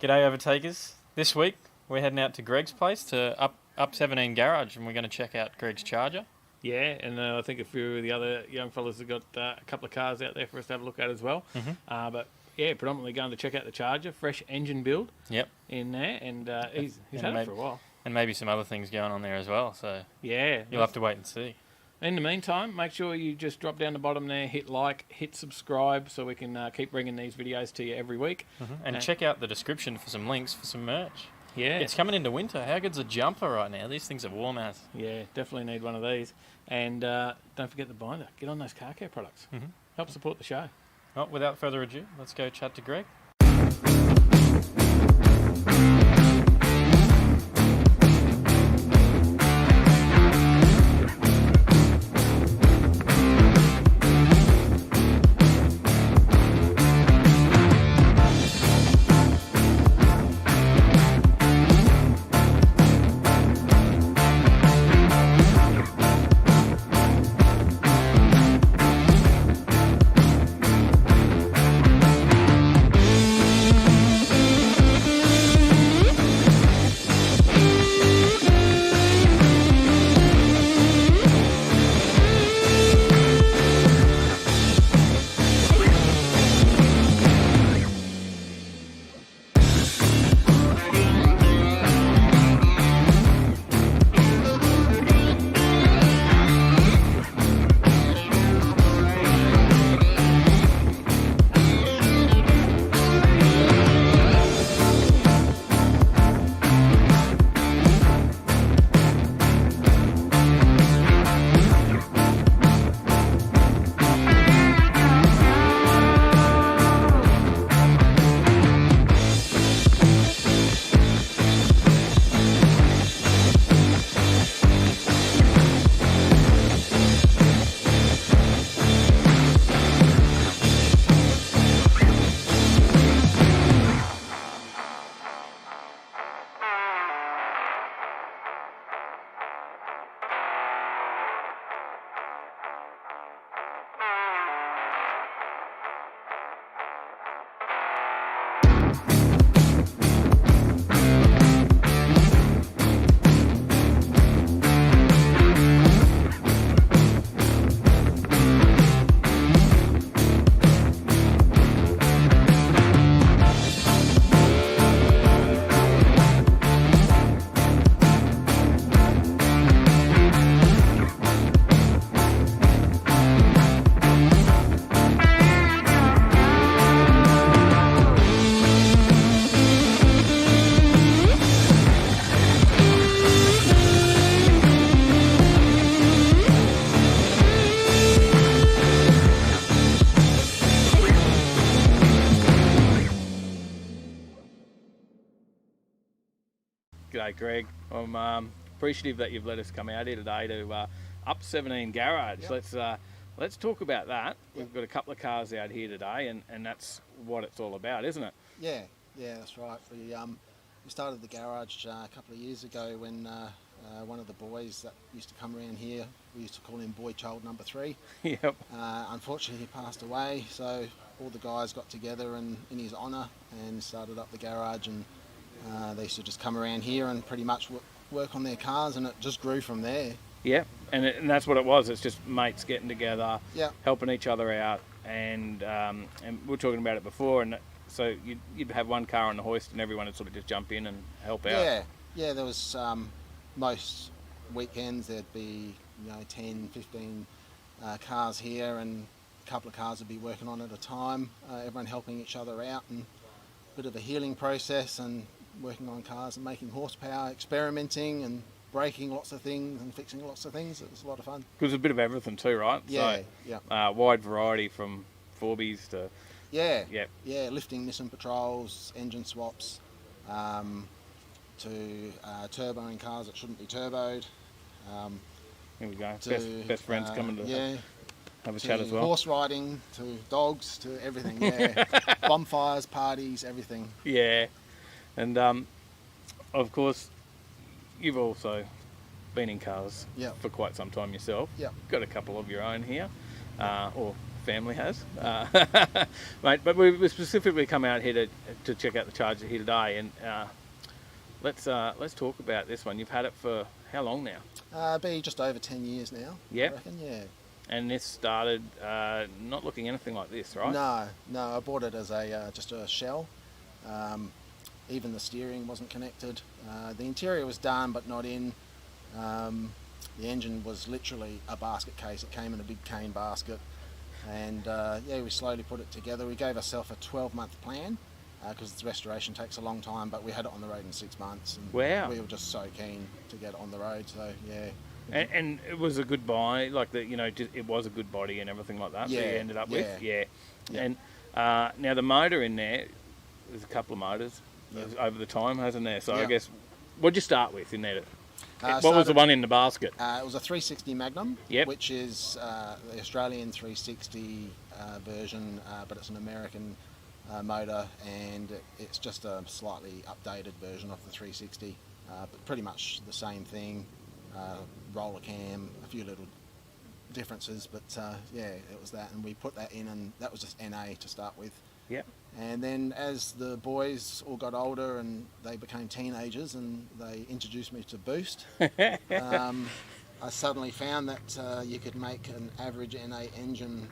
G'day Overtakers. This week we're heading out to Greg's place to up 17 Garage, and we're going to check out Greg's Charger. Yeah, and I think a few of the other young fellas have got a couple of cars out there for us to have a look at as well. But yeah, predominantly going to check out the Charger, fresh engine build. Yep. In there, and he's had it for a while. And maybe some other things going on there as well. So yeah, you'll have to wait and see. In the meantime, make sure you just drop down the bottom there, hit like, hit subscribe, so we can keep bringing these videos to you every week. And check out the description for some links for some merch. Yeah. It's coming into winter. How good's a jumper right now? These things are warm as. Yeah, definitely need one of these. And don't forget the binder. Get on those car care products. Help support the show. Well, without further ado, let's go chat to Greg. G'day, Greg. I'm appreciative that you've let us come out here today to up 17 Garage. Yep. Let's talk about that. We've got a couple of cars out here today, and that's what it's all about, isn't it? Yeah, that's right. We started the garage a couple of years ago when one of the boys that used to come around here, we used to call him Boy Child Number 3. Yep. Unfortunately, he passed away, so all the guys got together in his honour and started up the garage, and they used to just come around here and pretty much work on their cars, and it just grew from there. Yeah, and that's what it was. It's just mates getting together, helping each other out, and we were talking about it before, and so you'd have one car on the hoist and everyone would sort of just jump in and help out. Yeah, there was most weekends there'd be 10, 15 cars here, and a couple of cars would be working on at a time, everyone helping each other out, and a bit of a healing process, and working on cars and making horsepower, experimenting and breaking lots of things and fixing lots of things. It was a lot of fun. Because a bit of everything too, right? Yeah, wide variety from 4Bs to... lifting Nissan Patrols, engine swaps, to turboing cars that shouldn't be turboed. Here we go. Best friends coming to have a chat as well. Horse riding, to dogs, to everything, yeah. Bonfires, parties, everything. Yeah. And, of course, you've also been in cars for quite some time yourself. Yeah. Got a couple of your own here, or family has, mate. But we specifically come out here to check out the Charger here today, and let's talk about this one. You've had it for how long now? Be just over 10 years now. Yeah. I reckon, yeah. And this started not looking anything like this, right? No. I bought it as just a shell. Even the steering wasn't connected. The interior was done, but not in. The engine was literally a basket case. It came in a big cane basket. And we slowly put it together. We gave ourselves a 12-month plan because the restoration takes a long time, but we had it on the road in 6 months. And wow. We were just so keen to get it on the road, so yeah. And it was a good buy, like it was a good body and everything like that. Yeah, that you ended up with, yeah. And now the motor in there's a couple of motors over the time, hasn't there? So I guess, what'd you start with in there? What was the one in the basket? It was a 360 Magnum, yep. which is the Australian 360 version, but it's an American motor, and it's just a slightly updated version of the 360, but pretty much the same thing. Roller cam, a few little differences, but it was that, and we put that in, and that was just NA to start with. Yep. And then as the boys all got older and they became teenagers and they introduced me to Boost, I suddenly found that you could make an average NA engine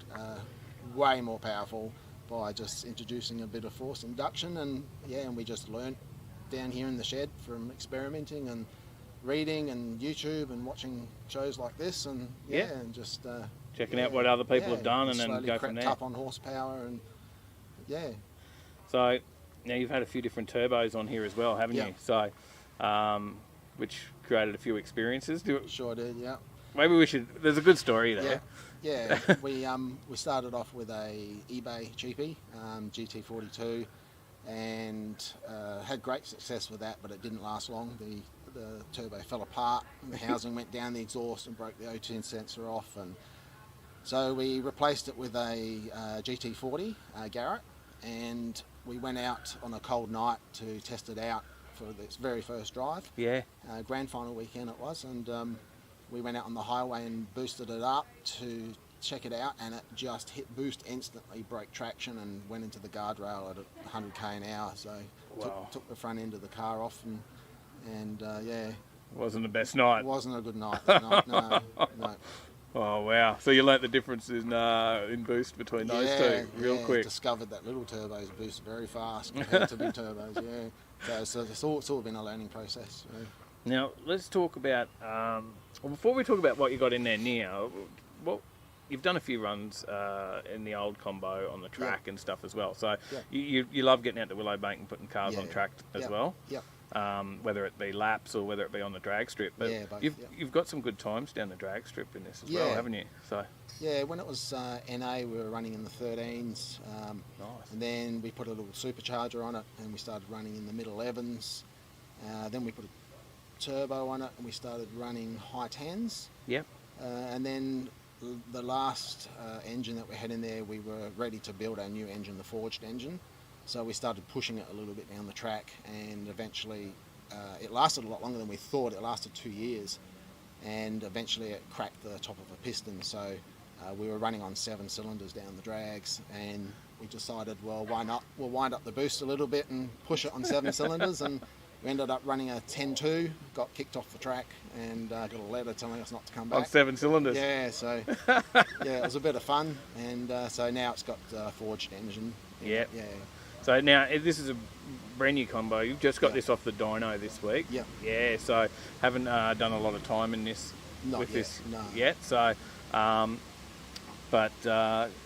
way more powerful by just introducing a bit of forced induction, and we just learnt down here in the shed from experimenting and reading and YouTube and watching shows like this, and and just checking out what other people have done, and then go from there. Up on horsepower, and So now you've had a few different turbos on here as well, haven't you? So, which created a few experiences. Sure did, yeah. Maybe we should. There's a good story there. Yeah. We started off with a eBay cheapie, GT42, and had great success with that, but it didn't last long. The turbo fell apart, and the housing went down the exhaust and broke the O2 sensor off, and so we replaced it with a GT40 Garrett, and we went out on a cold night to test it out for its very first drive. Yeah. Grand final weekend it was, and we went out on the highway and boosted it up to check it out, and it just hit boost instantly, broke traction, and went into the guardrail at 100k an hour. So took the front end of the car off, and wasn't the best night. It wasn't a good night that night. No. Oh wow! So you learnt the difference in boost between those two real quick. Discovered that little turbos boost very fast compared to big turbos. Yeah, so it's all been a learning process. Yeah. Now let's talk about. Before we talk about what you got in there now, you've done a few runs in the old combo on the track and stuff as well. So you love getting out to Willowbank and putting cars on track as well. Yeah. Whether it be laps or whether it be on the drag strip, but you've got some good times down the drag strip in this as well, haven't you? So when it was NA, we were running in the 13s, nice. And then we put a little supercharger on it, and we started running in the middle 11s. Then we put a turbo on it, and we started running high 10s. Yep. And then the last engine that we had in there, we were ready to build our new engine, the forged engine. So we started pushing it a little bit down the track, and eventually it lasted a lot longer than we thought. It lasted 2 years, and eventually it cracked the top of a piston. So we were running on 7 cylinders down the drags, and we decided, well, why not? We'll wind up the boost a little bit and push it on 7 cylinders, and we ended up running a 10.2, got kicked off the track, and got a letter telling us not to come back. On 7 cylinders? Yeah, so it was a bit of fun, and so now it's got a forged engine. Yeah. Yeah. So now this is a brand new combo. You've just got this off the dyno this week. Yeah. Yeah. So haven't done a lot of time in this yet. So, but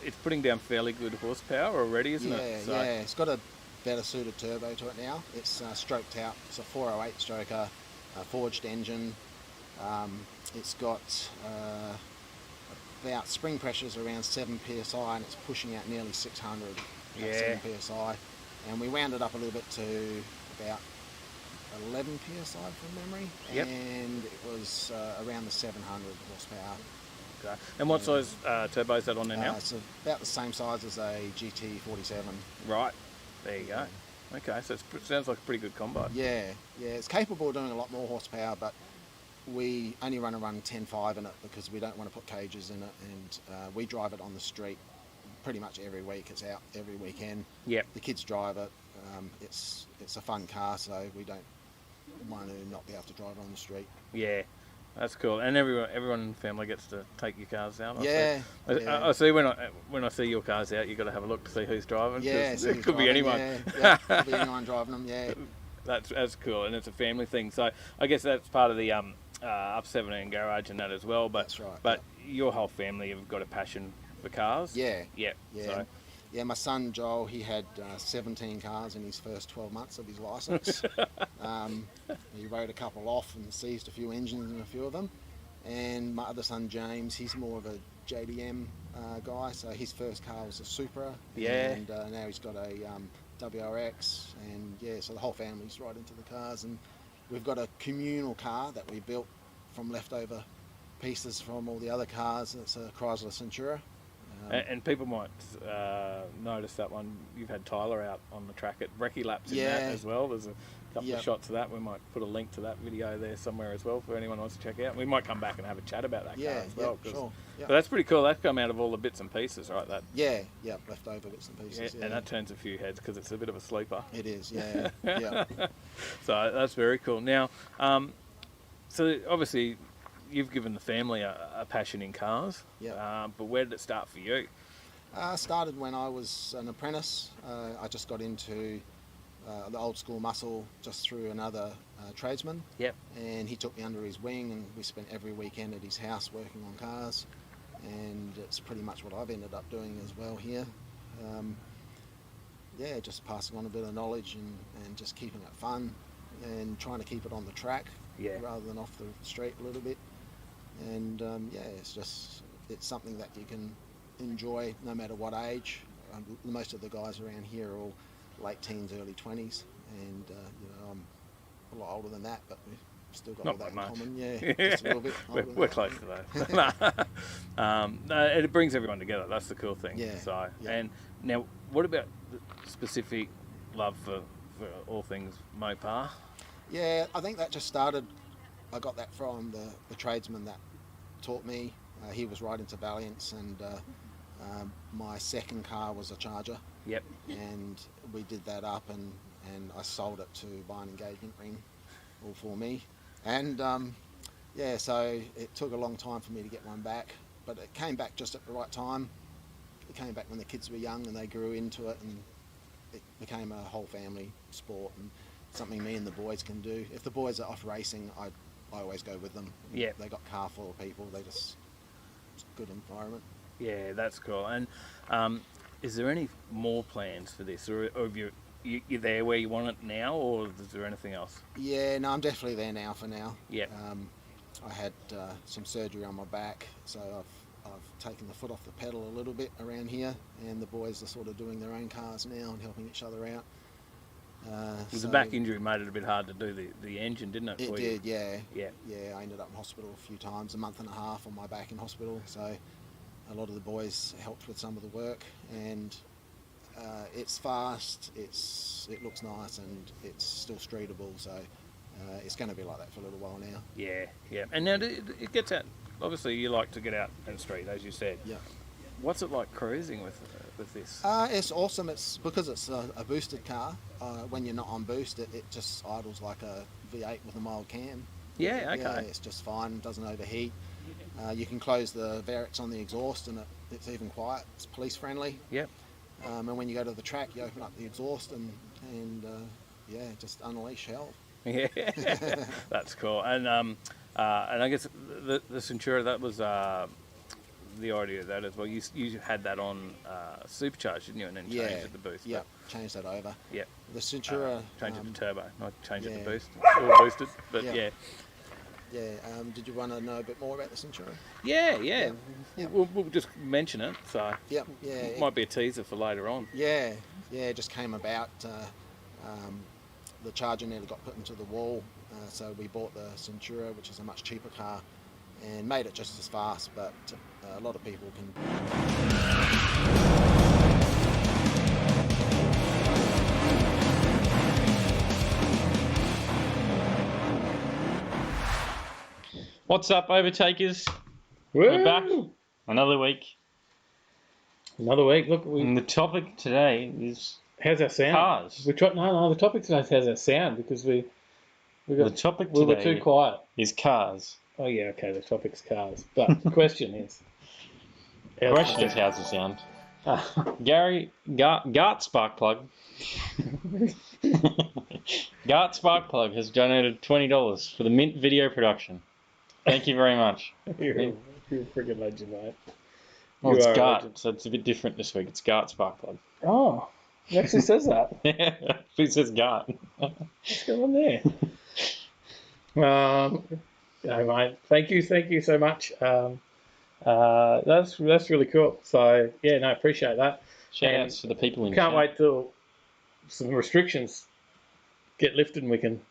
it's putting down fairly good horsepower already, isn't it? So, It's got a better suited turbo to it now. It's stroked out. It's a 408 stroker, forged engine. It's got about spring pressures around 7 psi, and it's pushing out nearly 600. 7 psi, and we wound it up a little bit to about 11 psi from memory, and it was around the 700 horsepower. Okay. And what size turbo is that on there now? It's about the same size as a GT47. Right, there you go. Okay, so it sounds like a pretty good combo. Yeah, it's capable of doing a lot more horsepower, but we only run 10.5 in it because we don't want to put cages in it, and we drive it on the street pretty much every week. It's out every weekend. Yep. The kids drive it. It's a fun car, so we don't want to not be able to drive it on the street. Yeah. That's cool, and everyone in the family gets to take your cars out. I see when I see your cars out, you've got to have a look to see who's driving. Yeah, it could be anyone. Yeah, could be anyone driving them. Yeah, that's cool, and it's a family thing. So I guess that's part of the up 17 garage and that as well. But that's right. But your whole family have got a passion for cars. Yeah. So. Yeah, my son Joel, he had 17 cars in his first 12 months of his licence. He rode a couple off and seized a few engines in a few of them. And my other son James, he's more of a JDM guy, so his first car was a Supra. Yeah. And now he's got a WRX, and yeah, so the whole family's right into the cars. And we've got a communal car that we built from leftover pieces from all the other cars. It's a Chrysler Centura. And people might notice that one. You've had Tyler out on the track at Recce Laps in that as well. There's a couple of shots of that. We might put a link to that video there somewhere as well for anyone who wants to check out. We might come back and have a chat about that car as well. Sure. But that's pretty cool. That's come out of all the bits and pieces, right? That. Yeah, leftover bits and pieces. And that turns a few heads because it's a bit of a sleeper. It is, yeah. So that's very cool. Now, so obviously, you've given the family a passion in cars. Yeah. But where did it start for you? Started when I was an apprentice. I just got into the old school muscle just through another tradesman. Yep. And he took me under his wing, and we spent every weekend at his house working on cars. And it's pretty much what I've ended up doing as well here. Just passing on a bit of knowledge and just keeping it fun and trying to keep it on the track rather than off the street a little bit. And it's something that you can enjoy no matter what age. Most of the guys around here are all late teens, early 20s, and I'm a lot older than that, but we've still got all that in common. Yeah, just a little bit. We're close to that. It brings everyone together. That's the cool thing. Yeah. So, and now, what about the specific love for all things Mopar? Yeah, I think that just started. I got that from the tradesman that taught me. He was right into Valiants, and my second car was a Charger. Yep. And we did that up, and I sold it to buy an engagement ring, all for me. And so it took a long time for me to get one back, but it came back just at the right time. It came back when the kids were young and they grew into it, and it became a whole family sport and something me and the boys can do. If the boys are off racing, I always go with them. Yeah. They got a car full of people. It's a good environment. Yeah, that's cool. And is there any more plans for this, or have you're there where you want it now, or is there anything else? Yeah, no, I'm definitely there now for now. Yeah. I had some surgery on my back, so I've taken the foot off the pedal a little bit around here, and the boys are sort of doing their own cars now and helping each other out. The back injury made it a bit hard to do the engine, didn't it? It did, yeah. Yeah. Yeah, I ended up in hospital a few times, a month and a half on my back in hospital, so a lot of the boys helped with some of the work, and it's fast, it looks nice, and it's still streetable, so it's going to be like that for a little while now. Yeah. And now it gets out, obviously you like to get out and street, as you said. Yeah. What's it like cruising with this? It's awesome. It's because it's a boosted car. When you're not on boost, it just idles like a V8 with a mild cam. Yeah, okay. Yeah, it's just fine. Doesn't overheat. You can close the Varics on the exhaust, and it's even quiet. It's police friendly. Yep. And when you go to the track, you open up the exhaust and just unleash hell. Yeah, that's cool. And I guess the Centura, that was the idea of that as well. You had that on supercharged, didn't you? And then changed it to boost. Yeah, changed that over. Yeah. The Centura... changed it to turbo, not change it to boost. Still boosted, but yeah. Yeah, did you want to know a bit more about the Centura? Yeah. We'll just mention it, so yeah. It might be a teaser for later on. Yeah, it just came about. The Charger nearly got put into the wall, so we bought the Centura, which is a much cheaper car, and made it just as fast, but a lot of people can... What's up, Overtakers? We're back. Another week. Another week. Look, And the topic today is how's our sound? cars. No. The topic today is how's our sound because we The topic we were today too quiet. is cars. Oh yeah, okay. The topic's cars, but the question is. The question is how's the sound? Gary, Gart Sparkplug. Gart Sparkplug has donated $20 for the Mint video production. Thank you very much. You're a freaking legend, mate. Well, it's Gart, so it's a bit different this week. It's Gart Sparkplug. Oh, it actually says that. Yeah, it says Gart. What's going on there? Mate. Thank you so much. That's really cool. So yeah, no, appreciate that. Shout outs to the people in Can't chat. wait till some restrictions get lifted and we can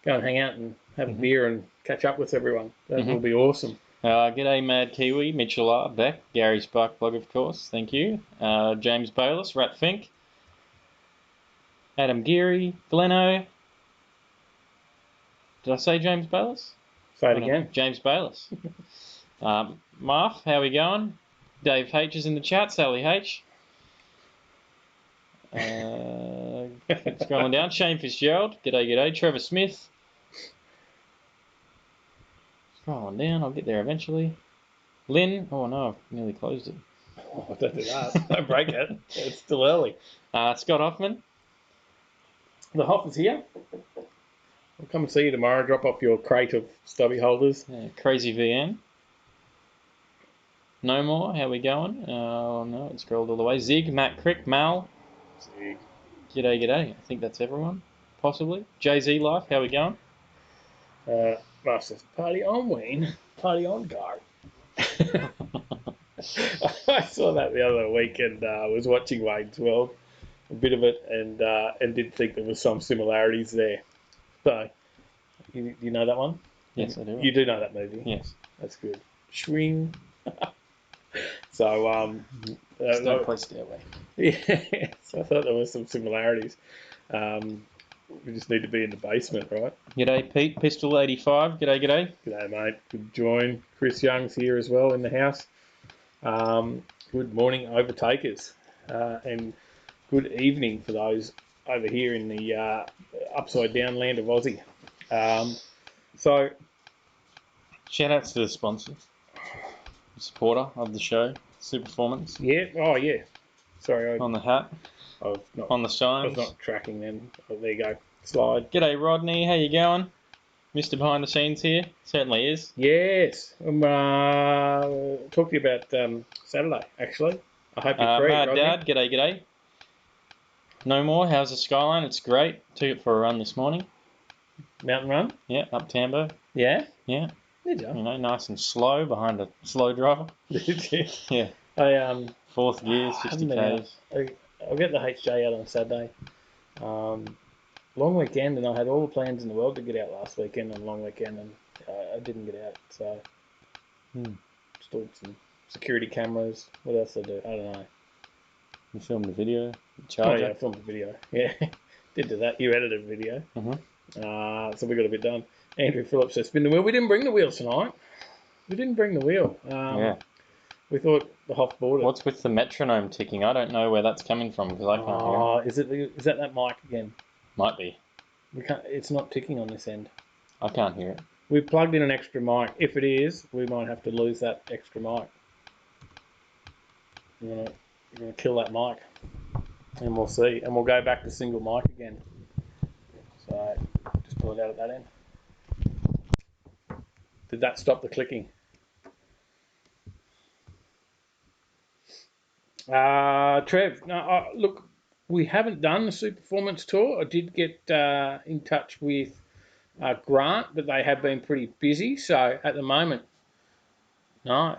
go and hang out and have a beer and catch up with everyone. That will be awesome. G'day Mad Kiwi, Mitchell R, Beck, Gary Sparkplug of course, thank you. James Bayliss, Rat Fink, Adam Geary, Gleno. Did I say James Bayliss? Say it again. James Bayliss. Marf, how we going? Dave H is in the chat, Sally H. It's scrolling down. Shane Fitzgerald, g'day. Trevor Smith. Scrolling down, I'll get there eventually. Lynn, oh no, I've nearly closed it. Oh, don't do that. Don't break it. It's still early. Scott Hoffman. The Hoff is here. I'll come and see you tomorrow. Drop off your crate of stubby holders. Crazy VN. No more, how we going? Oh no, it scrolled all the way. Zig, Matt Crick, Mal. Zig. G'day. I think that's everyone, possibly. Jay-Z Life, how we going? Masters, party on, Wayne. Party on, Gar. I saw that the other week and was watching Wayne's World, a bit of it, and did think there was some similarities there. So, you know that one? Yes, I do. You do know that movie? Yes. That's good. Swing. So, don't play Stairway. Yeah, so I thought there was some similarities. We just need to be in the basement, right? G'day, Pete, Pistol 85. G'day. G'day, mate. Good join. Chris Young's here as well in the house. Good morning, Overtakers. And good evening for those over here in the upside down land of Aussie. So, shout outs to the sponsors, supporter of the show, Superformance. Yeah. Oh, yeah. Sorry. On the hat. On the signs. I was not tracking them. Oh, there you go. Slide. G'day, Rodney. How you going? Mr. Behind the Scenes here. Certainly is. Yes. Talk to you about Saturday, actually. I hope you're free, Mad Rodney. Dad. G'day. No more. How's the skyline? It's great. Took it for a run this morning. Mountain run? Yeah, up Tambo. Yeah? Yeah. Did you? You know, nice and slow behind a slow driver. Did you? Yeah. I fourth gear, 60 k's. I'll get the HJ out on Saturday. Long weekend, and I had all the plans in the world to get out last weekend on long weekend, and I didn't get out. So installed some security cameras. What else did I do? I don't know. You filmed the video. Charger. Oh yeah, I filmed the video. Yeah, did do that. You edited the video. So we got a bit done. Andrew Phillips says spin the wheel. We didn't bring the wheel tonight. We didn't bring the wheel. Yeah. We thought the Hoff bought it. What's with the metronome ticking? I don't know where that's coming from because I can't hear it. Is that mic again? Might be. We can't. It's not ticking on this end. I can't hear it. We've plugged in an extra mic. If it is, we might have to lose that extra mic. You're gonna kill that mic, and we'll see. And we'll go back to single mic again. So just pull it out at that end. Did that stop the clicking? Trev, no, look, we haven't done the Superformance tour. I did get in touch with Grant, but they have been pretty busy. So at the moment, no.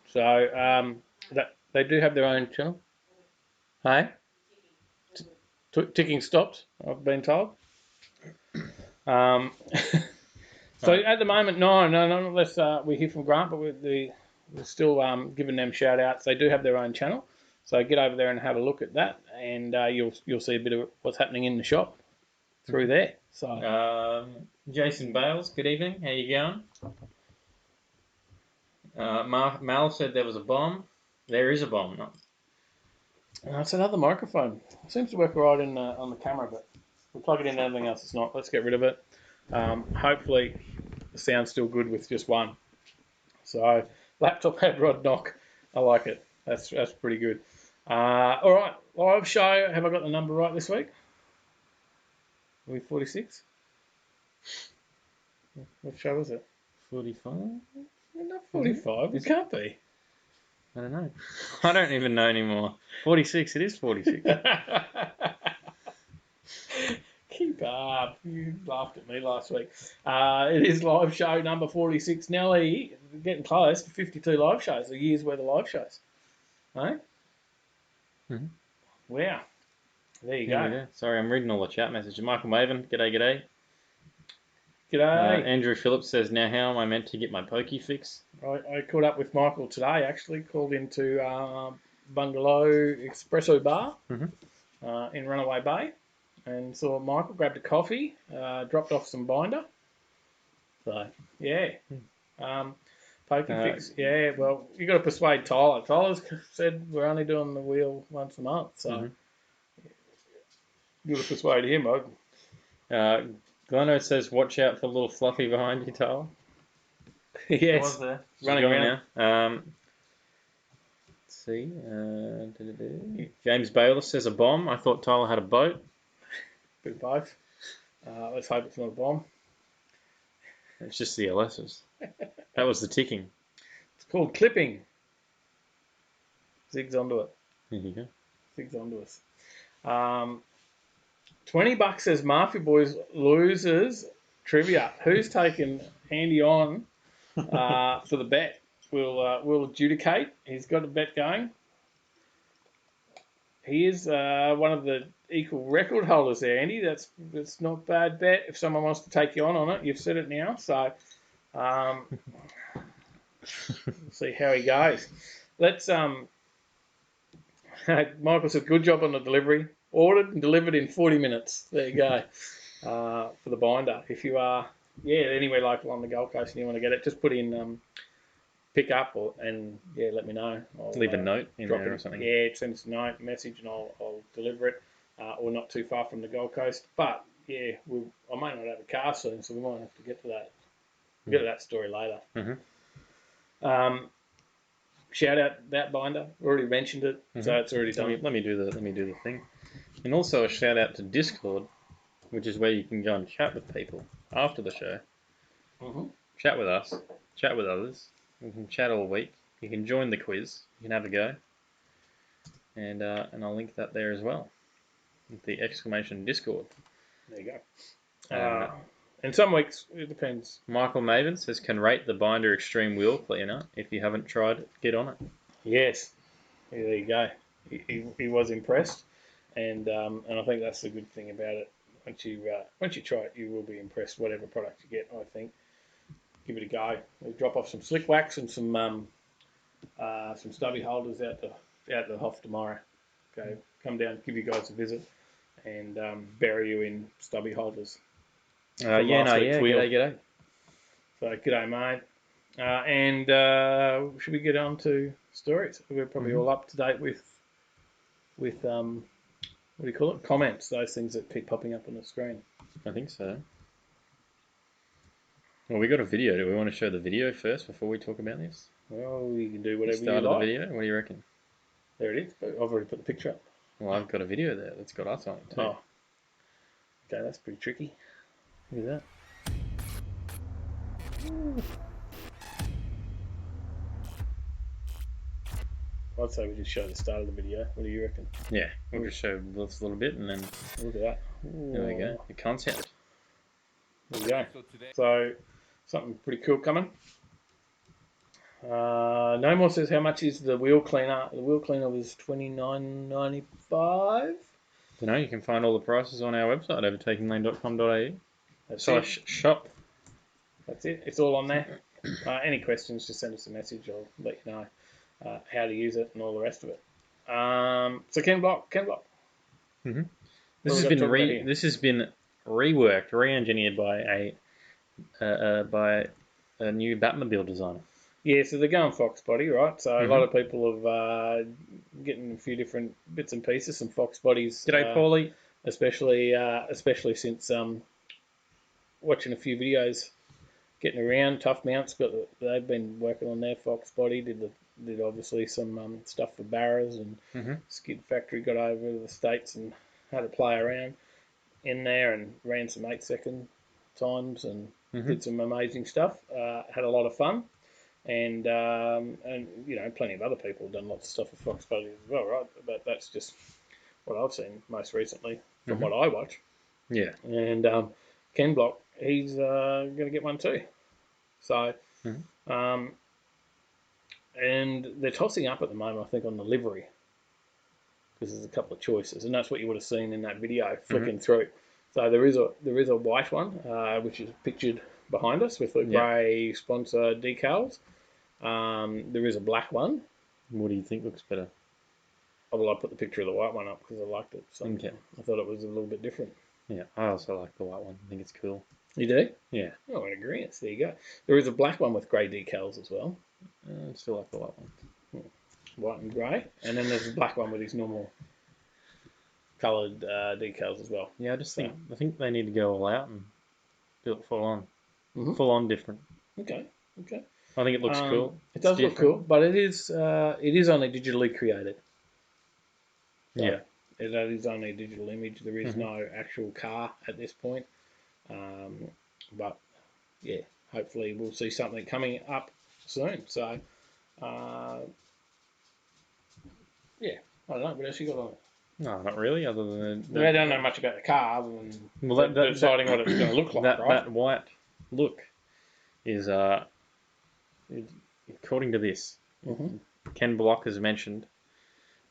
So that they do have their own channel. Hey, ticking stopped. I've been told. So at the moment, no, unless we hear from Grant, but we're still giving them shout outs. They do have their own channel, so get over there and have a look at that, and you'll see a bit of what's happening in the shop through there. So Jason Bales, good evening. How you going? Mal said there was a bomb. There is a bomb. It's another microphone. It seems to work right in on the camera, but we'll plug it in anything else. It's not. Let's get rid of it. Hopefully, the sound's still good with just one. So, laptop head rod knock. I like it. That's pretty good. All right, live show. Have I got the number right this week? Are we 46? What show is it? 45? Not 45. It can't be. I don't know. I don't even know anymore. 46. It is 46. Keep up. You laughed at me last week. It is live show number 46. Nelly, getting close to 52 live shows. A year's worth of live shows. Right? Mm-hmm. Wow. There you go. Sorry, I'm reading all the chat messages. Michael Maven, g'day. G'day. Andrew Phillips says, now how am I meant to get my pokey fix? I caught up with Michael today, actually. Called into Bungalow Espresso Bar in Runaway Bay. And saw Michael, grabbed a coffee, dropped off some binder. So, yeah. Pokey fix. Yeah, well, you got to persuade Tyler. Tyler's said we're only doing the wheel once a month. So, you got to persuade him. Gleno says, watch out for the little fluffy behind you, Tyler. Yes. Was there? Running around. Now. Let's see. James Baylor says a bomb. I thought Tyler had a boat. Bit of both. Let's hope it's not a bomb. It's just the LSs. That was the ticking. It's called clipping. Zig's onto it. There you go. Zig's onto us. $20 says Mafia Boys losers trivia. Who's taken Andy on for the bet? We'll adjudicate. He's got a bet going. He is one of the equal record holders there, Andy. That's not a bad bet. If someone wants to take you on it, you've said it now. So we'll see how he goes. Let's. Michael said, good job on the delivery. Ordered and delivered in 40 minutes. There you go. For the binder. If you are, anywhere local on the Gold Coast and you want to get it, just put in pick up and let me know. I'll leave a note in there or something. Yeah, send us a note, message, and I'll deliver it. We're not too far from the Gold Coast, but I might not have a car soon, so we might have to get to that. We'll get to that story later. Shout out that binder. Already mentioned it, so it's already done. Let me do the thing. And also a shout out to Discord, which is where you can go and chat with people after the show. Chat with us, chat with others. We can chat all week. You can join the quiz. You can have a go. And I'll link that there as well. With the exclamation Discord. There you go. And some weeks, it depends. Michael Maven says, can rate the binder extreme wheel cleaner. If you haven't tried it, get on it. Yes. Yeah, there you go. He was impressed. And I think that's the good thing about it. Once you try it, you will be impressed. Whatever product you get, I think. Give it a go. We'll drop off some slick wax and some stubby holders out the Hoff tomorrow. Okay, come down, give you guys a visit, and bury you in stubby holders. G'day. So g'day, mate. And should we get on to stories? We're probably all up to date with what do you call it? Comments, those things that keep popping up on the screen. I think so. Well, we got a video. Do we want to show the video first before we talk about this? Well, you can do whatever you like. Start of the video? What do you reckon? There it is. I've already put the picture up. Well, I've got a video there that's got us on it too. Oh. Okay, that's pretty tricky. Look at that. I'd say we just show the start of the video. What do you reckon? Yeah, we'll just show this a little bit and then... Look at that. There we go. The concept. There we go. So, something pretty cool coming. No more says, how much is the wheel cleaner? The wheel cleaner was $29.95. You know, you can find all the prices on our website, overtakinglane.com.au. That's shop. That's it. It's all on there. Any questions, just send us a message. I'll let you know how to use it and all the rest of it. So Ken Block. Mm-hmm. This has been re-engineered by a new Batmobile designer. Yeah, so they're going Fox body, right? So a lot of people have getting a few different bits and pieces, some Fox bodies. G'day, Paulie. Especially since watching a few videos getting around. Tough Mounts they've been working on their Fox body. Did obviously some stuff for Barras, and Skid Factory got over to the States and had to play around in there and ran some 8-second times and did some amazing stuff. Had a lot of fun. And you know, plenty of other people have done lots of stuff with Fox bodies as well, right? But that's just what I've seen most recently from what I watch. Yeah. And Ken Block, he's going to get one too. So, and they're tossing up at the moment, I think, on the livery, because there's a couple of choices, and that's what you would have seen in that video flicking through. So there is a white one, which is pictured behind us with the grey sponsor decals. There is a black one. What do you think looks better? Oh, well, I put the picture of the white one up because I liked it. So Okay. I thought it was a little bit different. Yeah, I also like the white one. I think it's cool. You do? Yeah. Oh, in agreement. There you go. There is a black one with grey decals as well. I still like the white one. White and grey. And then there's a black one with his normal coloured decals as well. Yeah, I think they need to go all out and do it full on. Full on different. Okay. I think it looks cool. It does look cool, but it is only digitally created. So yeah. It is only a digital image. There is no actual car at this point. But yeah, hopefully we'll see something coming up soon. So yeah, I don't know. What else you got on it? No, not really. Other than I don't know much about the car other than deciding what it's going to look like. Right? That white look is according to this, Ken Block has mentioned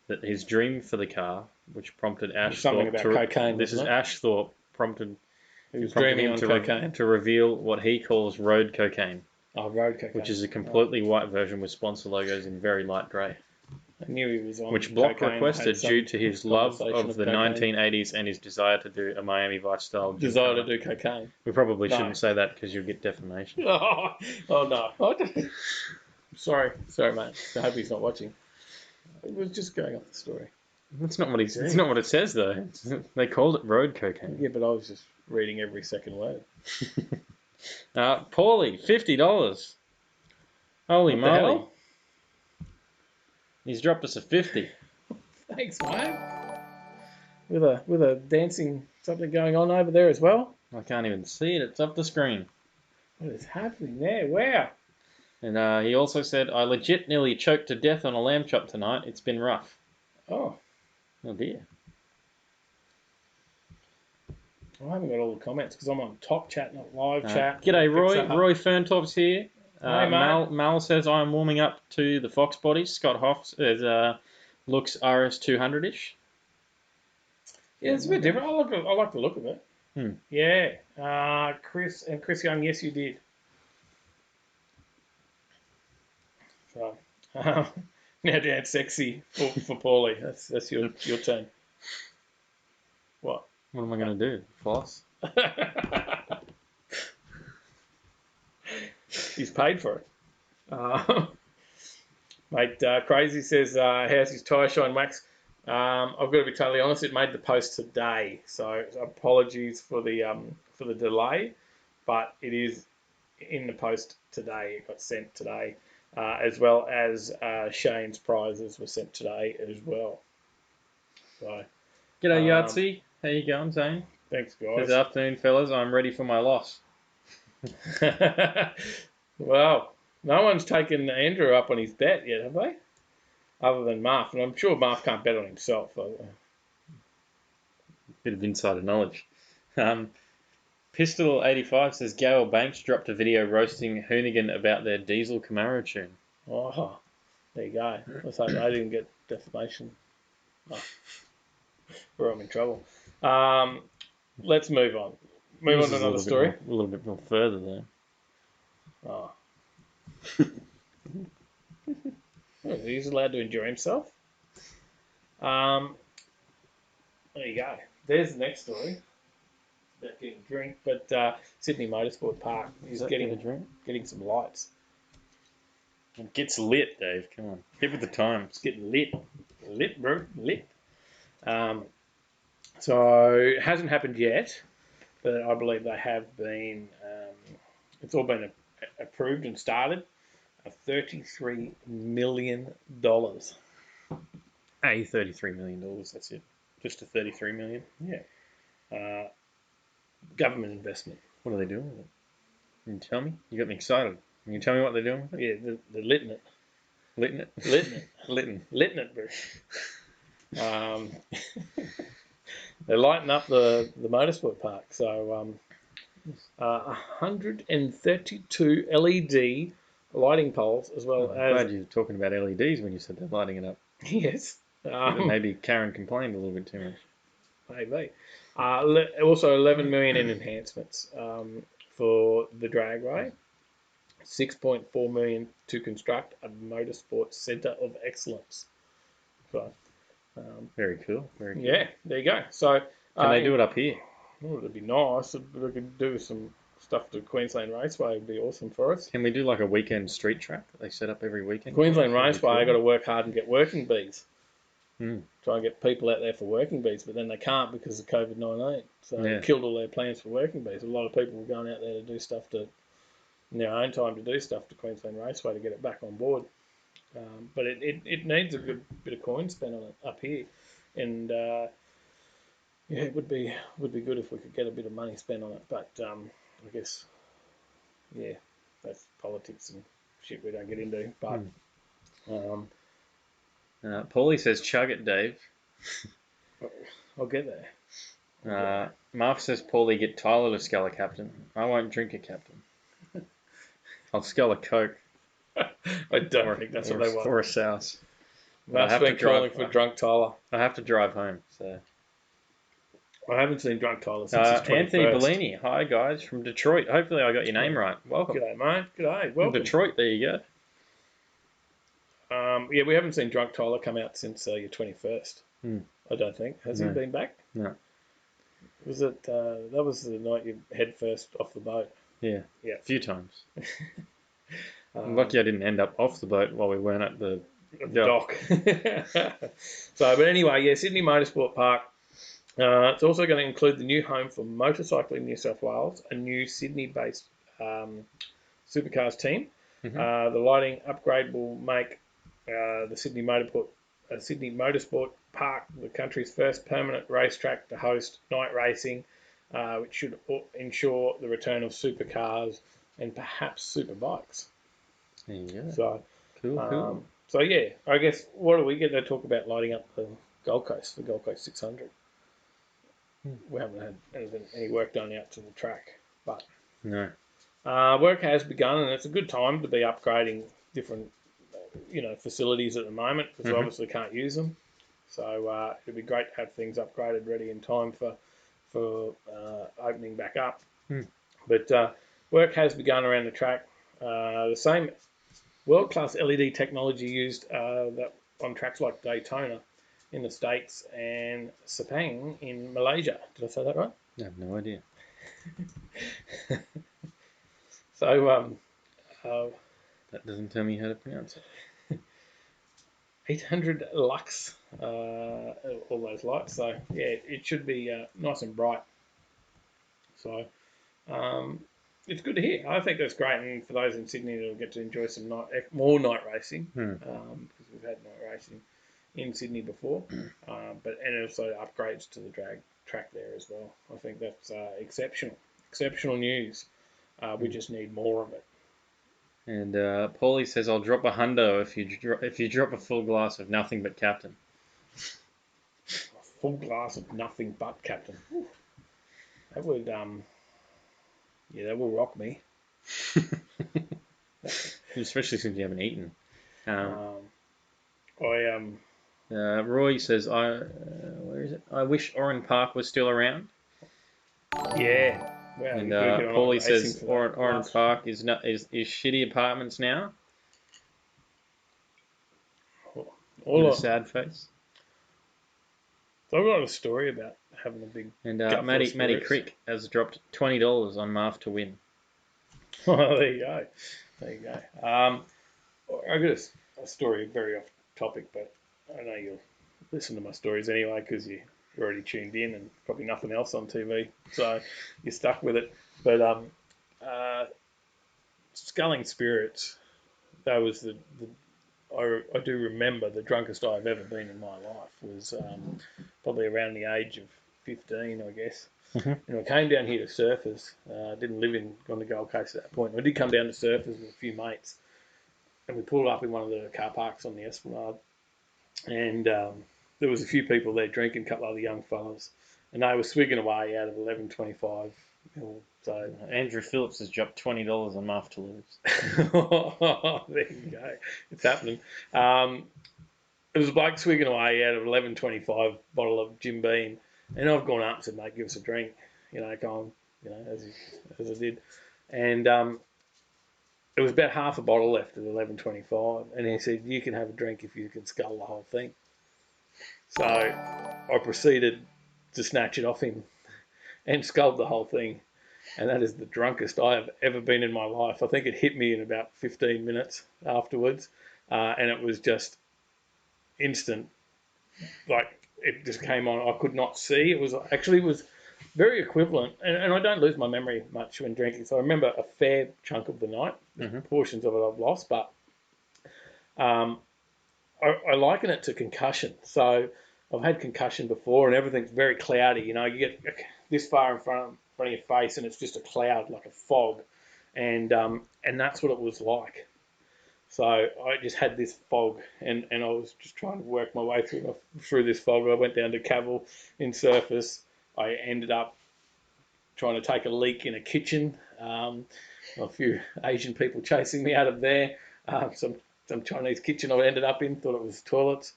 that his dream for the car, which prompted Ash something Thorpe about cocaine. This is Ash Thorpe prompted. He was dreaming on cocaine to reveal what he calls road cocaine. Oh, road cocaine. Which is a completely white version with sponsor logos in very light grey. I knew he was on which Block requested due to his love of the 1980s and his desire to do a Miami Vice style. Desire to do cocaine. We probably shouldn't say that because you'll get defamation. Oh no. Sorry, mate. I hope he's not watching. It was just going off the story. That's not what he said. It's not what it says though. They called it road cocaine. Yeah, but I was just reading every second word. Paulie, $50. Holy moly. He's dropped us a 50. Thanks, mate. With a dancing something going on over there as well. I can't even see it. It's up the screen. What is happening there? Wow. And he also said, I legit nearly choked to death on a lamb chop tonight. It's been rough. Oh dear. I haven't got all the comments because I'm on top chat, not live chat. G'day, Roy. Roy Ferntop's here. Hey, Mal says I'm warming up to the Fox body. Scott Hoff says looks RS200-ish. Yeah, it's a bit different. I like the look of it. Yeah. Chris Young, yes, you did. So now dance sexy for Paulie. That's your turn. What? What am I going to do? Floss? He's paid for it. Mate, Crazy says, how's his tyre shine wax? I've got to be totally honest, it made the post today, so apologies for the delay, but it is in the post today. It got sent today, as well as Shane's prizes were sent today as well. So, g'day, Yahtzee. How you going, Zane? Thanks, guys. Good afternoon, fellas. I'm ready for my loss. Well, no one's taken Andrew up on his bet yet, have they? Other than Marf, and I'm sure Marf can't bet on himself. Bit of insider knowledge. Pistol85 says Gail Banks dropped a video roasting Hoonigan about their diesel Camaro tune. Oh, there you go. Let's hope they didn't get defamation. Oh, or I'm in trouble. Let's move on. Move on to another story. A little bit more further there. Oh. He's allowed to enjoy himself. There you go. There's the next story. About getting a drink, but Sydney Motorsport Park is getting some lights. It gets lit, Dave. Come on. Get with the times. It's getting lit. Lit, bro. Lit. So it hasn't happened yet, but I believe they have been, it's all been approved and started. $33 million. $33 million. That's it. Just a $33 million. Yeah. Government investment. What are they doing with it? Can you tell me? You got me excited. Can you tell me what they're doing with it? Yeah, they're litting it. Litting it? Litting it. Litting it, bro. They're lighting up the motorsport park. So 132 LED lighting poles as well as... I'm glad you were talking about LEDs when you said they're lighting it up. Yes. Maybe Karen complained a little bit too much. Maybe. Also 11 million in enhancements for the dragway. 6.4 million to construct a motorsports centre of excellence. So, very cool. Very cool. Yeah, there you go. So, can they do it up here? Oh, it'd be nice if we could do some stuff to Queensland Raceway. It'd be awesome for us. Can we do like a weekend street track that they set up every weekend? Queensland Raceway, I've got to work hard and get working bees. Mm. Try and get people out there for working bees, but then they can't because of COVID-19. So they killed all their plans for working bees. A lot of people were going out there to do stuff in their own time to do stuff to Queensland Raceway to get it back on board. But it needs a good bit of coin spent on it up here. And it would be good if we could get a bit of money spent on it. But I guess, that's politics and shit we don't get into. But Paulie says, chug it, Dave. I'll get there. Marv says, Paulie, get Tyler to scull a captain. I won't drink a captain. I'll scull a Coke. I don't think that's what they want. Or a Souse. That's been calling for drunk Tyler. I have to drive home, so... I haven't seen drunk Tyler since his 21st. Anthony Bellini, hi guys, from Detroit. Hopefully I got your name right. Welcome. G'day, mate. G'day. Welcome. From Detroit, there you go. We haven't seen Drunk Tyler come out since your 21st. I don't think. Has he been back? No. Was it? That was the night you head first off the boat. Yeah. A few times. I'm lucky I didn't end up off the boat while we weren't at the dock. So, but anyway, Sydney Motorsport Park. It's also going to include the new home for Motorcycling New South Wales, a new Sydney-based supercars team. The lighting upgrade will make the Sydney Motorsport Park the country's first permanent racetrack to host night racing, which should ensure the return of supercars and perhaps superbikes. There you go. So, cool. So I guess what do we get to talk about lighting up the Gold Coast, the Gold Coast 600? We haven't had any work done out to the track, but no. Work has begun, and it's a good time to be upgrading different, facilities at the moment because we obviously can't use them. So it'd be great to have things upgraded, ready in time for opening back up. But work has begun around the track. The same world-class LED technology used on tracks like Daytona in the States and Sepang in Malaysia. Did I say that right? I have no idea. So, that doesn't tell me how to pronounce it. 800 lux, all those lights. So, it should be nice and bright. So, it's good to hear. I think that's great. And for those in Sydney, they'll get to enjoy some more night racing because we've had night racing in Sydney before, and also upgrades to the drag track there as well. I think that's exceptional news. We just need more of it. And Paulie says, "I'll drop a hundo if you drop a full glass of nothing but Captain." A full glass of nothing but Captain. Ooh. That would that will rock me. Especially since you haven't eaten. Roy says, where is it? I wish Oran Park was still around. Yeah. Well, and Paulie says Oran Park is shitty apartments now. With a sad face. So I've got a story about having a big... And Matty Crick has dropped $20 on Marv to win. Oh, there you go. I got a story very off topic, but I know you'll listen to my stories anyway because you're already tuned in and probably nothing else on TV, so you're stuck with it. But Sculling Spirits, that was I do remember the drunkest I've ever been in my life was probably around the age of 15, I guess. And I came down here to Surfers. I didn't live on the Gold Coast at that point. I did come down to Surfers with a few mates, and we pulled up in one of the car parks on the Esplanade, and there was a few people there drinking, a couple of other young fellas, and they were swigging away out of 11.25. So Andrew Phillips has dropped $20 on Marv Toulouse. There you go. It's happening. It was a bloke swigging away out of 11.25 bottle of Jim Beam, and I've gone up and said, mate, give us a drink. Go on, as I did. And it was about half a bottle left at 11.25, and he said, you can have a drink if you can scull the whole thing. So I proceeded to snatch it off him and sculled the whole thing. And that is the drunkest I have ever been in my life. I think it hit me in about 15 minutes afterwards, and it was just instant. Like, it just came on. I could not see. It was very equivalent, and I don't lose my memory much when drinking, so I remember a fair chunk of the night. Portions of it I've lost, but I liken it to concussion. So I've had concussion before, and everything's very cloudy. You get this far in front of your face, and it's just a cloud, like a fog, and that's what it was like. So I just had this fog, and I was just trying to work my way through this fog. I went down to Cavill in Surface. I ended up trying to take a leak in a kitchen. A few Asian people chasing me out of there. Some Chinese kitchen I ended up in, thought it was toilets.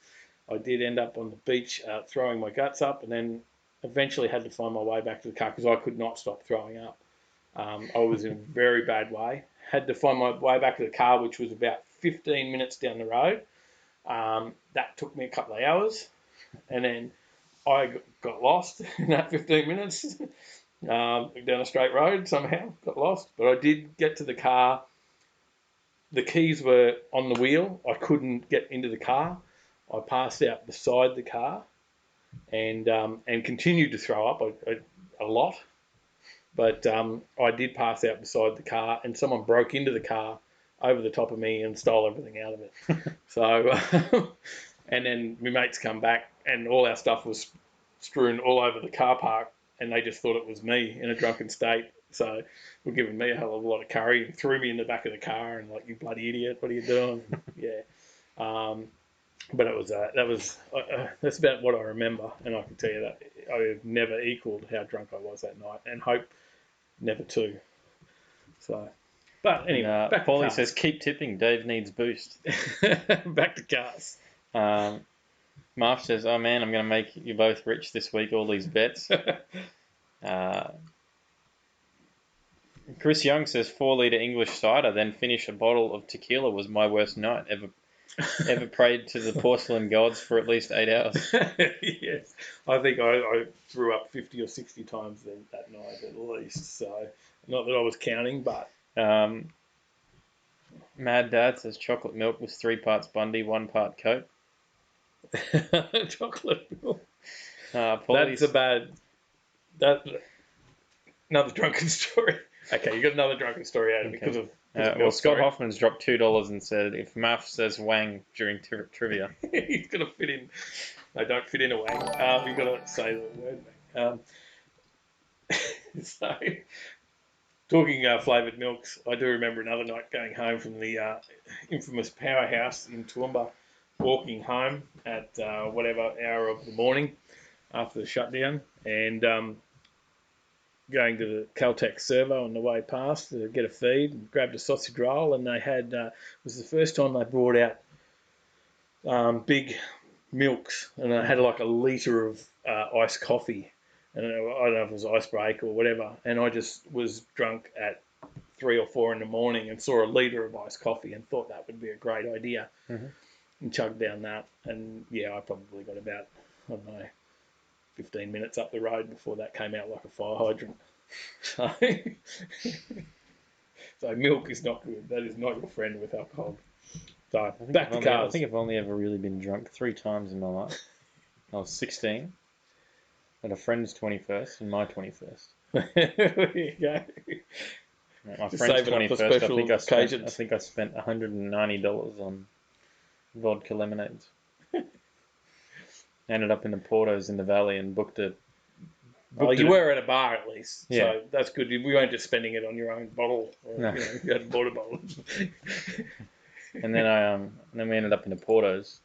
I did end up on the beach throwing my guts up, and then eventually had to find my way back to the car because I could not stop throwing up. I was in a very bad way. Had to find my way back to the car, which was about 15 minutes down the road. That took me a couple of hours, and then I got lost in that 15 minutes down a straight road somehow, got lost. But I did get to the car. The keys were on the wheel. I couldn't get into the car. I passed out beside the car and continued to throw up a lot. But I did pass out beside the car, and someone broke into the car over the top of me and stole everything out of it. So, and then my mates come back, and all our stuff was strewn all over the car park, and they just thought it was me in a drunken state. So, were giving me a hell of a lot of curry and threw me in the back of the car and like, you bloody idiot, what are you doing? Yeah. But it was that's about what I remember, and I can tell you that I have never equaled how drunk I was that night, and hope never to. So, but anyway, back Paulie says, keep tipping. Dave needs boost. Back to cars. Marv says, oh man, I'm going to make you both rich this week, all these bets. Chris Young says 4-litre English cider, then finish a bottle of tequila was my worst night ever. Ever prayed to the porcelain gods for at least 8 hours? Yes, I think I threw up 50 or 60 times that night at least. So, not that I was counting, but Mad Dad says chocolate milk was 3 parts Bundy, 1 part Coke. Chocolate milk. That's a bad. Another drunken story. Okay, you got another drunken story out of me because of. Well, Scott Hoffman's dropped $2 and said, if Muff says wang during trivia. He's going to fit in. No, don't fit in a wang. You've got to say the word wang. So, talking flavoured milks, I do remember another night going home from the infamous powerhouse in Toowoomba, walking home at whatever hour of the morning after the shutdown, and going to the Caltex servo on the way past to get a feed, and grabbed a sausage roll, and they had, it was the first time they brought out big milks, and they had like a litre of iced coffee, and I don't know if it was icebreak or whatever, and I just was drunk at 3 or 4 in the morning and saw a litre of iced coffee and thought that would be a great idea, and chugged down that, and yeah, I probably got about, I don't know, 15 minutes up the road before that came out like a fire hydrant. So milk is not good. That is not your friend with alcohol. So back to cars. I think I've only ever really been drunk 3 times in my life. I was 16 at a friend's 21st and my 21st. There you go. My Just friend's save it up for 21st, special occasions. I think I spent $190 on vodka lemonades. Ended up in the Portos in the Valley and booked it. You were at a bar at least, Yeah. so that's good. We weren't just spending it on your own bottle. Or, No. You hadn't bought a bottle. And then we ended up in the Portos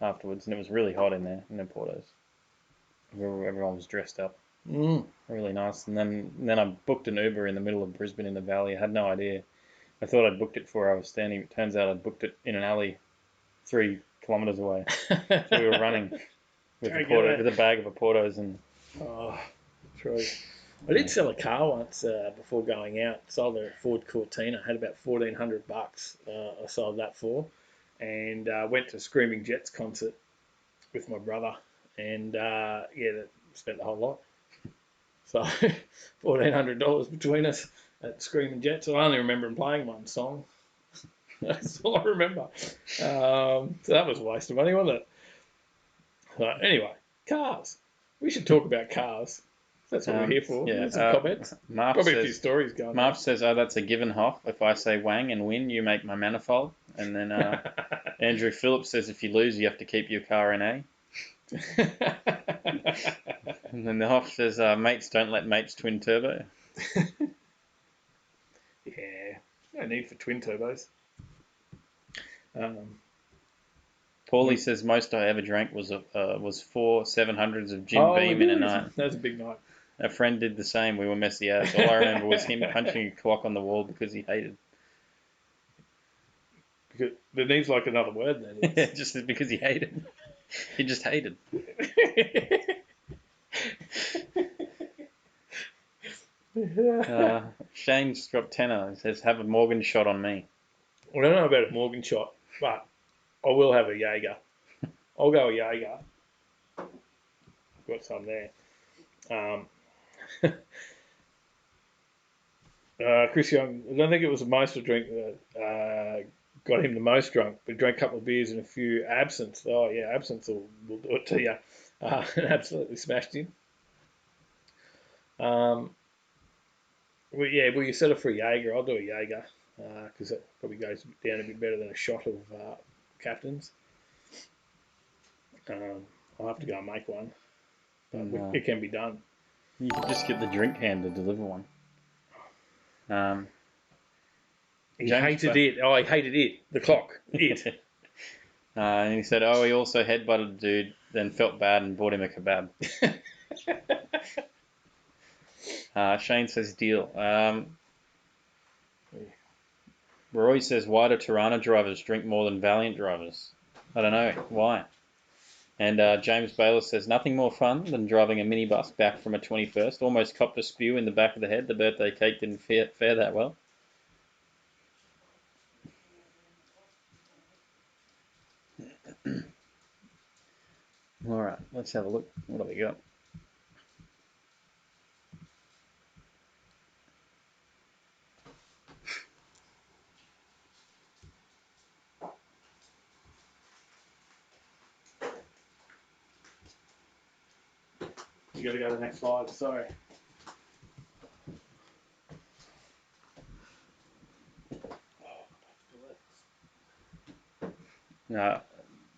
afterwards, and it was really hot in there in the Portos. Everyone was dressed up, really nice. And then I booked an Uber in the middle of Brisbane in the Valley. I had no idea. I thought I'd booked it for where I was standing. It turns out I'd booked it in an alley 3 kilometres away. So we were running with a bag of Portos and. Oh, true. I did sell a car once before going out. Sold it at Ford Cortina. Had about $1,400. I sold that for, and went to Screaming Jets concert with my brother, and spent the whole lot. So $1,400 between us at Screaming Jets. I only remember him playing one song. That's all I remember. So that was a waste of money, wasn't it? So anyway, cars. We should talk about cars. That's what we're here for. Yeah. Some comments. Probably a few stories going on. Marv says, "Oh, that's a given, Hoff. If I say wang and win, you make my manifold." And then Andrew Phillips says, "If you lose, you have to keep your car in A." And then the Hoff says, "Mates don't let mates twin turbo." Yeah, no need for twin turbos. Paulie says most I ever drank was 4 700s of Jim Beam in a night. That was a big night. A friend did the same. We were messy as. All I remember was him punching a clock on the wall because he hated. Because there needs like another word then. Yeah, just because he hated. He just hated. Shane's dropped tenner. He says, "Have a Morgan shot on me." I don't know about a Morgan shot, but I will have a Jaeger. I'll go a Jaeger. Got some there. Chris Young, I don't think it was the most I drink that got him the most drunk, but he drank a couple of beers and a few absinthe. Oh, yeah, absinthe will do it to you. Absolutely smashed him. Well, you settle for a Jaeger. I'll do a Jaeger because it probably goes down a bit better than a shot of Captain's. I'll have to go and make one. But it can be done. You could just get the drink hand to deliver one. He hated it. Oh, he hated it. The clock. It. And he said, he also headbutted a dude, then felt bad and bought him a kebab. Shane says, deal. Roy says, why do Tirana drivers drink more than Valiant drivers? I don't know. Why? And James Baylor says, nothing more fun than driving a minibus back from a 21st. Almost copped a spew in the back of the head. The birthday cake didn't fare that well. All right, let's have a look. What do we got? You got to go to the next slide. Sorry.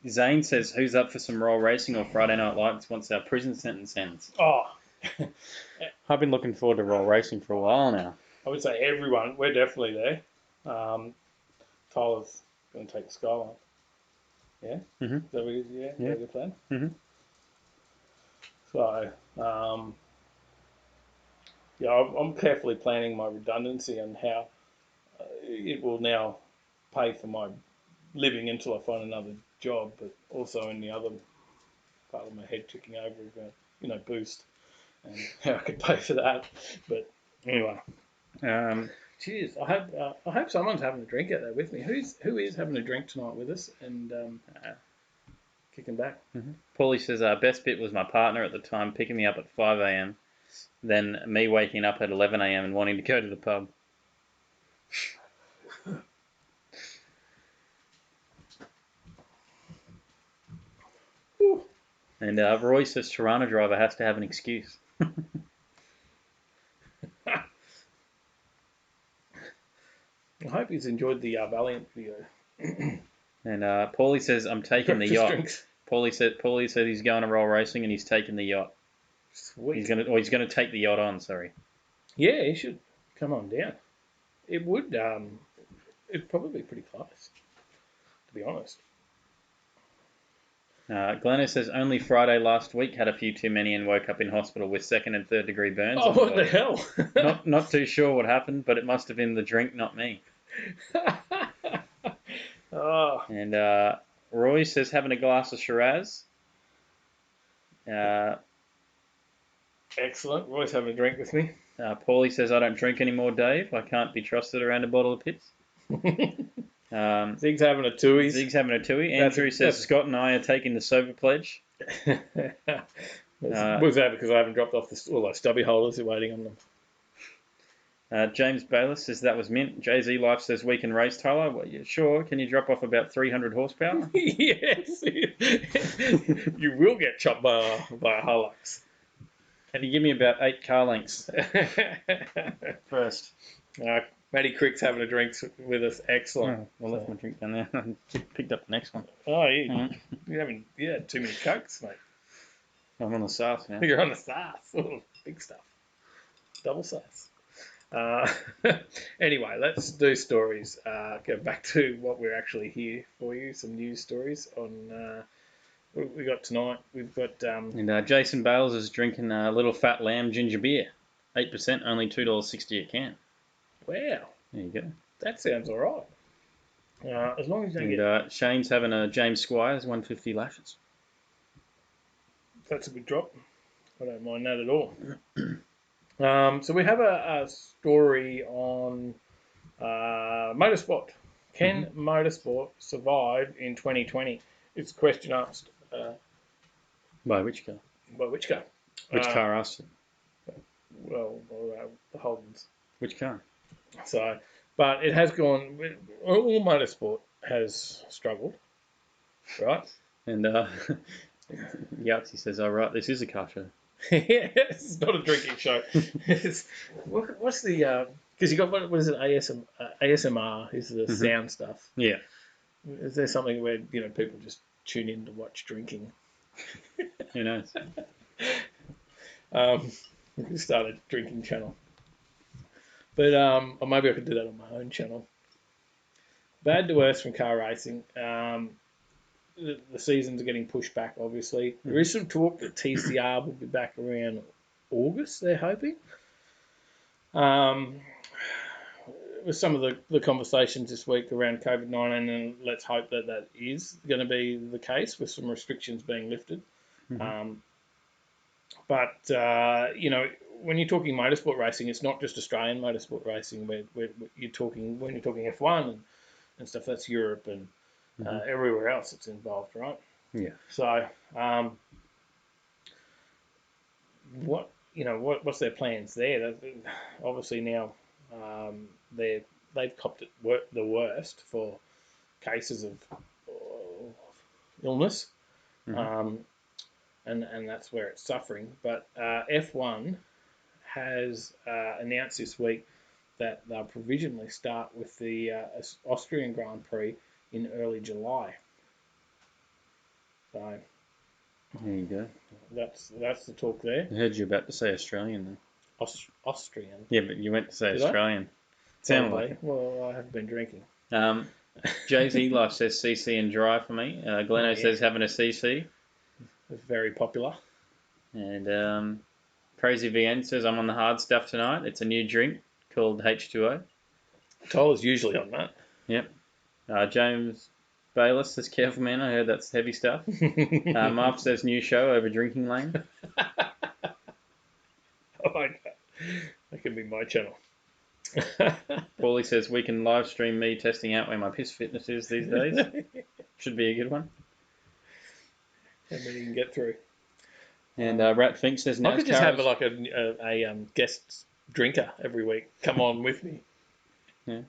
Zane says, who's up for some roll racing or Friday Night Lights once our prison sentence ends? Oh. I've been looking forward to roll racing for a while now. I would say everyone. We're definitely there. Tyler's going to take the Skyline. Yeah? Mm-hmm. Is that what it is? Yeah? Yeah. Is that your plan? Mm-hmm. So, I'm carefully planning my redundancy and how it will now pay for my living until I find another job, but also in the other part of my head ticking over about, boost and how I could pay for that. But anyway, cheers. I hope someone's having a drink out there with me. Who is having a drink tonight with us and kicking back? Mm-hmm. Paulie says, best bit was my partner at the time picking me up at 5 a.m. Then me waking up at 11 a.m. and wanting to go to the pub. And Roy says Toronto driver has to have an excuse. I hope he's enjoyed the Valiant video. And Paulie says, I'm taking the yacht. Drinks. Paulie said he's going to roll racing and he's taking the yacht. Sweet. He's gonna take the yacht on, sorry. Yeah, he should come on down. It would, it'd probably be pretty close, to be honest. Glenno says, only Friday last week had a few too many and woke up in hospital with 2nd and 3rd degree burns. Oh, what the hell? Not too sure what happened, but it must have been the drink, not me. Oh. And Roy says, having a glass of Shiraz. Excellent. Roy's having a drink with me. Paulie says, I don't drink anymore, Dave. I can't be trusted around a bottle of piss. Zig's having a tui. Andrew says, Scott and I are taking the sober pledge. Was that because I haven't dropped off all those stubby holders? They're waiting on them. James Bayless says that was mint. Jay-Z Life says we can race, Tyler. Well, yeah, sure. Can you drop off about 300 horsepower? Yes. You will get chopped by a Hilux. Can you give me about 8 car lengths first? Matty Crick's having a drink with us. Excellent. I left my drink down there. I picked up the next one. Oh, you haven't had too many cokes, mate. I'm on the sauce now. You're on the sauce. Oh, big stuff. Double sauce. Anyway, let's do stories. Go back to what we're actually here for you. Some news stories on what we got tonight. We've got... And Jason Bales is drinking a little fat lamb ginger beer. 8%, only $2.60 a can. Wow. There you go. That sounds all right. As long as you don't get... Shane's having a James Squires 150 lashes. That's a good drop. I don't mind that at all. So we have a story on motorsport. Can motorsport survive in 2020? It's a question asked. By which car? By which car? Which car asked it? Well, the Holdens. Which car? So, but it has gone. All motorsport has struggled, right? And Yahtzee says, "Oh right, this is a car show." Yeah, it's not a drinking show. What's the? Because you got what is it? ASMR is the sound stuff. Yeah. Is there something where people just tune in to watch drinking? Who knows? We could start a drinking channel. But or maybe I could do that on my own channel. Bad to worse from car racing. The seasons are getting pushed back, obviously. There is some talk that TCR will be back around August, they're hoping. With some of the conversations this week around COVID-19, and let's hope that is going to be the case with some restrictions being lifted. But when you're talking motorsport racing, it's not just Australian motorsport racing. When you're talking F1 and stuff, that's Europe and everywhere else that's involved, right? Yeah. So, what's their plans there? Obviously now, they've copped it the worst for cases of illness, and that's where it's suffering. But F1 has announced this week that they'll provisionally start with the Austrian Grand Prix in early July. So there you go. That's the talk there. I heard you about to say Australian then. Austrian. Yeah, but you went to say Did Australian. Sounded like it. Well, I haven't been drinking. Jay-Z Life says CC and dry for me. Glenno says having a CC. It's very popular. And Crazy VN says I'm on the hard stuff tonight. It's a new drink called H2O. Tyler's usually on that. Yep. James Bayless says careful man, I heard that's heavy stuff. Marv says new show over Drinking Lane. I like that. That could be my channel. Paulie says we can live stream me testing out where my piss fitness is these days. Should be a good one. How many you can get through. And Rat Fink says I could just have like a guest drinker every week. Come on with me. Yeah.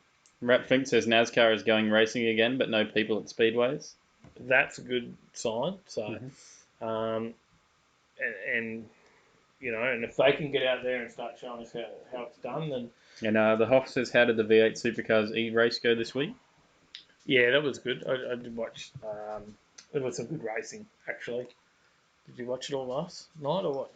Rat Fink says NASCAR is going racing again, but no people at speedways. That's a good sign. So and and if they can get out there and start showing us how it's done, then And the Hoff says, how did the V8 Supercars E-race go this week? yeah, that was good. I did watch. There was some good racing actually. Did you watch it all last night or what?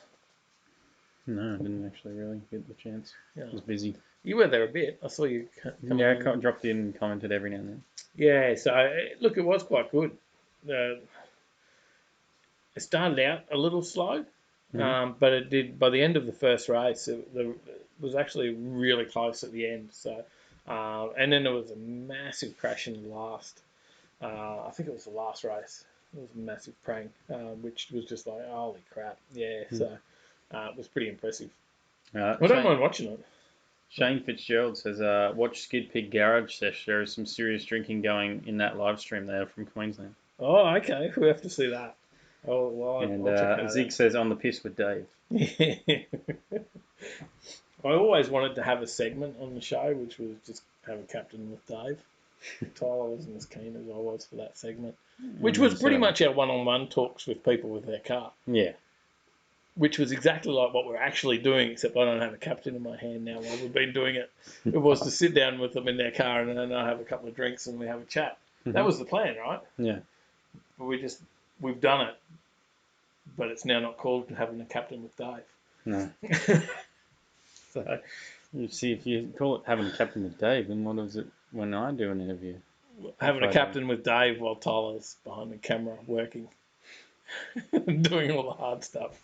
No, I didn't actually really get the chance. Yeah. I was busy. You were there a bit. I saw you. Yeah, I dropped in and commented every now and then. Yeah, so look, it was quite good. It started out a little slow, but it did. By the end of the first race, it was actually really close at the end. So, and then there was a massive crash in the last. I think it was the last race. It was a massive prank, which was just like, holy crap. Yeah, so it was pretty impressive. I don't mind watching it. Shane Fitzgerald says, watch Skid Pig Garage Sesh. There is some serious drinking going in that live stream there from Queensland. Oh, okay. We have to see that. Oh, well, and Zig says, on the piss with Dave. I always wanted to have a segment on the show, which was just have a captain with Dave. Tyler wasn't as keen as I was for that segment, which was pretty much our one-on-one talks with people with their car. Yeah. Which was exactly like what we're actually doing, except I don't have a captain in my hand now while we've been doing it. It was to sit down with them in their car and then I have a couple of drinks and we have a chat. Mm-hmm. That was the plan, right? Yeah. But we've done it, but it's now not called having a captain with Dave. No. So, you see, if you call it having a captain with Dave, then what is it when I do an interview? Having a captain with Dave while Tyler's behind the camera working, doing all the hard stuff.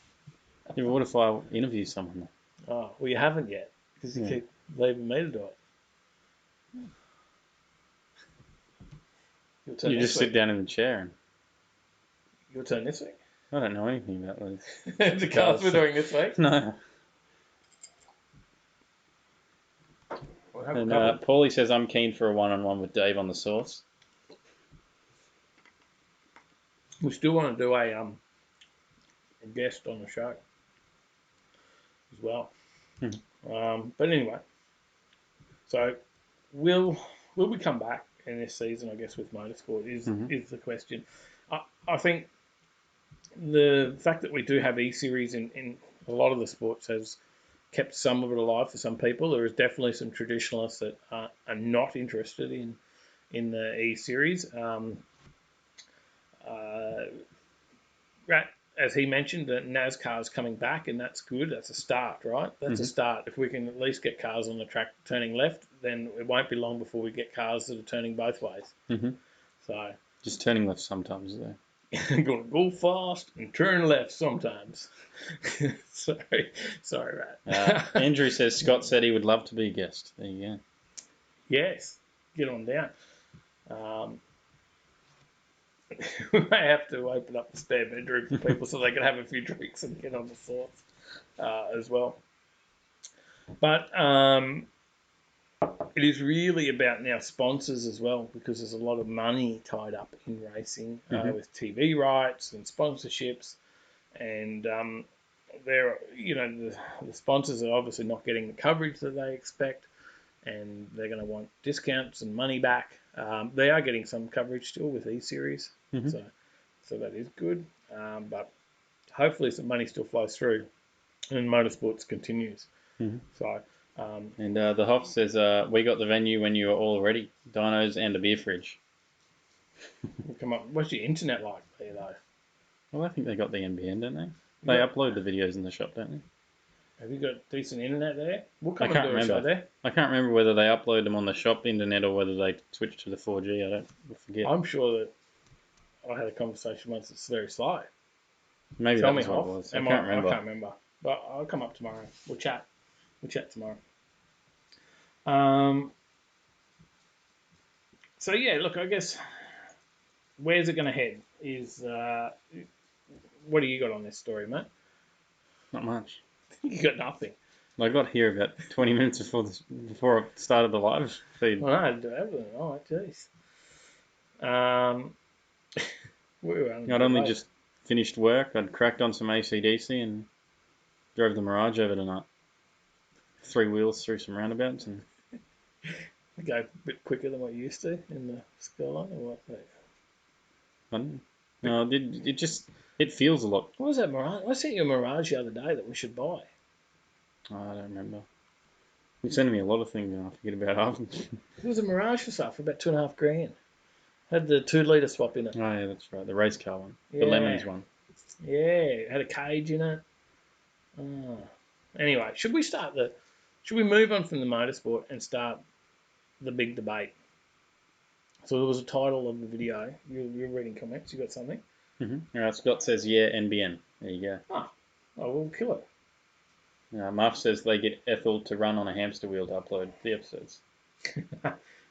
Yeah, but what if I interview someone? Oh, well, you haven't yet, because you keep leaving me to do it. You just sit down in the chair. And... Your turn this week? I don't know anything about those. The cars we're doing this week? No. And Paulie says, I'm keen for a one-on-one with Dave on the Source. We still want to do a guest on the show as well. But anyway, so will we come back in this season, I guess, with motorsport is the question. I think the fact that we do have E-Series in a lot of the sports has kept some of it alive for some people. There is definitely some traditionalists that are not interested in the E-Series. As he mentioned, that NASCAR is coming back, and that's good. That's a start, right? That's a start. If we can at least get cars on the track turning left, then it won't be long before we get cars that are turning both ways. So just turning left sometimes, though. Gonna go fast and turn left sometimes. Sorry, Rat. Andrew says Scott said he would love to be a guest. There you go. Yes, get on down. We may have to open up the spare bedroom for people so they can have a few drinks and get on the Source as well. But it is really about now sponsors as well, because there's a lot of money tied up in racing with TV rights and sponsorships, and the sponsors are obviously not getting the coverage that they expect, and they're going to want discounts and money back. They are getting some coverage still with E-Series, so that is good. But hopefully some money still flows through, and motorsports continues. So. And the Hoff says, we got the venue when you were all ready. Dynos and a beer fridge. Come on, what's your internet like there, though? Well, I think they got the NBN, don't they? They upload the videos in the shop, don't they? Have you got decent internet there? We'll come and do a show there. I can't remember whether they upload them on the shop internet or whether they switch to the 4G. I forget. I'm sure that I had a conversation once that's very slow. Maybe that was what it was. I can't remember. But I'll come up tomorrow. We'll chat. We'll chat tomorrow. So yeah, look, I guess where's it going to head is what do you got on this story, mate? Not much. You got nothing. I got here about 20 minutes before I started the live feed. Well, I had to do everything. Oh, jeez. I'd only just finished work. I'd cracked on some AC/DC and drove the Mirage over tonight. 3 wheels through some roundabouts and go a bit quicker than what you used to in the Skyline or what? No, it just It feels a lot. What was that Mirage? I sent you a Mirage the other day that we should buy. Oh, I don't remember. You're sending me a lot of things and I forget about half of them. It was a Mirage for sale for about $2.5 grand. Had the 2 litre swap in it. Oh, yeah, that's right. The race car one. Yeah. The Lemons one. Yeah, it had a cage in it. Oh. Anyway, should we move on from the motorsport and start the big debate? So there was a title of the video. You're reading comments. You got something? Mm-hmm. All right, Scott says, yeah, NBN. There you go. Oh, we'll kill it. Marv says they get Ethel to run on a hamster wheel to upload the episodes.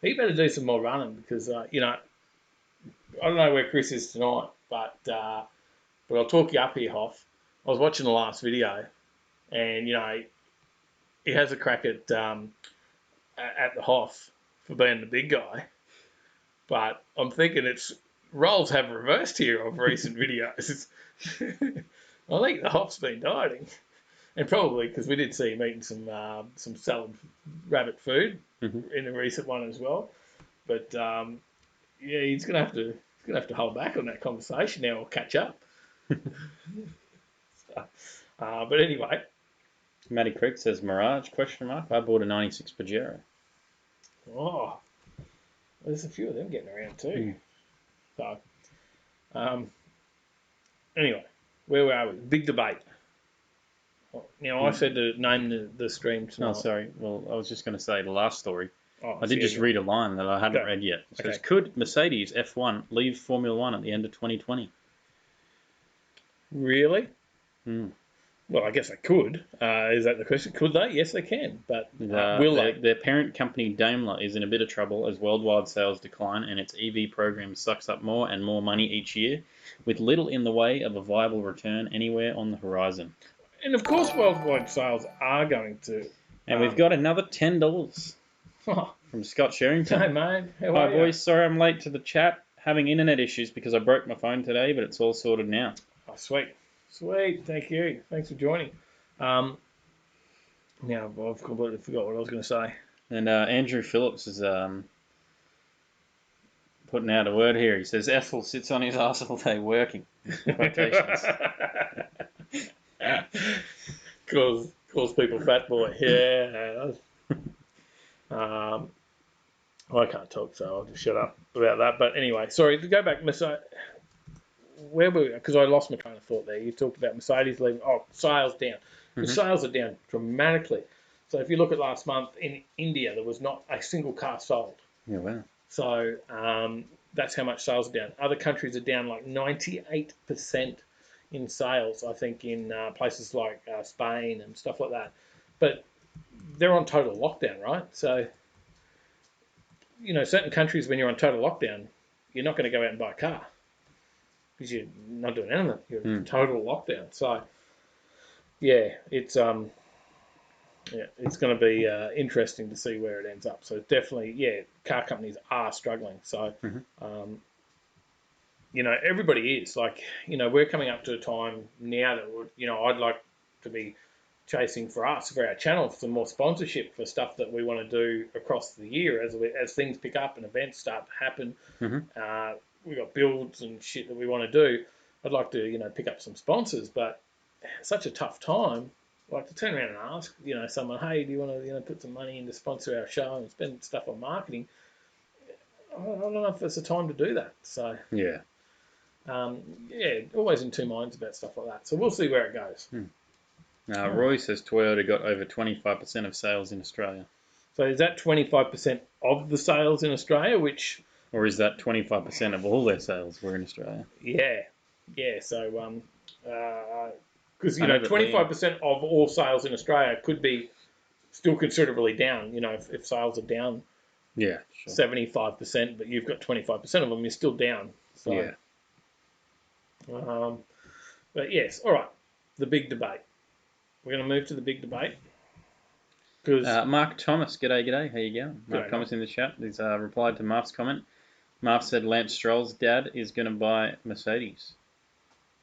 He better do some more running because, I don't know where Chris is tonight, but I'll talk you up here, Hoff. I was watching the last video and, he has a crack at the Hoff for being the big guy. But I'm thinking roles have reversed here of recent videos. I think the Hoff's been dieting. And probably because we did see him eating some salad rabbit food in a recent one as well. But he's gonna have to hold back on that conversation now or catch up. But anyway, Matty Creek says Mirage ? I bought a '96 Pajero. Oh, there's a few of them getting around too. So, anyway, where are we? Big debate. Now, I said to name the stream tonight. Oh, sorry. Well, I was just going to say the last story. Oh, I did just read a line that I hadn't read yet. It says, could Mercedes F1 leave Formula 1 at the end of 2020? Really? Mm. Well, I guess they could. Is that the question? Could they? Yes, they can. But will they? Their parent company Daimler is in a bit of trouble as worldwide sales decline and its EV program sucks up more and more money each year, with little in the way of a viable return anywhere on the horizon. And of course, worldwide sales are going to. And we've got another $10 from Scott Sherrington. Hey, mate. Hi, boys. Sorry I'm late to the chat. Having internet issues because I broke my phone today, but it's all sorted now. Oh, sweet. Sweet. Thank you. Thanks for joining. Now, I've completely forgot what I was going to say. And Andrew Phillips is putting out a word here. He says, Ethel sits on his ass all day working. Quotations. calls people fat boy. Yeah. I can't talk, so I'll just shut up about that. But anyway, sorry, to go back, where were we? Because I lost my train of thought there. You talked about Mercedes leaving. Oh, sales down. The sales are down dramatically. So if you look at last month in India, there was not a single car sold. Yeah, wow. So that's how much sales are down. Other countries are down like 98% in sales, I think, in places like Spain and stuff like that. But they're on total lockdown, right? So, certain countries, when you're on total lockdown, you're not going to go out and buy a car because you're not doing anything. You're in total lockdown. So, it's going to be interesting to see where it ends up. So definitely, car companies are struggling. So, everybody is. Like, we're coming up to a time now that, I'd like to be chasing for our channel, for some more sponsorship for stuff that we want to do across the year as things pick up and events start to happen. We've got builds and shit that we want to do. I'd like to, pick up some sponsors, but it's such a tough time. Like to turn around and ask, someone, hey, do you want to, put some money in to sponsor our show and spend stuff on marketing? I don't know if it's the time to do that. So always in two minds about stuff like that. So we'll see where it goes. Roy says Toyota got over 25% of sales in Australia. So is that 25% of the sales in Australia, or is that 25% of all their sales were in Australia? Yeah. So because 25% of all sales in Australia could be still considerably down. If sales are down, 75%, but you've got 25% of them, you're still down. So, but yes, all right. The big debate. We're going to move to the big debate. Mark Thomas, g'day. How you going? Mark Thomas in the chat. He's replied to Mark's comment. Mark said Lance Stroll's dad is going to buy Mercedes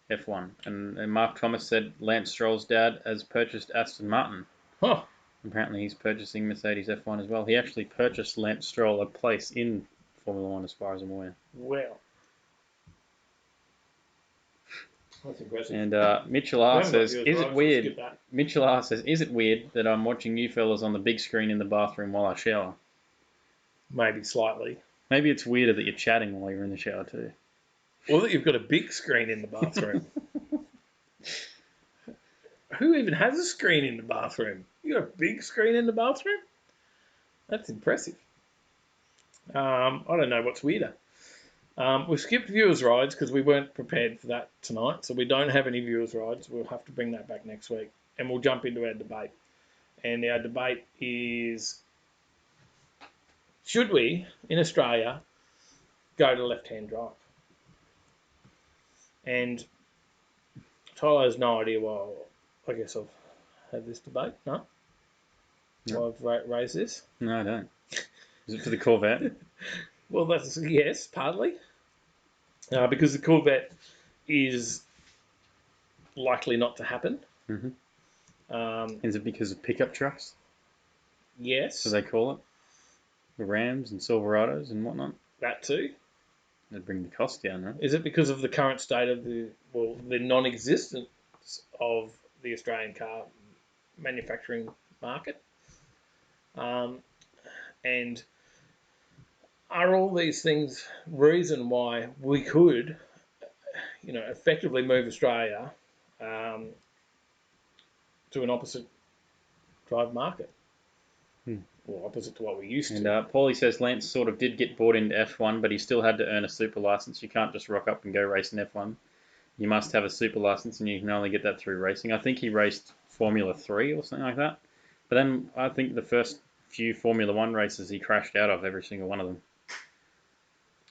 F1. And Mark Thomas said Lance Stroll's dad has purchased Aston Martin. Huh. Apparently he's purchasing Mercedes F1 as well. He actually purchased Lance Stroll a place in Formula 1 as far as I'm aware. Well. That's impressive. And Mitchell R says, "Is it weird?" Skip that. Mitchell R says, "Is it weird that I'm watching you fellas on the big screen in the bathroom while I shower?" Maybe slightly. Maybe it's weirder that you're chatting while you're in the shower too. Or that you've got a big screen in the bathroom. Who even has a screen in the bathroom? You got a big screen in the bathroom? That's impressive. I don't know what's weirder. We skipped viewers' rides because we weren't prepared for that tonight, so we don't have any viewers' rides. We'll have to bring that back next week, and we'll jump into our debate. And our debate is, should we, in Australia, go to left-hand drive? And Tyler has no idea why. I guess I've had this debate. No? I've raised this. No, I don't. Is it for the Corvette? Well, that's yes, partly. Because the Corvette is likely not to happen. Mm-hmm. Is it because of pickup trucks? Yes. So they call it? The Rams and Silverados and whatnot? That too. They'd bring the cost down, right? Is it because of the current state of the non-existence of the Australian car manufacturing market? And are all these things reason why we could, effectively move Australia to an opposite drive market? Or opposite to what we used to. And Paulie says Lance sort of did get bought into F1, but he still had to earn a super license. You can't just rock up and go race in F1. You must have a super license, and you can only get that through racing. I think he raced Formula 3 or something like that. But then I think the first few Formula 1 races he crashed out of, every single one of them.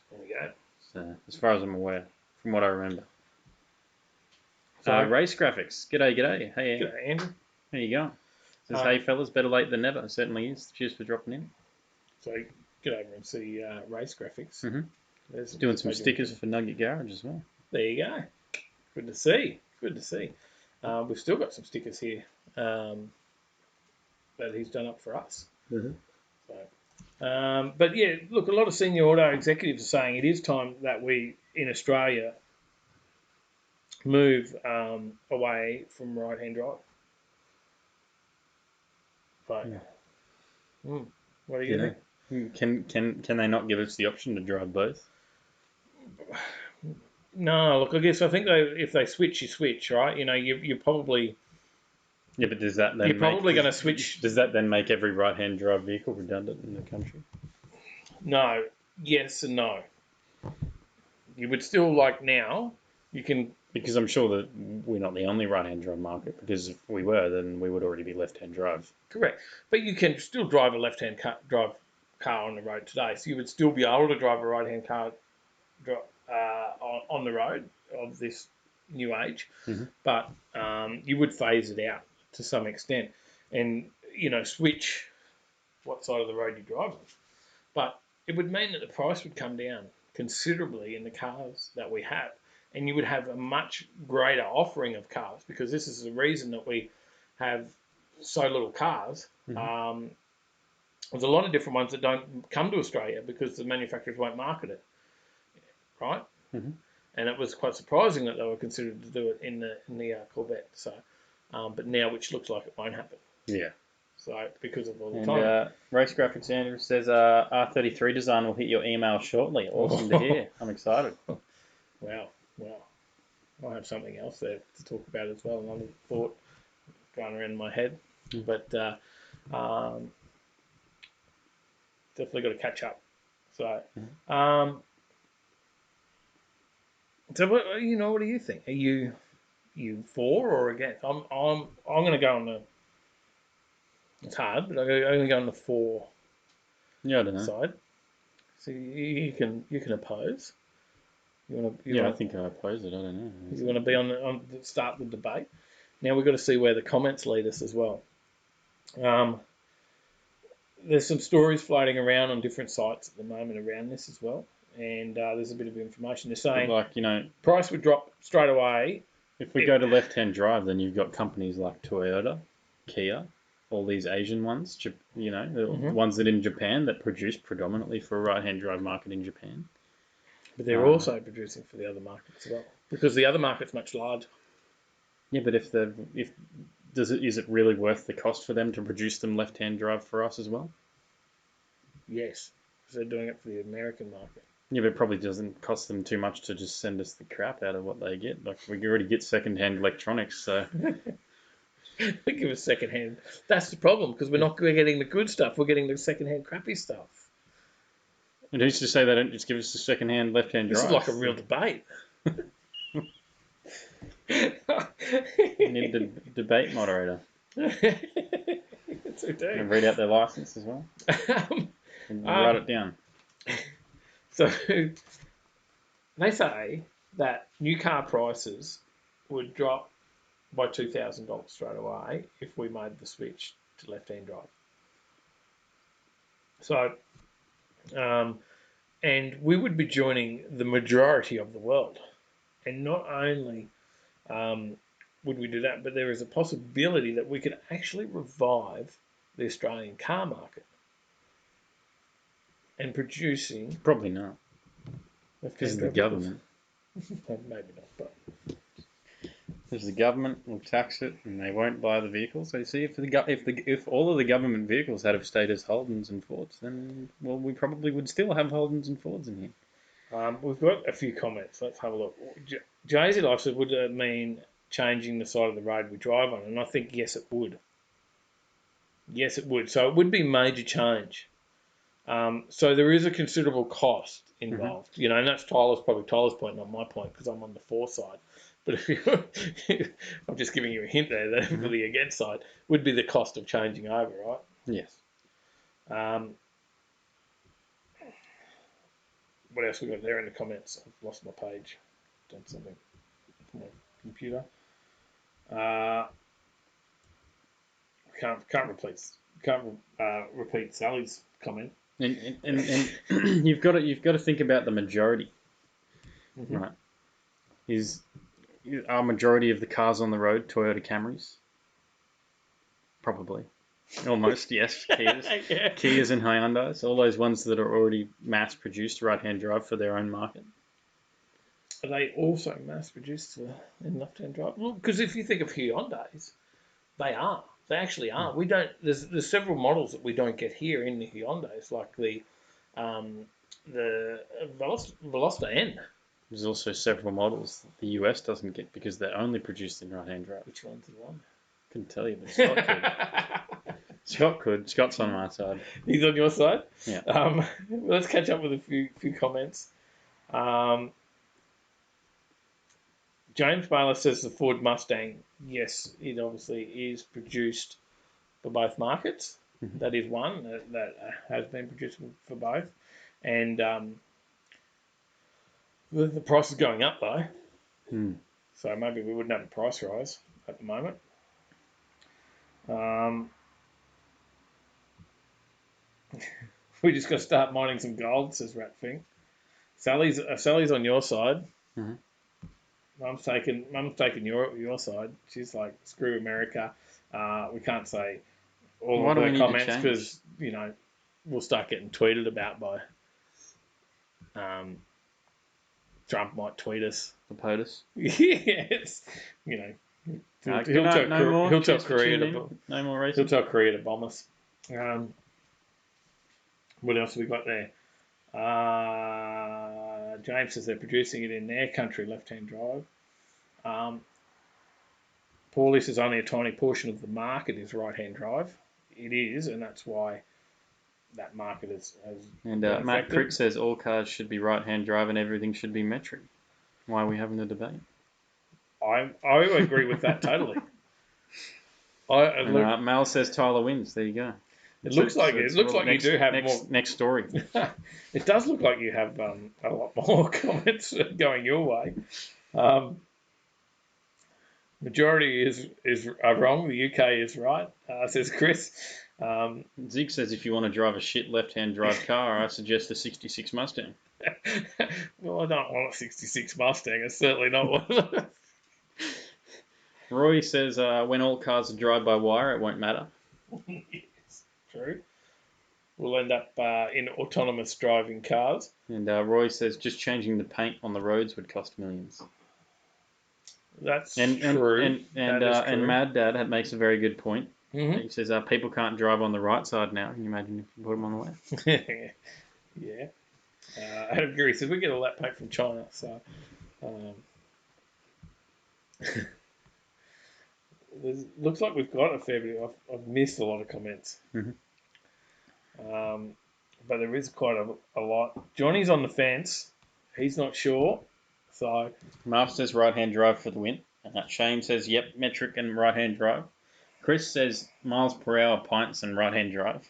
There we go. So, as far as I'm aware, from what I remember. So, race graphics. G'day. Hey, G'day, Andrew. How you going? Says, hey fellas, better late than never. It certainly is. Cheers for dropping in. So get over and see race graphics. Mm-hmm. Doing some stickers for Nugget Garage as well. There you go. Good to see. We've still got some stickers here that he's done up for us. Mm-hmm. So, but yeah, look, a lot of senior auto executives are saying it is time that we in Australia move away from right-hand drive. But, what do you think? Can they not give us the option to drive both? No, look, I think if they switch, you switch, right? You probably... Yeah, but does that then You're probably going to switch... Does that then make every right-hand drive vehicle redundant in the country? No. Yes and no. You would still, like now, you can... Because I'm sure that we're not the only right-hand drive market, because if we were, then we would already be left-hand drive. Correct. But you can still drive a left-hand drive car on the road today, so you would still be able to drive a right-hand car on the road of this new age, but you would phase it out to some extent and, switch what side of the road you drive on. But it would mean that the price would come down considerably in the cars that we have. And you would have a much greater offering of cars, because this is the reason that we have so little cars. There's a lot of different ones that don't come to Australia because the manufacturers won't market it, right? And it was quite surprising that they were considered to do it in the Corvette. So, but now, which looks like it won't happen. Yeah. So because of all the time. Race Graphics Andrew says R33 design will hit your email shortly. Awesome to hear. I'm excited. Wow. I have something else there to talk about as well. Another thought going around in my head, but definitely got to catch up. So, so what do you think? Are you for or against? I'm going to go on the. It's hard, but I'm going to go on the for. Yeah, I don't know. Side. So you can oppose. I think I oppose it. I don't know. You want to be on start the debate. Now we've got to see where the comments lead us as well. There's some stories floating around on different sites at the moment around this as well, and there's a bit of information. They're saying price would drop straight away. If we go to left-hand drive, then you've got companies like Toyota, Kia, all these Asian ones, the ones that in Japan that produce predominantly for a right-hand drive market in Japan. But they're also producing for the other markets as well. Because the other market's much larger. Yeah, but is it really worth the cost for them to produce them left-hand drive for us as well? Yes, because they're doing it for the American market. Yeah, but it probably doesn't cost them too much to just send us the crap out of what they get. Like, we already get second-hand electronics, so... They give us second-hand. That's the problem, because we're not getting the good stuff. We're getting the second-hand crappy stuff. And who's to say they don't just give us the second-hand left-hand drive? This is like a real debate. We need a debate moderator. Yes, we do. And read out their license as well. And write it down. So they say that new car prices would drop by $2,000 straight away if we made the switch to left-hand drive. So, and we would be joining the majority of the world. And not only would we do that, but there is a possibility that we could actually revive the Australian car market and producing... Probably not. Because of the government. Maybe not, but... Because the government will tax it and they won't buy the vehicles. So you see, if all of the government vehicles had have stayed as Holdens and Fords, then, well, we probably would still have Holdens and Fords in here. We've got a few comments. Let's have a look. Jay-Z likes it. Would it mean changing the side of the road we drive on? And I think, yes, it would. Yes, it would. So it would be major change. So there is a considerable cost involved. Mm-hmm. And that's Tyler's point, not my point, because I'm on the for side. But if I'm just giving you a hint there that for the against side would be the cost of changing over, right? Yes. What else we got there in the comments? I've lost my page. Done something with my computer. Can't repeat Sally's comment. And you've got to think about the majority, right? Are majority of the cars on the road Toyota Camrys? Probably. Almost, yes. Kias. Yeah. Kias and Hyundais. All those ones that are already mass-produced right-hand drive for their own market. Are they also mass-produced in left-hand drive? Well, because if you think of Hyundais, they are. They actually are. We don't. There's several models that we don't get here in the Hyundais, like the Veloster N. There's also several models that the US doesn't get because they're only produced in right-hand drive. Which one's the one? Couldn't tell you, but Scott could. Scott could. Scott's on my side. He's on your side? Yeah. Let's catch up with a few comments. James Baylor says the Ford Mustang, yes, it obviously is produced for both markets. Mm-hmm. That is one that has been produced for both. And the price is going up, though. So maybe we wouldn't have a price rise at the moment. We just got to start mining some gold, says Ratfink. Sally's on your side. Mm-hmm. Mum's taking your side. She's like, screw America. We can't say all of her comments because we'll start getting tweeted about by. Trump might tweet us. The POTUS. Yes. He'll tell Korea to bomb us. What else have we got there? James says they're producing it in their country, left-hand drive. Paulie says only a tiny portion of the market is right-hand drive. It is, and that's why that market has And Matt Crick says all cars should be right-hand drive and everything should be metric. Why are we having a debate? I agree with that totally. Mal says Tyler wins. There you go. It looks like you do have more. Next story. It does look like you have a lot more comments going your way. Majority are wrong. The UK is right, says Chris. Zig says if you want to drive a shit left-hand drive car, I suggest the 66 Mustang. Well, I don't want a 66 Mustang. It's certainly not one. Roy says when all cars are drive-by-wire, it won't matter. Yes, true. We'll end up in autonomous driving cars. And Roy says just changing the paint on the roads would cost millions. That's true. And Mad Dad makes a very good point. Mm-hmm. He says people can't drive on the right side now. Can you imagine if you put them on the left? Yeah. Adam Geary says we get a lap pack from China, so looks like we've got a fair bit. I've missed a lot of comments, but there is quite a lot. Johnny's on the fence; he's not sure. So Marv says right-hand drive for the win. Shane says yep, metric and right-hand drive. Chris says miles per hour, pints, and right-hand drive.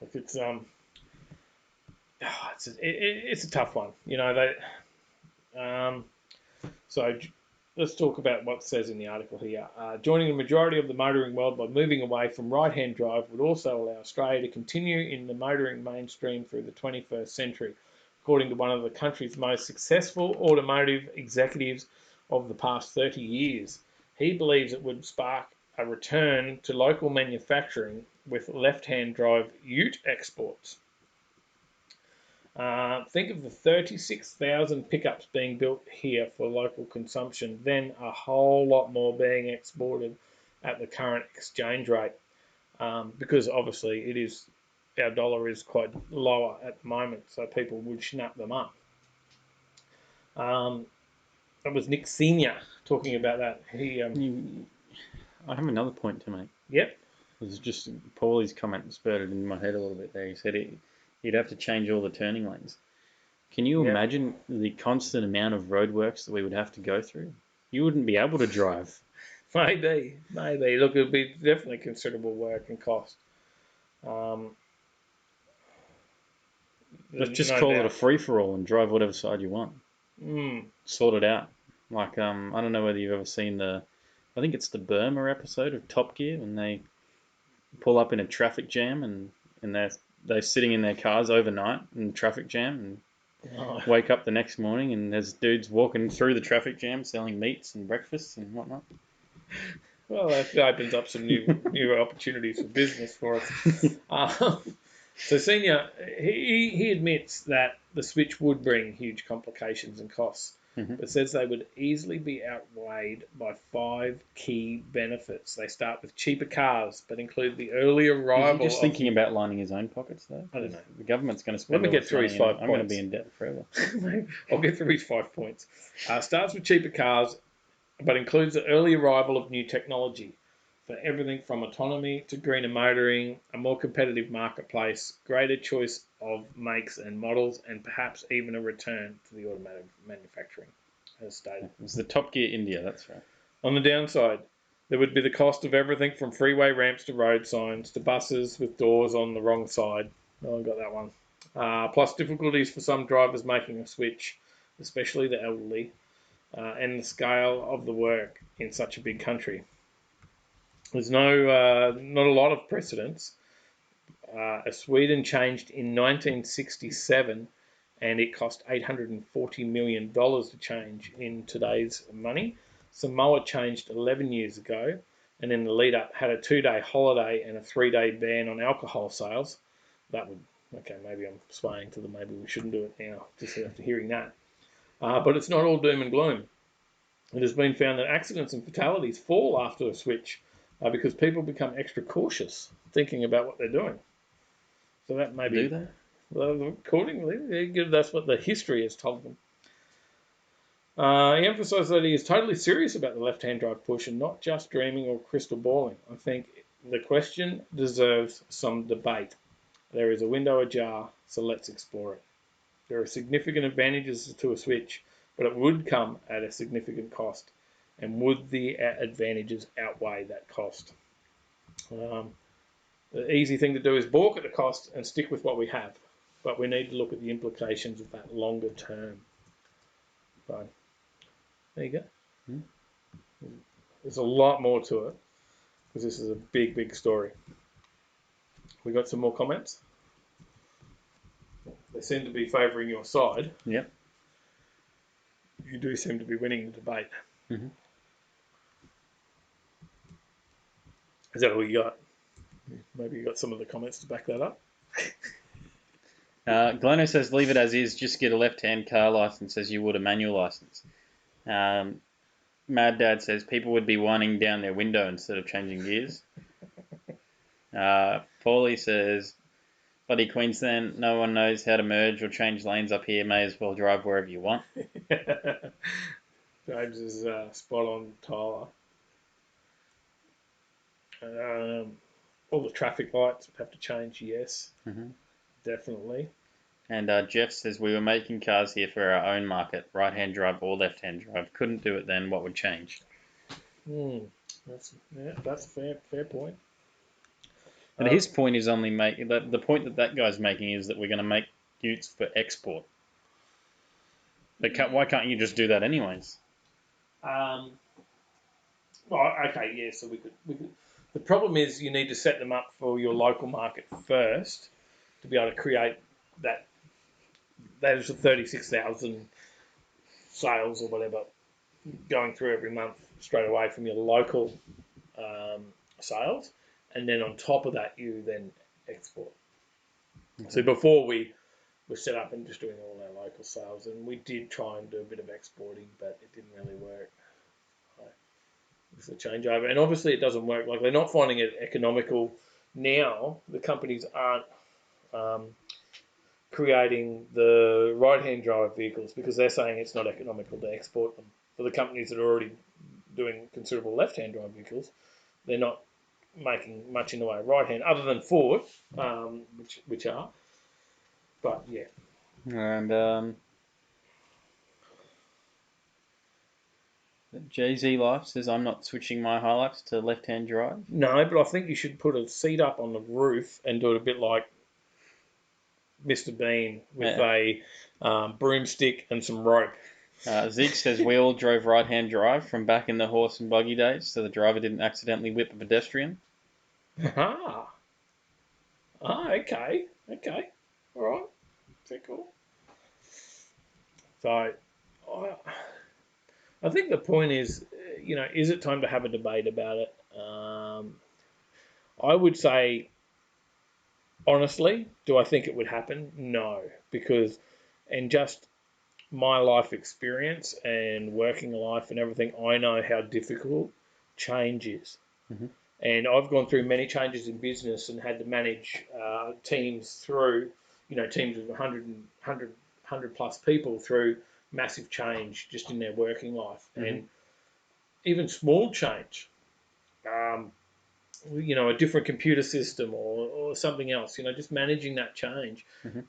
Look, it's a tough one. You know, so let's talk about what it says in the article here. Joining the majority of the motoring world by moving away from right-hand drive would also allow Australia to continue in the motoring mainstream through the 21st century, according to one of the country's most successful automotive executives of the past 30 years. He believes it would spark a return to local manufacturing with left-hand drive ute exports. Think of the 36,000 pickups being built here for local consumption, then a whole lot more being exported at the current exchange rate, because obviously our dollar is quite lower at the moment, so people would snap them up. That was Nick Senior talking about that. I have another point to make. Yep. It was just Paulie's comment spurred in my head a little bit there. He said you'd have to change all the turning lanes. Can you imagine the constant amount of roadworks that we would have to go through? You wouldn't be able to drive. Maybe. Look, it would be definitely considerable work and cost. Let's just call it a free-for-all and drive whatever side you want. Sort it out. Like, I don't know whether you've ever seen I think it's the Burma episode of Top Gear when they pull up in a traffic jam and they're sitting in their cars overnight in traffic jam and wake up the next morning and there's dudes walking through the traffic jam selling meats and breakfasts and whatnot. Well, that opens up some new opportunities for business for us. So Senior, he admits that the switch would bring huge complications and costs, but says they would easily be outweighed by 5 key benefits. They start with cheaper cars, but include the early arrival. Is he just thinking about lining his own pockets, though? I don't know. The government's going to spend. Let me get through his 5 points. I'm going to be in debt forever. I'll get through his 5 points. Starts with cheaper cars, but includes the early arrival of new technology for everything from autonomy to greener motoring, a more competitive marketplace, greater choice of makes and models, and perhaps even a return to the automotive manufacturing, as stated. It's the Top Gear India, that's right. On the downside, there would be the cost of everything from freeway ramps to road signs to buses with doors on the wrong side. Oh, I got that one. Plus difficulties for some drivers making a switch, especially the elderly, and the scale of the work in such a big country. There's not a lot of precedents. Sweden changed in 1967, and it cost $840 million to change in today's money. Samoa changed 11 years ago, and in the lead up had a 2-day holiday and a 3-day ban on alcohol sales. Maybe I'm swaying to maybe we shouldn't do it now, just after hearing that. But it's not all doom and gloom. It has been found that accidents and fatalities fall after a switch because people become extra cautious thinking about what they're doing. So that may be... Do they? Well, accordingly, that's what the history has told them. He emphasised that he is totally serious about the left-hand drive push and not just dreaming or crystal balling. I think the question deserves some debate. There is a window ajar, so let's explore it. There are significant advantages to a switch, but it would come at a significant cost. And would the advantages outweigh that cost? The easy thing to do is balk at the cost and stick with what we have. But we need to look at the implications of that longer term. So, there you go. There's a lot more to it because this is a big, big story. We got some more comments? They seem to be favouring your side. Yep. You do seem to be winning the debate. Is that all you got? Maybe you got some of the comments to back that up? Gleno says, leave it as is. Just get a left-hand car license as you would a manual license. Mad Dad says, people would be winding down their window instead of changing gears. Paulie says, bloody Queensland, no one knows how to merge or change lanes up here. May as well drive wherever you want. James is spot on, Tyler. All the traffic lights have to change, yes. Definitely. And Jeff says, we were making cars here for our own market, right-hand drive or left-hand drive. Couldn't do it then, what would change? That's a fair point. And his point is only the point that guy's making is that we're going to make utes for export. But why can't you just do that anyways? Well, okay, yeah. So we could. The problem is you need to set them up for your local market first to be able to create that. Those 36,000 sales or whatever going through every month straight away from your local sales, and then on top of that you then export. So before we were set up and just doing all our local sales, and we did try and do a bit of exporting, but it didn't really work. It's a changeover, and obviously it doesn't work. Like, they're not finding it economical now. The companies aren't creating the right-hand drive vehicles because they're saying it's not economical to export them. For the companies that are already doing considerable left-hand drive vehicles, they're not making much in the way of right-hand, other than Ford, which are. But yeah. And Jay-Z Life says, I'm not switching my Hilux to left-hand drive. No, but I think you should put a seat up on the roof and do it a bit like Mr. Bean with a broomstick and some rope. Zeke says, we all drove right-hand drive from back in the horse and buggy days, so the driver didn't accidentally whip a pedestrian. Okay. All right. Very cool. So, I think the point is, is it time to have a debate about it? I would say, honestly, do I think it would happen? No, because, and just my life experience and working life and everything, I know how difficult change is. And I've gone through many changes in business and had to manage teams through, teams of 100 plus people through massive change just in their working life. And even small change, a different computer system or something else, just managing that change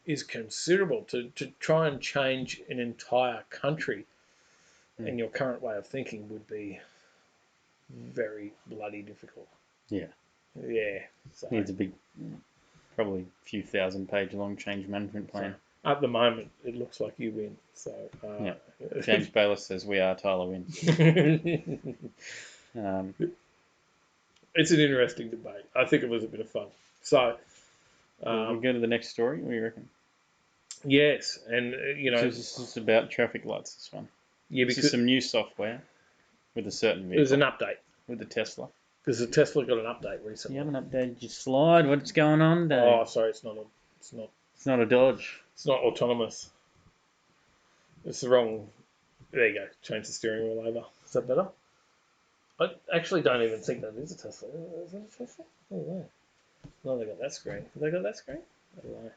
is considerable. To try and change an entire country in your current way of thinking would be very bloody difficult. Yeah. So needs a big, probably a few thousand-page long change management plan. So, at the moment, it looks like you win. So James Bayless says we are, Tyler wins. It's an interesting debate. I think it was a bit of fun. So we go to the next story. What do you reckon? Yes, and this is about traffic lights. This one. Yeah, because this is some new software with a certain vehicle. There's an update with the Tesla. Because the Tesla got an update recently. You haven't updated your slide. What's going on, Dave? Oh, sorry, it's not a Dodge. It's not autonomous. It's the wrong. There you go. Change the steering wheel over. Is that better? I actually don't even think that is a Tesla. Is that a Tesla? I don't know. No, they got that screen. Have they got that screen? I don't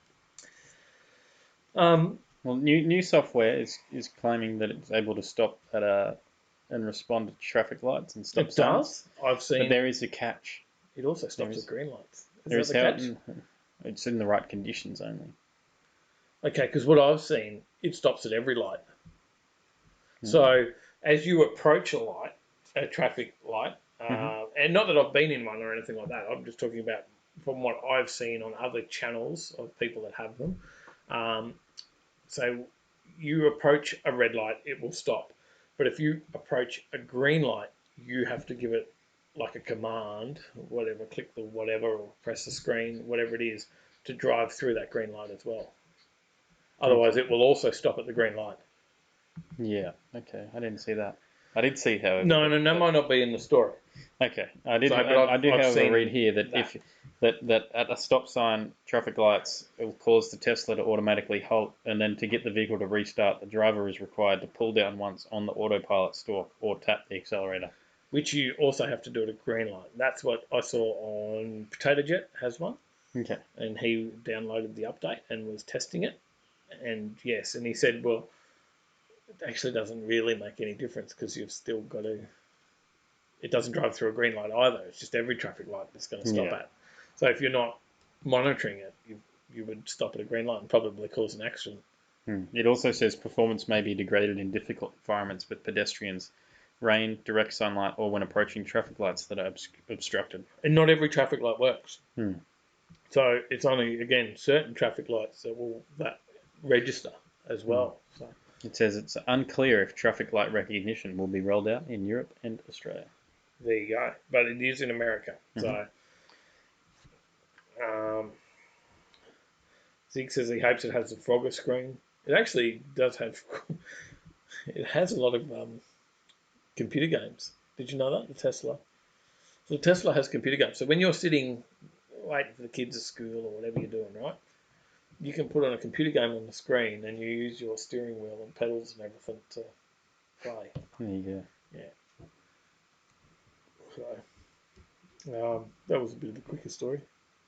know. Well, new software is claiming that it's able to stop and respond to traffic lights and stop signs. I've seen. But there is a catch. It also stops at green lights. Is that the catch? It's in the right conditions only. Okay, because what I've seen, it stops at every light. So as you approach a traffic light, and not that I've been in one or anything like that, I'm just talking about from what I've seen on other channels of people that have them. So you approach a red light, it will stop. But if you approach a green light, you have to give it like a command, whatever, click the whatever or press the screen, whatever it is, to drive through that green light as well. Otherwise, it will also stop at the green light. Yeah, okay. I didn't see that. I did see, however. No, that might not be in the story. Okay, I did. So, but I do, I've however, seen read here that that. that at a stop sign, traffic lights, it will cause the Tesla to automatically halt, and then to get the vehicle to restart, the driver is required to pull down once on the autopilot stalk or tap the accelerator. Which you also have to do at a green light. That's what I saw on Potato Jet has one. Okay. And he downloaded the update and was testing it. And yes, and he said, well, it actually doesn't really make any difference because you've still got to. It doesn't drive through a green light either. It's just every traffic light it's going to stop at. So if you're not monitoring it, you would stop at a green light and probably cause an accident. It also says performance may be degraded in difficult environments with pedestrians, rain, direct sunlight, or when approaching traffic lights that are obstructed. And not every traffic light works. So it's only, again, certain traffic lights that register as well. So it says it's unclear if traffic light recognition will be rolled out in Europe and Australia. There you go. But it is in America. So Zeke says he hopes it has a Frogger screen. It actually does have. It has a lot of computer games. Did you know that? The Tesla. So the Tesla has computer games. So when you're sitting waiting for the kids at school or whatever you're doing, right? You can put on a computer game on the screen and you use your steering wheel and pedals and everything to play. There you go. Yeah. So that was a bit of a quicker story.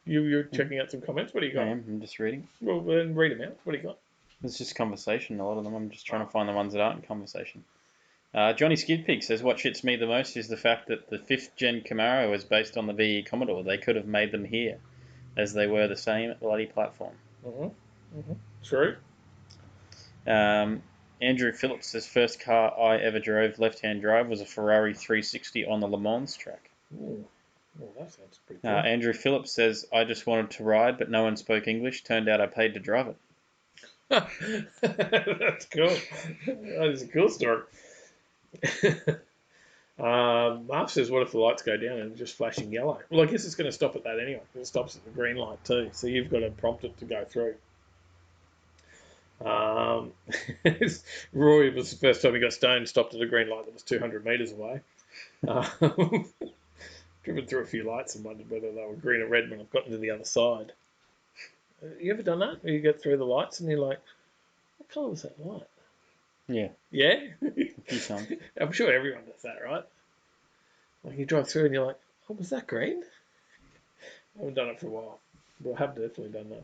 You're checking out some comments. What do you got? I am. I'm just reading. Well, then read them out. What do you got? It's just conversation, a lot of them. I'm just trying to find the ones that aren't in conversation. Johnny Skidpig says, what shits me the most is the fact that the 5th gen Camaro is based on the VE Commodore. They could have made them here, as they were the same bloody platform. True. Andrew Phillips says, first car I ever drove left-hand drive was a Ferrari 360 on the Le Mans track. Ooh. Well, that sounds pretty cool. Andrew Phillips says, I just wanted to ride, but no one spoke English. Turned out I paid to drive it. That's cool. That is a cool story. Mark says, what if the lights go down and it's just flashing yellow? Well, I guess it's going to stop at that anyway. It stops at the green light too, so you've got to prompt it to go through. Roy was the first time he got stoned, stopped at a green light that was 200 metres away. Driven through a few lights and wondered whether they were green or red when I've gotten to the other side. You ever done that? Where you get through the lights and you're like, what colour was that light? Yeah. Yeah? A few times. I'm sure everyone does that, right? Like you drive through and you're like, oh, was that green? I haven't done it for a while, but I have definitely done that.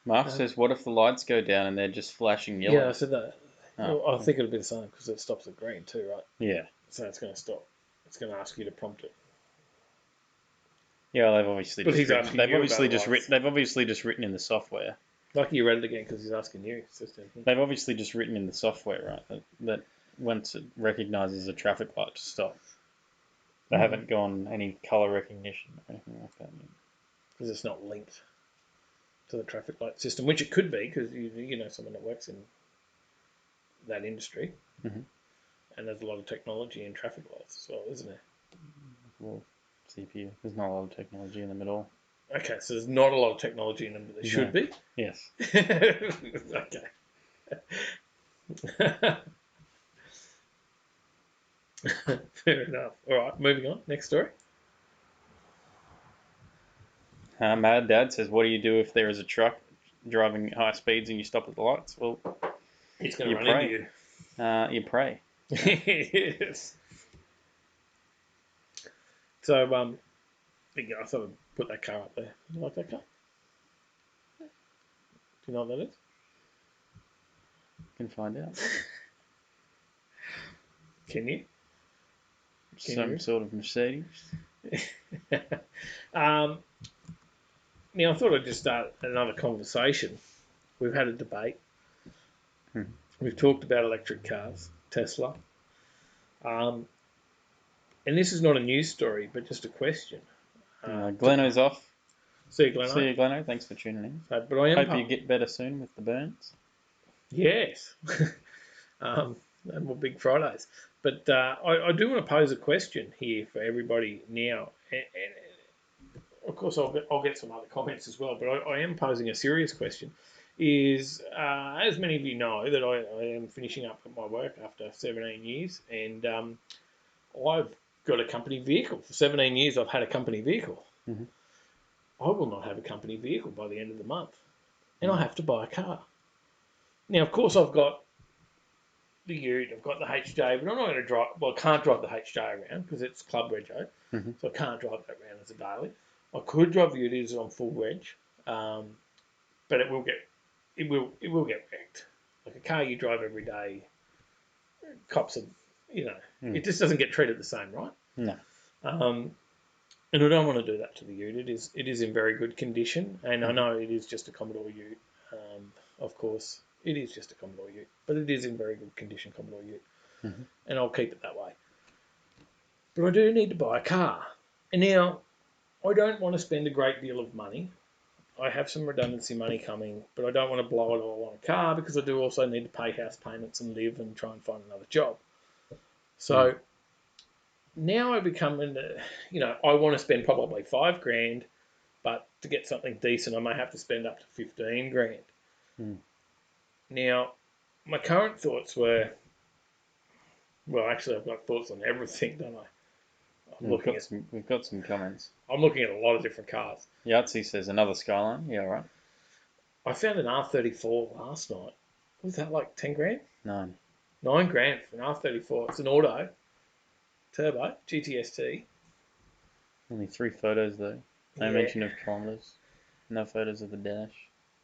Mark says, what if the lights go down and they're just flashing yellow? Yeah, I said that. Well, I think it'll be the same because it stops at green too, right? Yeah. So it's going to stop. It's going to ask you to prompt it. Yeah, they've obviously they've obviously just written in the software. Lucky you read it again because he's asking you. They've obviously just written in the software, right? That once it recognises a traffic light to stop. They haven't gone any colour recognition or anything like that. Because it's not linked to the traffic light system, which it could be because you know someone that works in that industry. And there's a lot of technology in traffic lights as well, isn't there? Well, CPU. There's not a lot of technology in them at all. Okay, so there's not a lot of technology in them, but there should be? Yes. Okay. Fair enough. All right, moving on. Next story. Mad Dad says, what do you do if there is a truck driving high speeds and you stop at the lights? Well, it's going to run into you. You pray. Yes. So, I thought I'd put that car up there. You like that car? Do you know what that is? Can find out. Can you? Some sort of Mercedes. Now, I thought I'd just start another conversation. We've had a debate. We've talked about electric cars, Tesla. And this is not a news story, but just a question. Gleno's off. See you, Gleno. See you, Gleno. Thanks for tuning in. So, but I hope you get better soon with the burns. Yes. And more Big Fridays. But I do want to pose a question here for everybody now. And of course, I'll get some other comments as well, but I am posing a serious question. is, as many of you know, that I am finishing up at my work after 17 years, and I've got a company vehicle. For 17 years, I've had a company vehicle. Mm-hmm. I will not have a company vehicle by the end of the month, and I have to buy a car. Now, of course, I've got the Ute, I've got the HJ, but I'm not going to drive. Well, I can't drive the HJ around because it's club rego, so I can't drive that around as a daily. I could drive the Ute as on full reg, but it will get wrecked. Like a car you drive every day, cops are, it just doesn't get treated the same, right? No. And I don't want to do that to the Ute. It is in very good condition, and I know it is just a Commodore Ute. Of course, it is just a Commodore Ute, but it is in very good condition, Commodore Ute, and I'll keep it that way. But I do need to buy a car, and now I don't want to spend a great deal of money. I have some redundancy money coming, but I don't want to blow it all on a car because I do also need to pay house payments and live and try and find another job. So now I become I want to spend probably $5,000, but to get something decent, I may have to spend up to $15,000. Now, my current thoughts were, well, actually, I've got thoughts on everything, don't I? We've got some comments. I'm looking at a lot of different cars. Yahtzee says another Skyline. Yeah, right. I found an R34 last night. Was that like 10 grand? $9,000. $9,000 for an R34. It's an auto, turbo, GTST. Only 3 photos though. No mention of kilometres. No photos of the dash.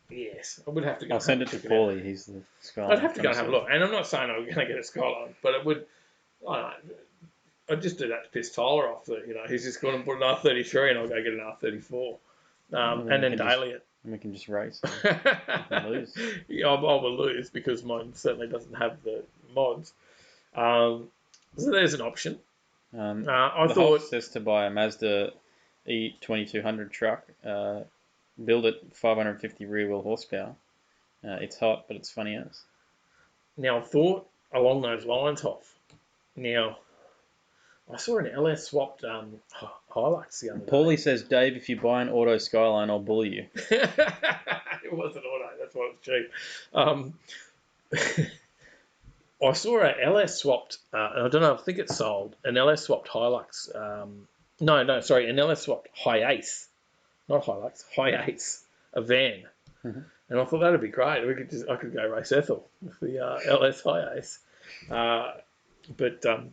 Yes, I would have to go. I'll send it to Paulie. He's the Skyline. I'd have to go and have a look. And I'm not saying I'm going to get a Skyline, but it would. I'd just do that to piss Tyler off. That he's just going to put an R33 and I'll go get an R34, and then daily it. And we can just race. And lose. Yeah, I will lose because mine certainly doesn't have the mods. So there's an option. I thought says to buy a Mazda E2200 truck. Build it 550 rear wheel horsepower. It's hot, but it's funny as. Now, I thought along those lines, Hoff. Now, I saw an LS swapped Hilux the other day. Paulie says, Dave, if you buy an auto Skyline, I'll bully you. It wasn't auto, that's why it was cheap. I saw an LS swapped, I don't know, I think it's sold, an LS swapped Hilux. An LS swapped Hi-Ace. Not Hilux, Hi-Ace, a van. And I thought that'd be great. I could go race Ethel with the LS Hi-Ace. But a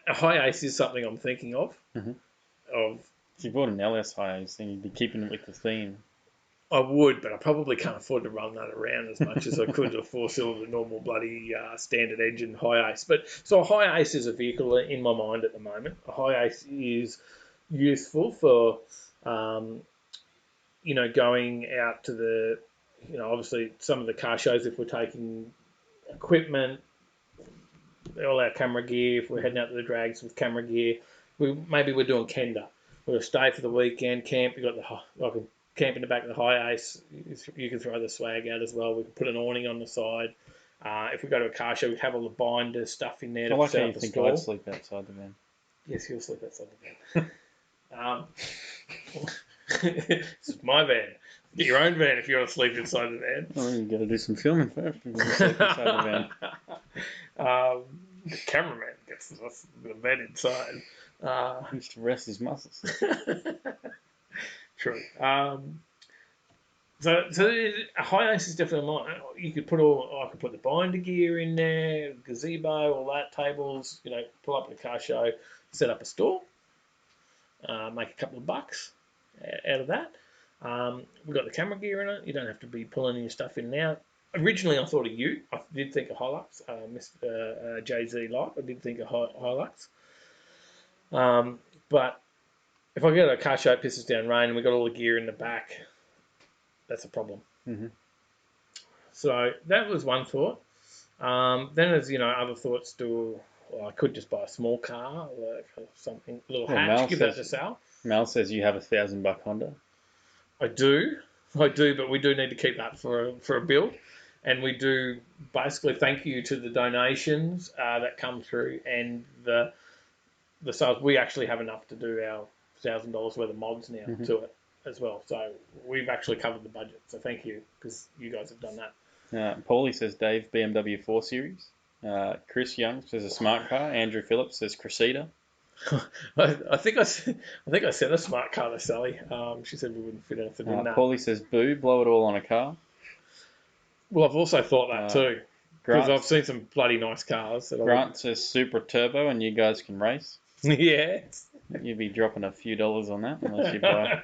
Hi-Ace is something I'm thinking of. If you bought an LS Hi-Ace, then you'd be keeping it with the theme. I would, but I probably can't afford to run that around as much as I could a 4-cylinder normal bloody standard engine Hi-Ace. So a Hi-Ace is a vehicle in my mind at the moment. A Hi-Ace is useful for, going out to the, obviously some of the car shows if we're taking equipment, all our camera gear, if we're heading out to the drags with camera gear. Maybe we're doing Kenda. We'll stay for the weekend, camp. You've got like a camp in the back of the Hi-Ace. You can throw the swag out as well. We can put an awning on the side. If we go to a car show, we have all the binder stuff in there. I like how you think I'd sleep outside the van. Yes, you'll sleep outside the van. This is my van. Get your own van if you want to sleep inside the van. Oh, you've got to do some filming first before you sleep inside the van. The cameraman gets the van inside. He needs to rest his muscles. True. So a Hi-Ace is definitely you could I could put the binder gear in there, gazebo, all that, tables. Pull up at a car show, set up a store, make a couple of bucks out of that. We've got the camera gear in it. You don't have to be pulling your stuff in and out. Originally, I thought of Ute. I did think of Hilux. Mr. Jay-Z Light. I did think of Hilux. But if I go to a car show, it pisses down rain, and we've got all the gear in the back, that's a problem. So that was one thought. Then there's, other thoughts I could just buy a small car, like something, a little hatch, give that to Sal. Mel says you have a $1,000 Honda. I do, but we do need to keep that for a build. And we do basically thank you to the donations that come through and the sales. We actually have enough to do our $1,000 worth of mods now to it. as well. So we've actually covered the budget. So thank you, because you guys have done that. Paulie says Dave, BMW 4 Series. Chris Young says a smart car. Andrew Phillips says Cressida. I think I said a smart car to Sally. She said we wouldn't fit anything in that. Paulie says boo, blow it all on a car. Well, I've also thought that too, because I've seen some bloody nice cars. Grant says Super Turbo, and you guys can race. Yeah. You'd be dropping a few dollars on that unless you buy.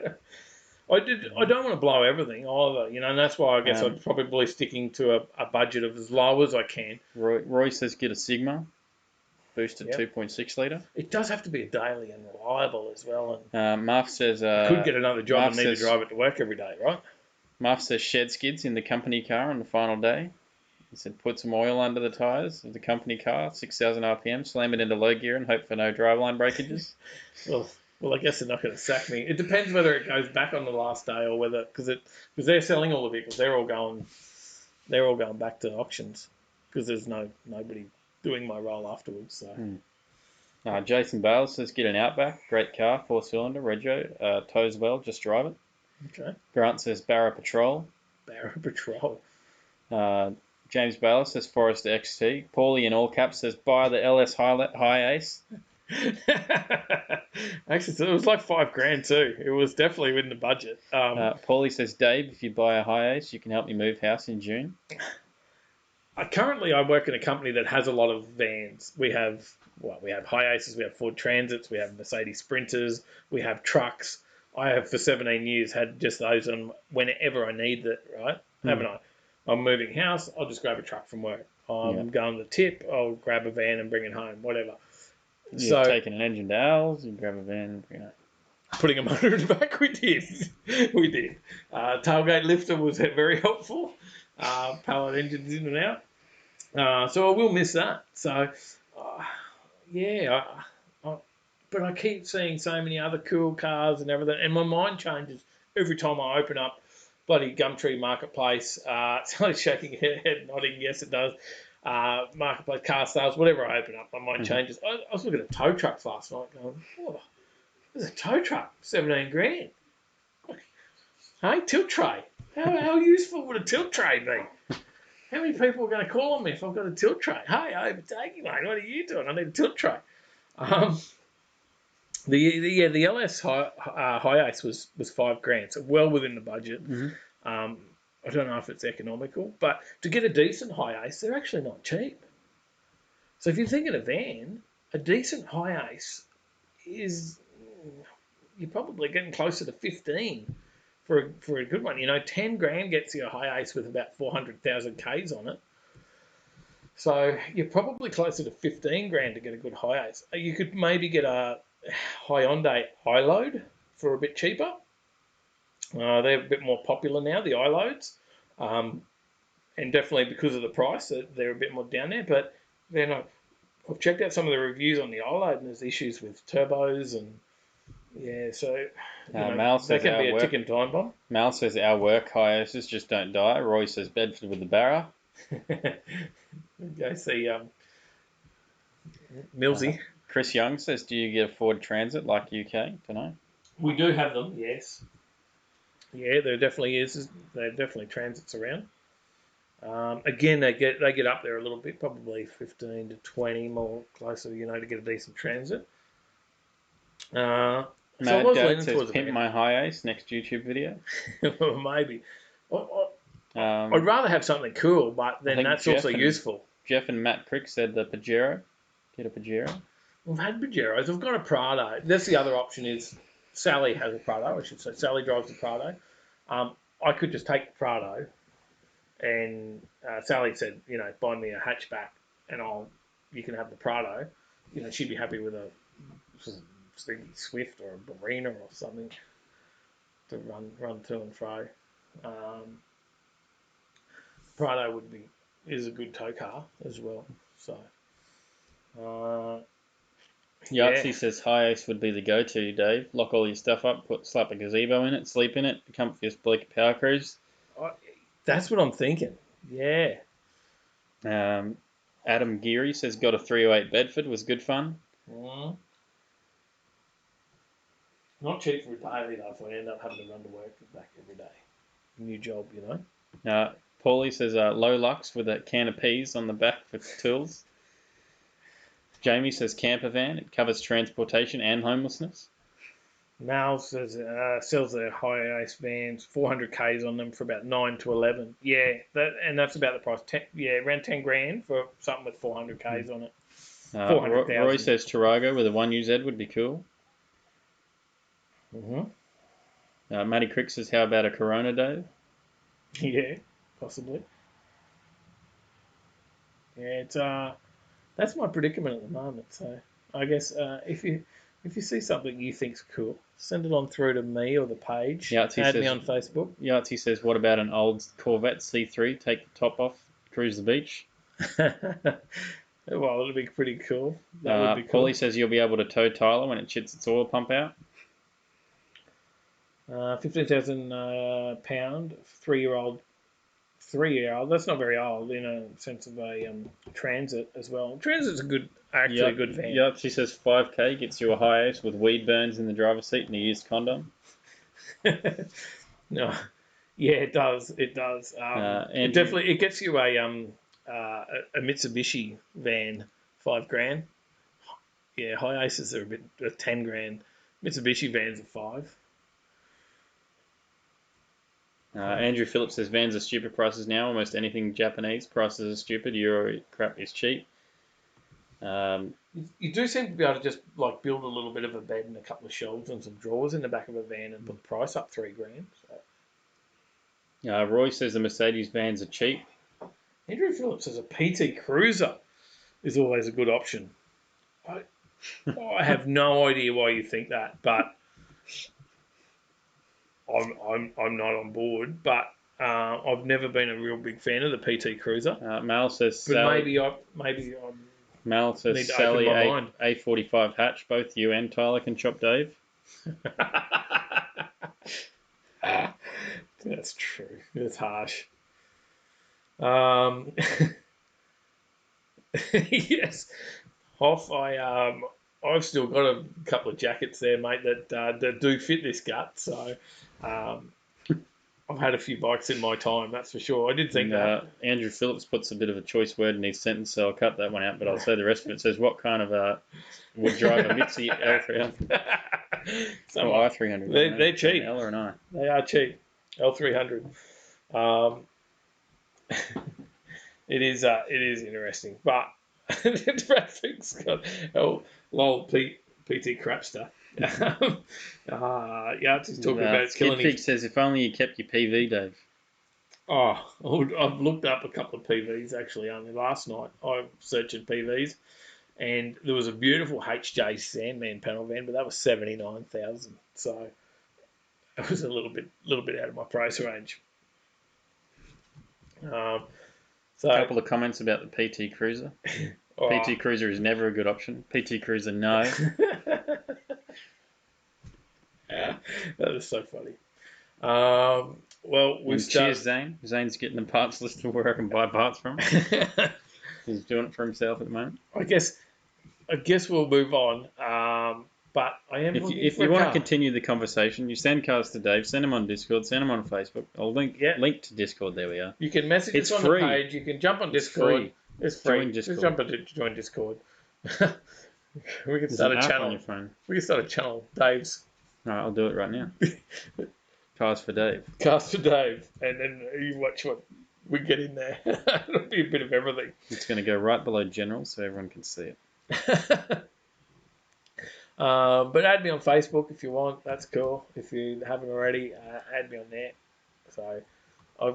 I don't want to blow everything either, and that's why I guess I'm probably sticking to a budget of as low as I can. Roy says get a Sigma, boosted 2.6 litre. It does have to be a daily and reliable as well. And Marv says could get another job and need to drive it to work every day, right? Marv says shed skids in the company car on the final day. He said put some oil under the tyres of the company car, 6,000 RPM, slam it into low gear and hope for no driveline breakages. Well, I guess they're not going to sack me. It depends whether it goes back on the last day or whether because they're selling all the vehicles. They're all going back to auctions because there's nobody doing my role afterwards. So. Jason Bales says get an Outback, great car, 4-cylinder, rego, tows well, just drive it. Okay. Grant says Barra Patrol. Barra Patrol. James Bales says Forester XT. Paulie in all caps says buy the LS High Ace. Actually, it was like $5,000 too. It was definitely within the budget. Paulie says, Dave, if you buy a High Ace, you can help me move house in June. Currently, I work in a company that has a lot of vans. We have High Aces, we have Ford Transits, we have Mercedes Sprinters, we have trucks. I have for 17 years had just those on whenever I need it, right? Haven't I? I'm moving house, I'll just grab a truck from work. I'm going to the tip, I'll grab a van and bring it home, whatever. You're taking an engine to Al's, you grab a van and bring it home. Putting a motor in the back, we did. Tailgate lifter was very helpful. Pallet engines in and out. So I will miss that. So, but I keep seeing so many other cool cars and everything, and my mind changes every time I open up bloody Gumtree Marketplace. It's shaking her head, nodding, yes it does. Marketplace, car sales, whatever I open up, my mind changes. I was looking at tow trucks last night going, oh, there's a tow truck, $17,000. Hey, tilt tray. How useful would a tilt tray be? How many people are going to call on me if I've got a tilt tray? Hey, Overtaking Lane, what are you doing? I need a tilt tray. The LS High Ace was $5,000, so well within the budget. I don't know if it's economical, but to get a decent High Ace, they're actually not cheap. So if you're thinking a van, a decent High Ace is you're probably getting closer to 15 for a good one. $10,000 gets you a High Ace with about 400,000 Ks on it. So you're probably closer to $15,000 to get a good High Ace. You could maybe get a Hyundai iLoad for a bit cheaper. They're a bit more popular now, the iLoads. And definitely because of the price, they're a bit more down there. But then I've checked out some of the reviews on the iLoad, and there's issues with turbos and so that can be a ticking time bomb. Mal says our work High Aces just don't die. Roy says Bedford with the Barra. Go see Millsy. Chris Young says, do you get a Ford Transit like UK? Don't know. We do have them, yes. Yeah, there definitely is. There are definitely transits around. Again, they get up there a little bit, probably 15 to 20 more closer, to get a decent transit. Mad Dad says, pimp my High Ace, next YouTube video. Well, maybe. I'd rather have something cool, but then that's also useful. Jeff and Matt Crick said the Pajero. Get a Pajero. We've had Pajeros. I've got a Prado. That's the other option is Sally has a Prado, I should say. Sally drives the Prado. I could just take the Prado and Sally said, buy me a hatchback and you can have the Prado. She'd be happy with a Swift or a Barina or something to run to and fro. Prado is a good tow car as well. So, Yahtzee says High Ace would be the go-to, Dave. Lock all your stuff up, slap a gazebo in it, sleep in it, the comfiest bleak power cruise. That's what I'm thinking. Yeah. Adam Geary says got a 308 Bedford, was good fun. Not cheap for a daily though. If I end up having to run to work and back every day, new job, Paulie says low lux with a can of peas on the back for tools. Jamie says camper van. It covers transportation and homelessness. Mal says sells their high ace vans, 400 Ks on them for about 9 to 11. Yeah, that's about the price. Around 10 grand for something with 400 Ks on it. 400,000. Roy says Tarago with a 1UZ would be cool. Matty Crick says, how about a Corona, Dave? Yeah, possibly. Yeah, it's that's my predicament at the moment. So I guess if you see something you think's cool, send it on through to me or the page. Add me on Facebook. Yahtzee says, what about an old Corvette C3? Take the top off, cruise the beach. Well, it'll be pretty cool. That would be cool. Paulie says you'll be able to tow Tyler when it shits its oil pump out. 15,000 pound, 3-year-old. That's not very old in a sense of a Transit as well. Transit's a good van. Yep, she says 5K gets you a high ace with weed burns in the driver's seat and a used condom. No, yeah, it does. It does. It gets you a Mitsubishi van, 5 grand. Yeah, high aces are a bit 10 grand. Mitsubishi vans are 5. Andrew Phillips says vans are stupid prices now. Almost anything Japanese prices are stupid. Euro crap is cheap. You do seem to be able to just build a little bit of a bed and a couple of shelves and some drawers in the back of a van and put the price up 3 grand. So. Roy says the Mercedes vans are cheap. Andrew Phillips says a PT Cruiser is always a good option. I have no idea why you think that, but I'm not on board. But I've never been a real big fan of the PT Cruiser. Mal says, but maybe I'm. Mal says Sally A45 hatch. Both you and Tyler can chop Dave. That's true. That's harsh. Yes, Hoff. I've still got a couple of jackets there, mate, that do fit this gut. So I've had a few bikes in my time, that's for sure. I did think that. Andrew Phillips puts a bit of a choice word in his sentence, so I'll cut that one out, but I'll say the rest of it. Says, what kind of would drive a Mitzi L300? I300. They're cheap. An L or an I? They are cheap. L300. It is interesting, but traffic's got lol PT crapster. He's talking about killing. Skidfig says if only you kept your PV, Dave. Oh, I've looked up a couple of PVs actually only last night. I searched PVs, and there was a beautiful HJ Sandman panel van, but that was 79,000. So it was a little bit out of my price range. So, a couple of comments about the PT Cruiser. PT Cruiser is never a good option. PT Cruiser, no. That is so funny. Well, cheers, Zane. Zane's getting the parts list of where I can buy parts from. He's doing it for himself at the moment. I guess we'll move on. But I am. If you want to continue the conversation, you send cars to Dave. Send them on Discord. Send them on Facebook. I'll link to Discord. There we are. You can message us on the page. You can jump on Discord. It's free. Just jump on join Discord. We can start a channel on your phone. We can start a channel. Dave's. All right, I'll do it right now. Cars for Dave. Cars for Dave, and then you watch what we get in there. It'll be a bit of everything. It's going to go right below General, so everyone can see it. But add me on Facebook if you want. That's cool. If you haven't already, add me on there. So I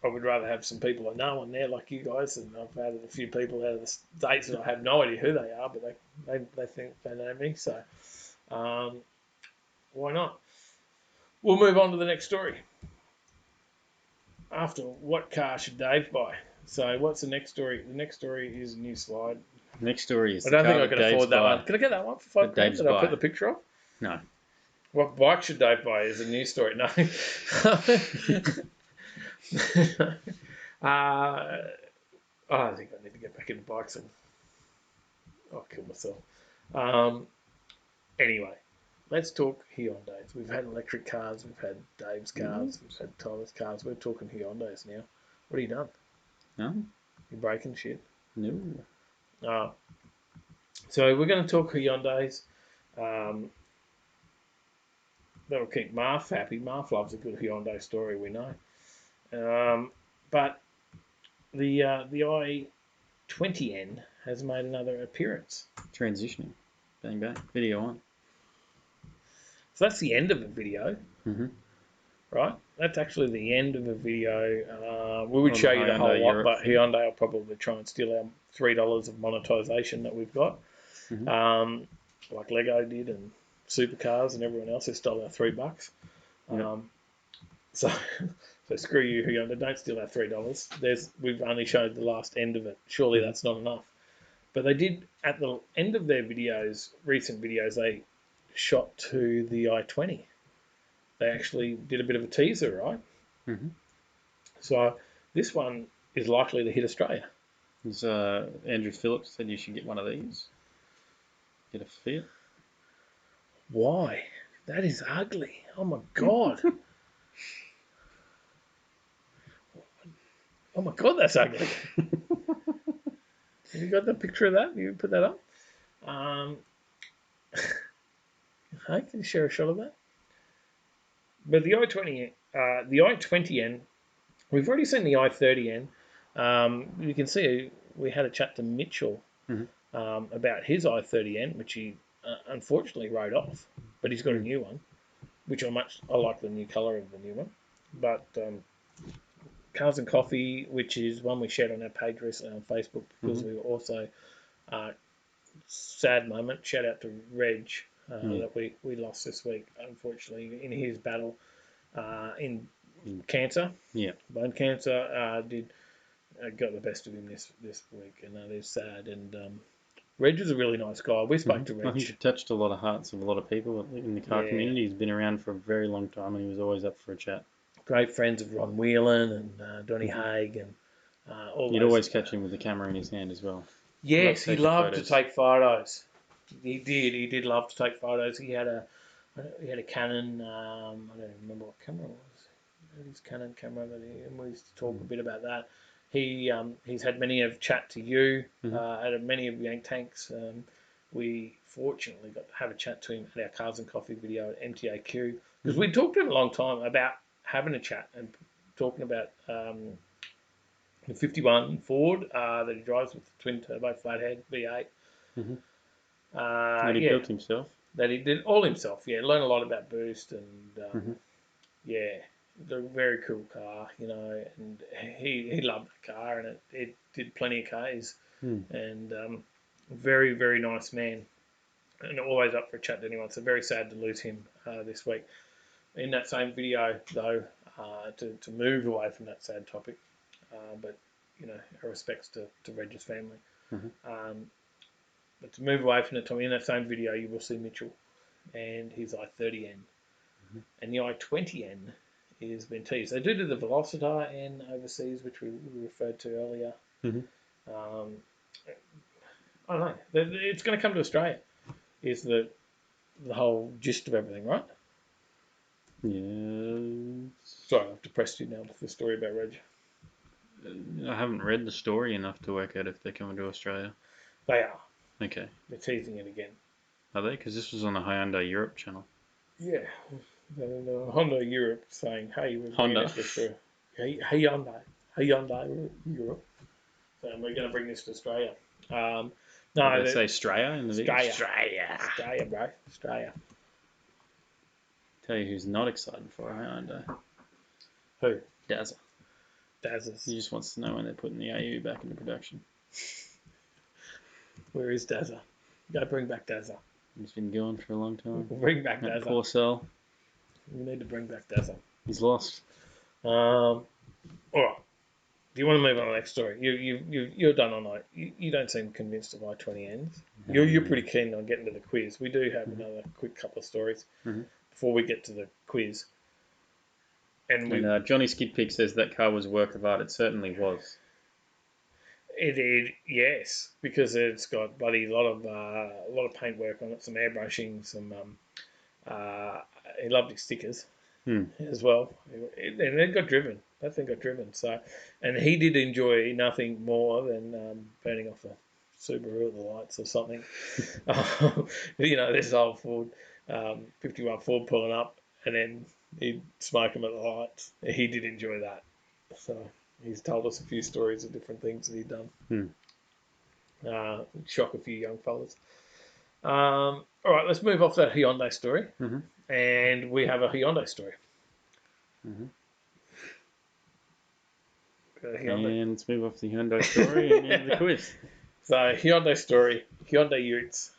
would rather have some people I know on there like you guys, and I've added a few people out of the States that I have no idea who they are, but they think they know me. So why not? We'll move on to the next story. After, what car should Dave buy? So what's the next story? The next story is a new slide. Next story is. I don't think I can afford that one. Can I get that one for $5 that I put the picture of? No. What bike should Dave buy is a new story. No. I think I need to get back into bikes and I'll kill myself. Anyway, let's talk Hyundais. We've had electric cars, we've had Dave's cars, we've had Tyler's cars. We're talking Hyundais now. What have you done? No. You breaking shit? No. So we're going to talk Hyundais. That'll keep Marth happy. Marth loves a good Hyundai story, we know. But the i20N has made another appearance. Transitioning. Bang bang. Video on. So that's the end of the video. Mm-hmm. Right? That's actually the end of the video. We would show you the whole lot, but Hyundai will probably try and steal our $3 of monetization that we've got. Mm-hmm. Like Lego did and Supercars and everyone else who stole our $3. Yep. So screw you, Hyundai. Don't steal our $3. We've only showed the last end of it. Surely that's not enough. But they did, at the end of their videos, recent videos, they shot to the i20. They actually did a bit of a teaser, right? Mm-hmm. So this one is likely to hit Australia. Andrew Phillips said you should get one of these. Get a Fiat. Why? That is ugly. Oh my God. Oh my God, that's ugly. Have you got the picture of that? You put that up? Hey, can you share a shot of that? But the i20N, we've already seen the i30N. You can see we had a chat to Mitchell about his i30N, which he unfortunately wrote off, but he's got a new one, which I like the new colour of the new one. But Cars and Coffee, which is one we shared on our page recently on Facebook, because we were also sad moment. Shout out to Reg that we lost this week, unfortunately, in his battle in cancer. Yeah, bone cancer got the best of him this week, and that is sad. And Reg is a really nice guy. We spoke to Reg. I think he touched a lot of hearts of a lot of people in the car community. He's been around for a very long time, and he was always up for a chat. Great friends of Ron Whelan and Donny Haig and all. You'd always catch him with the camera in his hand as well. Yes, he loved to take photos. He did. He did love to take photos. He had a Canon. I don't remember what camera it was. His Canon camera and we used to talk a bit about that. He's had many of chat to you at many of Yank Tanks. We fortunately got to have a chat to him at our Cars and Coffee video at MTAQ, because we talked to him a long time about having a chat and talking about the 51 Ford that he drives with the twin turbo flathead V8. That he built himself. That he did all himself. Yeah, learned a lot about boost and it's a very cool car, and he loved the car, and it did plenty of Ks, and very, very nice man, and always up for a chat to anyone. So very sad to lose him this week. In that same video, though, to move away from that sad topic, but our respects to Reg's family. But to move away from it, Tommy, in that same video, you will see Mitchell and his i30N, and the i20N is been teased. They do the Velocitar N overseas, which we referred to earlier. I don't know. It's going to come to Australia. Is the whole gist of everything, right? Yeah. Sorry, I've depressed you now with the story about Reg. I haven't read the story enough to work out if they're coming to Australia. They are. Okay. They're teasing it again. Are they? Because this was on the Hyundai Europe channel. Yeah. Honda Europe saying, hey, we're bringing this to Hyundai Europe. So we're going to bring this to Australia. No, they say Australia in the video? Australia, bro. Australia. Tell you who's not excited for a Hyundai. Who? Dazza. He just wants to know when they're putting the AU back into production. Where is Dazza? Go bring back Dazza. He's been gone for a long time. We'll bring back Dazza. Poor cell. We need to bring back Dazza. He's lost. All right. Do you want to move on to the next story? You're done on that. You don't seem convinced of i20Ns. You're pretty keen on getting to the quiz. We do have another quick couple of stories before we get to the quiz. And Johnny Skidpick says that car was a work of art. It certainly was. Yes, because it's got a lot of paintwork on it, some airbrushing, some He loved his stickers as well, and it got driven. That thing got driven. So, and he did enjoy nothing more than burning off a Subaru at the lights or something. This old Ford, 51 Ford pulling up, and then he'd smoke them at the lights. He did enjoy that. So he's told us a few stories of different things that he'd done. Shock a few young fellas. All right, let's move off that Hyundai story. And we have a Hyundai story. And let's move off the Hyundai story and into the quiz. So, Hyundai story, Hyundai Utes.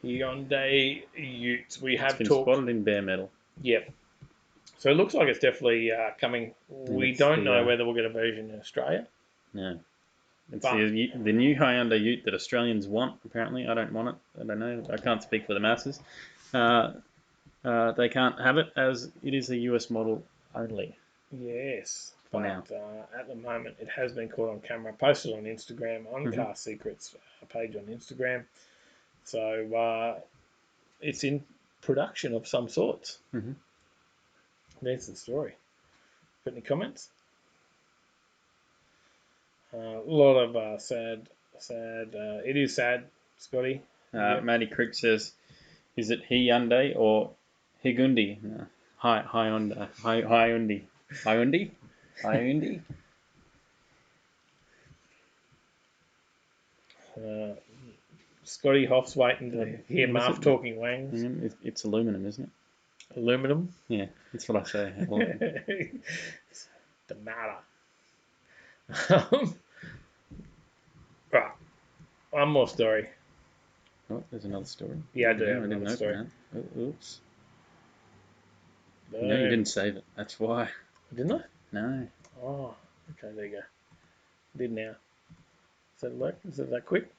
Hyundai Utes. We have been spotted in bare metal. Yep. So, it looks like it's definitely coming. We don't know whether we'll get a version in Australia. No. It's the new Hyundai Ute that Australians want, apparently. I don't want it. I don't know. I can't speak for the masses. They can't have it as it is a US model only. Yes. For now. At the moment, it has been caught on camera, posted on Instagram, on Car Secrets page on Instagram. So it's in production of some sorts. There's the story. Got any comments? A lot of sad. It is sad, Scotty. Matty Crick says, is it Hyundai or Higundi? No. Hyundai. Hyundai? Scotty Hoff's waiting to hear Marv talking wangs. It's aluminum, isn't it? Aluminum? Yeah, that's what I say. The matter. Right. One more story. Oh, there's another story. Yeah, I do have another story. Oh, oops. No, you didn't save it. That's why. Didn't I? No. Oh, okay, there you go. Did now. Does that work? Is it that quick?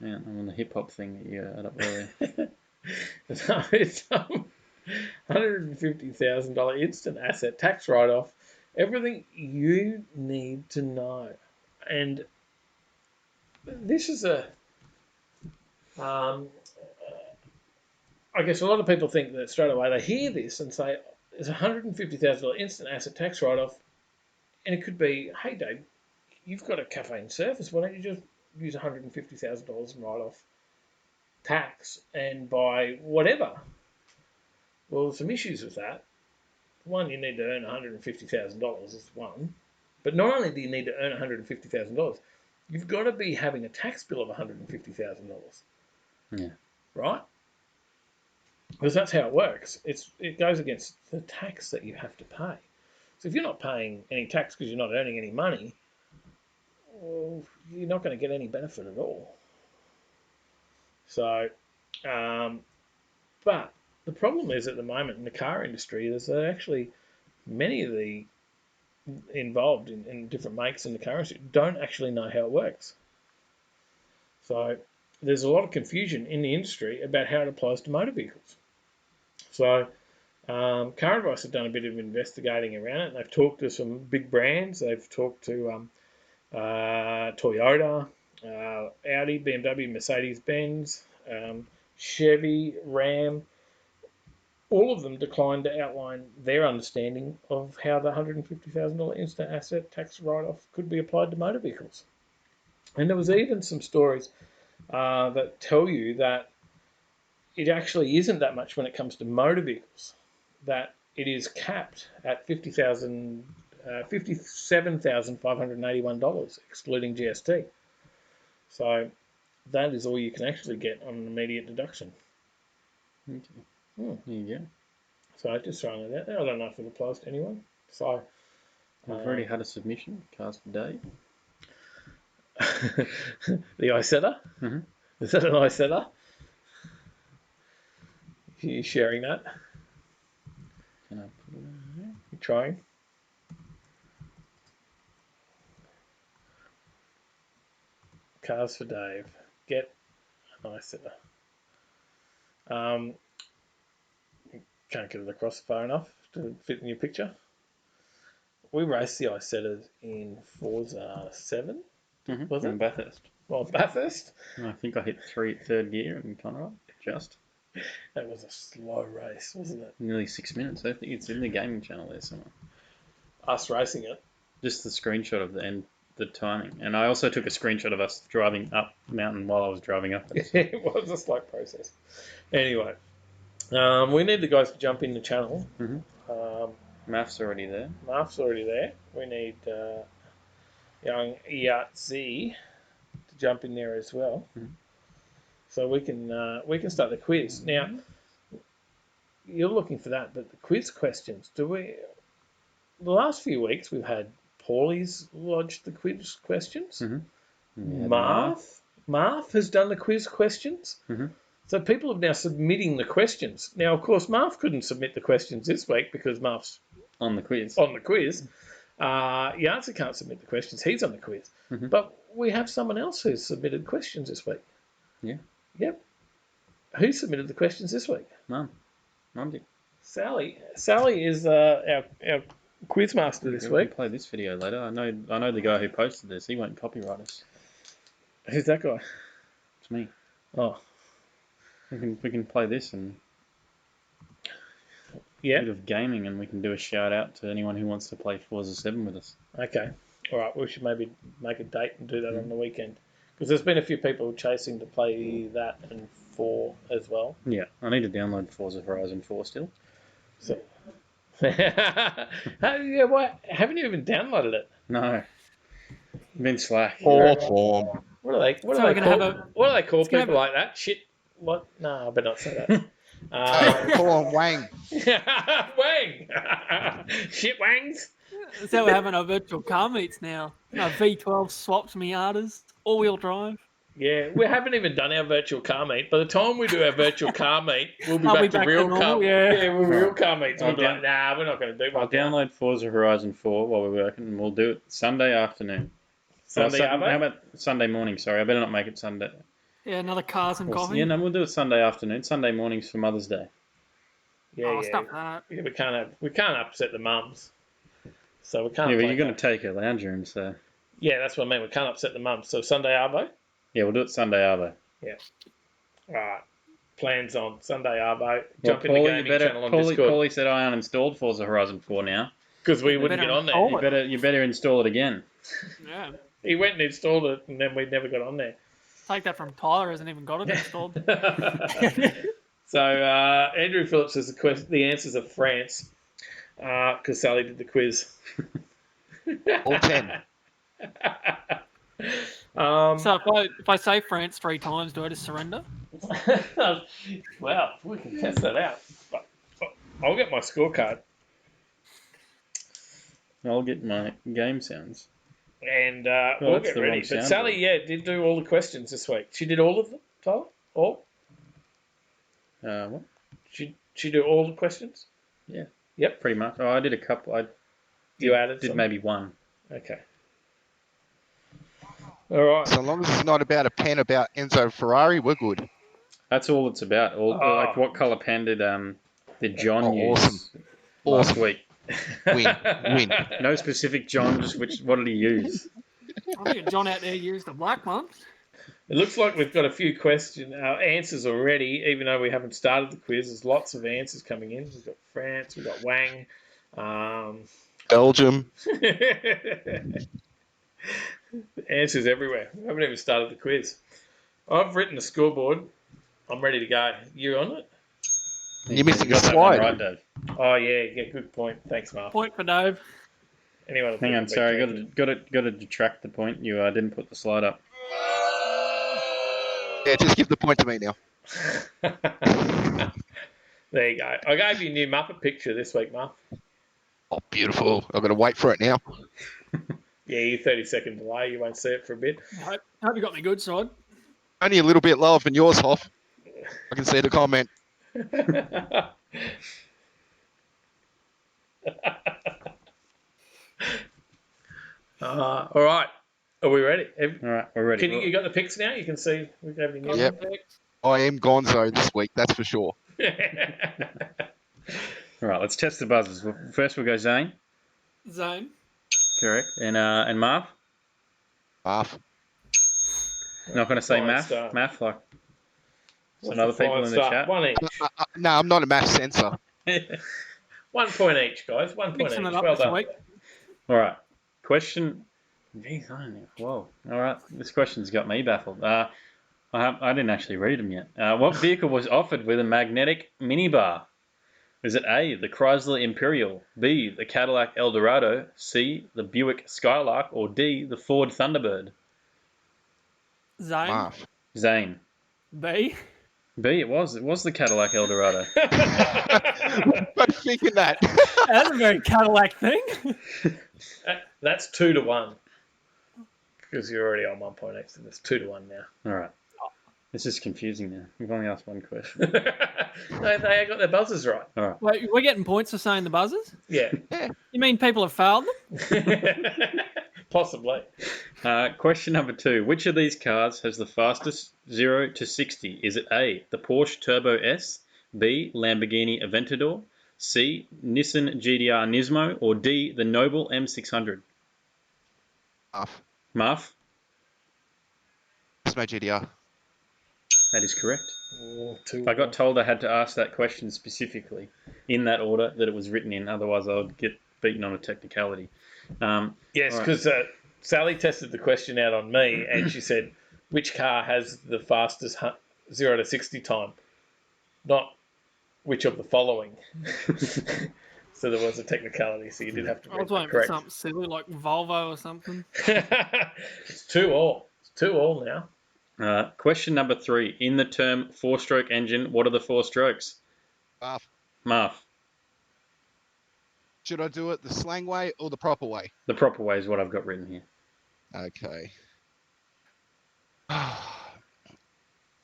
Yeah, I'm on the hip-hop thing that you had up earlier. So it's $150,000 instant asset tax write-off. Everything you need to know. And this is I guess a lot of people think that straight away they hear this and say, there's a $150,000 instant asset tax write-off, and it could be, hey Dave, you've got a cafe and service, why don't you just use $150,000 and write off tax and buy whatever? Well, there's some issues with that. One, you need to earn $150,000 is one, but not only do you need to earn $150,000, you've got to be having a tax bill of $150,000. Yeah. Right? Because that's how it works. It goes against the tax that you have to pay. So if you're not paying any tax because you're not earning any money, well, you're not going to get any benefit at all. So, but the problem is at the moment in the car industry, there's actually many of the involved in different makes in the car industry don't actually know how it works. So there's a lot of confusion in the industry about how it applies to motor vehicles. So Car Advice have done a bit of investigating around it. They've talked to some big brands. They've talked to Toyota, Audi, BMW, Mercedes-Benz, Chevy, Ram. All of them declined to outline their understanding of how the $150,000 instant asset tax write-off could be applied to motor vehicles. And there was even some stories that tell you that it actually isn't that much when it comes to motor vehicles, that it is capped at $57,581, excluding GST. So that is all you can actually get on an immediate deduction. Okay. There you go. So just throwing it out there. I don't know if it applies to anyone. So we've already had a submission. Cars for Dave. The iSetter? Is that an iSetter? Are you sharing that? Can I put it in there? You trying? Cars for Dave. Get an iSetter. Can't get it across far enough to fit in your picture. We raced the iSetters in Forza 7. Was it? In Bathurst. Well, Bathurst. I think I hit third gear in Conrad, just. That was a slow race, wasn't it? Nearly 6 minutes. I think it's in the gaming channel there somewhere. Us racing it. Just the screenshot of the end, the timing. And I also took a screenshot of us driving up the mountain while I was driving up it. So. It was a slow process. Anyway, we need the guys to jump in the channel. Math's already there. Marf's already there. We need young Iatzi to jump in there as well. So we can start the quiz. Now, you're looking for that, but the quiz questions, the last few weeks we've had Paulie's lodged the quiz questions. Marf has done the quiz questions. So people are now submitting the questions. Now, of course, Marf couldn't submit the questions this week because Marf's on the quiz. Yancey can't submit the questions. He's on the quiz. But we have someone else who's submitted questions this week. Yeah. Yep. Who submitted the questions this week? Mum did. Sally. Sally is our quiz master this week. We'll play this video later. I know the guy who posted this. He won't copyright us. Who's that guy? It's me. Oh. We can play this and a bit of gaming, and we can do a shout out to anyone who wants to play Forza 7 with us. Okay. All right. We should maybe make a date and do that on the weekend. Because there's been a few people chasing to play that and 4 as well. Yeah, I need to download Forza Horizon 4 still. So, why haven't you even downloaded it? No, been slack. Form. What do they call people like that? Shit. What? No, I better not say that. Call on Wang. Wang. Shit wangs. So we're having our virtual car meets now. V12 swaps Miatas, all-wheel drive. Yeah, we haven't even done our virtual car meet. By the time we do our virtual car meet, we'll be back to real car. Real car meets. We'll be like, nah, we're not going to do one. I'll download Forza Horizon 4 while we're working, and we'll do it Sunday afternoon. How about Sunday morning? Sorry, I better not make it Sunday. Yeah, another cars and coffee. Yeah, no, we'll do it Sunday afternoon. Sunday mornings for Mother's Day. Yeah, stop that. Yeah, we can't upset the mums. So we can't. Yeah, but you're going to take a lounge room, so. Yeah, that's what I mean. We can't upset the mums. So Sunday Arvo? Yeah, we'll do it Sunday Arvo. Yeah. All right. Plans on Sunday Arvo. Jump in the gaming channel on Discord. Paulie said I uninstalled Forza Horizon 4 now. Because we wouldn't get on there. You better install it again. Yeah. He went and installed it, and then we never got on there. Take that from Tyler, hasn't even got it installed. So Andrew Phillips says the answers are France, because Sally did the quiz. All 10. So if I say France 3 times, do I just surrender? Well, we can test that out. But I'll get my scorecard. I'll get my game sounds. And we'll get ready. But Sally, did do all the questions this week. She did all of them, Tyler? All? What? She do all the questions? Yeah. Yep. Pretty much. Oh, I did a couple. You added did some? Maybe one. Okay. All right. So long as it's not about a pen about Enzo Ferrari, we're good. That's all it's about. Like what colour pen did John use last week? Win. No specific John, just what did he use? I think John out there used the black one. It looks like we've got a few answers already, even though we haven't started the quiz. There's lots of answers coming in. We've got France, we've got Wang. Belgium. Answers everywhere. We haven't even started the quiz. I've written the scoreboard. I'm ready to go. You on it? You're missing a Got that slide. one right, Dave. Oh, yeah, good point. Thanks, Mark. Point for Dave. Anyone Hang on, sorry, got to detract the point. You didn't put the slide up. Yeah, just give the point to me now. There you go. I gave you a new Muppet picture this week, Mark. Oh, beautiful. I've got to wait for it now. Yeah, you 30-second delay. You won't see it for a bit. I hope you got me good side. Only a little bit lower than yours, Hoff. I can see the comment. All right. Are we ready? All right, we're ready. You got the pics now? You can see we have any Yep. I am gonzo this week, that's for sure. All right, let's test the buzzers. First we'll go Zane. Zane. Correct. And Marv? Half. Not going to say Fine math. start. Math, like Some other people in the chat. One each. No, I'm not a math sensor. 1 point each, guys. 1 point Mixing each. it up Well this done. week. All right. Question. Jeez, I don't know. Whoa. All right. This question's got me baffled. I didn't actually read them yet. What vehicle was offered with a magnetic minibar? Is it A, the Chrysler Imperial, B, the Cadillac Eldorado, C, the Buick Skylark, or D, the Ford Thunderbird? Zane. Math. Zane. B. B, it was the Cadillac Eldorado. But thinking that. That's a very Cadillac thing. That's 2 to 1. Because you're already on 1 point each, so it's 2 to 1 now. All right. This is confusing now. We've only asked one question. They got their buzzers right. All right. Wait, we're getting points for saying the buzzers? Yeah. You mean people have failed them? Possibly. Question number 2. Which of these cars has the fastest 0 to 60? Is it A, the Porsche Turbo S, B, Lamborghini Aventador, C, Nissan GDR Nismo, or D, the Noble M600? Math. Marf? It's my GDR. That is correct. Oh, I got told I had to ask that question specifically in that order that it was written in, otherwise I would get beaten on a technicality. Yes, because Sally tested the question out on me and she said, which car has the fastest 0 to 60 time? Not which of the following. So there was a technicality, so you did have to I was read waiting for correct. something silly like Volvo or something. It's 2-all. It's 2-all now. Question number 3. In the term four-stroke engine, what are the 4 strokes? Math. Marf. Should I do it the slang way or the proper way? The proper way is what I've got written here. Okay.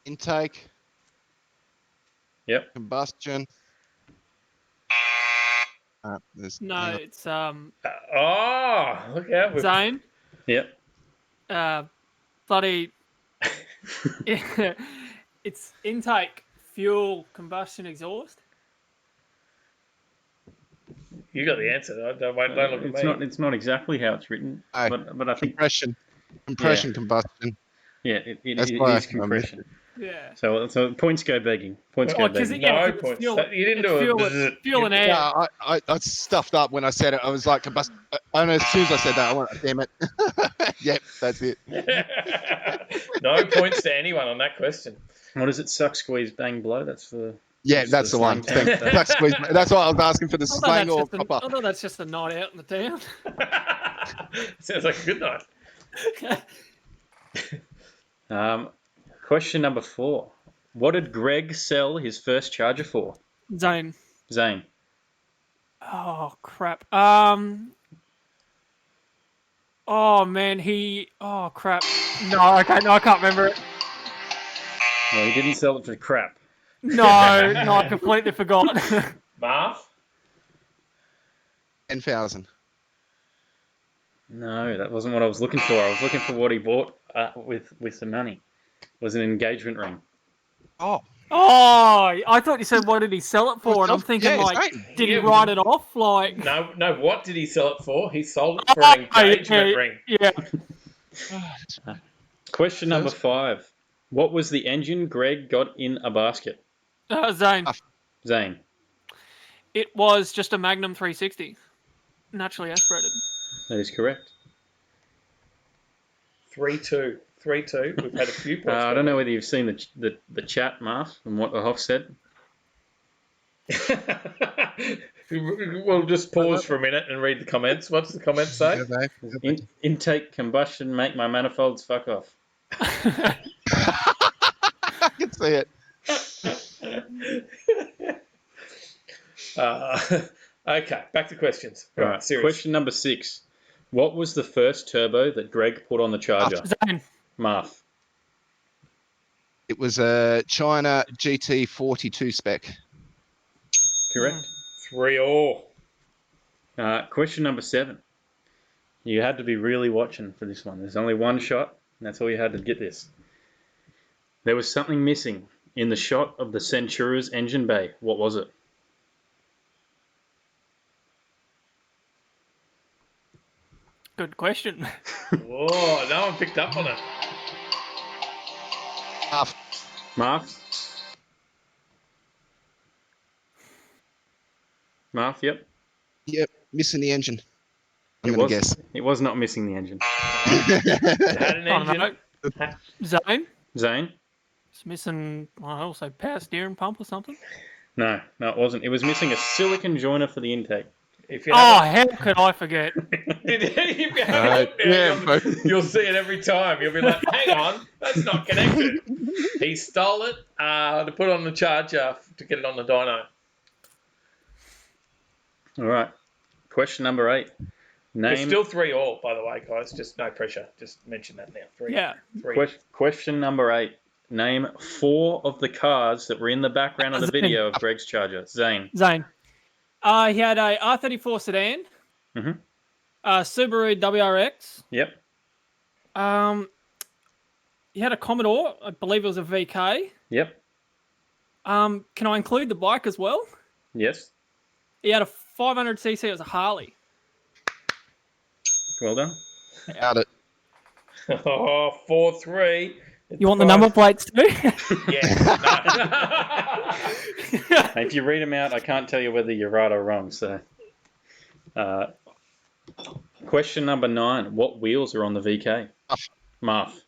Intake. Yep. Combustion. No, it's Oh, look out. Zane. Yep. Bloody. It's intake, fuel, combustion, exhaust. You got the answer. Don't look at It's me. not. It's not exactly how it's written, but I think compression, combustion. yeah, it That's is why I compression. Yeah. So points go begging. Points go begging. No points. You didn't do it. Fuel and air. Yeah, I stuffed up when I said it. I was like, combustion. I know as soon as I said that, I went, damn it. Yep, that's it. No points to anyone on that question. What is it? Suck, squeeze, bang, blow. That's the. Yeah, that's the one. slang term. That's why I was asking for the slang or proper. I thought that's just a night out in the town. Sounds like a good night. Question number 4. What did Greg sell his first Charger for? Zane. Zane. Oh crap. Oh man, oh crap. No, okay, no, I can't remember it. Well, he didn't sell it for crap. No, I completely forgot. Marv? 10,000. No, that wasn't what I was looking for. I was looking for what he bought with the money. It was an engagement ring. Oh, I thought you said what did he sell it for, and I'm thinking did he write it off? Like No. What did he sell it for? He sold it for an engagement ring. Yeah. Question number 5. What was the engine Greg got in a basket? Zane. Zane. It was just a Magnum 360, naturally aspirated. That is correct. 3-2. 3-2. We've had a few points. I don't know whether you've seen the chat, Mark, and what the Hoff said. We'll just pause for a minute and read the comments. What's the comments say? Intake combustion, make my manifolds fuck off. I can see it. Okay, back to questions. All right, serious. Question number 6. What was the first turbo that Greg put on the Charger? Zane. Marth. It was a China GT42 spec. Correct. 3-all. Question number 7. You had to be really watching for this one. There's only one shot, and that's all you had to get this. There was something missing in the shot of the Centura's engine bay. What was it? Good question. Whoa, no one picked up on it. Half. Mark? Marth, yep. Yep, missing the engine. I'm going to guess. It was not missing the engine. It had an I don't engine. know. Zane. Zane? It's missing, I don't know, say power steering pump or something. No, it wasn't. It was missing a silicon joiner for the intake. If you How could I forget? if you have a look now, you'll see it every time. You'll be like, hang on, that's not connected. He stole it to put on the charger to get it on the dyno. All right. Question number 8. It's still 3-all, by the way, guys. Just no pressure. Just mention that now. 3. Yeah. 3. Question number 8. Name 4 of the cars that were in the background of the video of Greg's Charger. Zane. He had a R34 sedan. Mm-hmm. Subaru WRX. Yep. He had a Commodore. I believe it was a VK. Yep. Can I include the bike as well? Yes. He had a 500cc. It was a Harley. Well done. Out it. Oh, 4-3. You want the number plates too? Yeah. If you read them out, I can't tell you whether you're right or wrong. So, question number 9. What wheels are on the VK? Marth.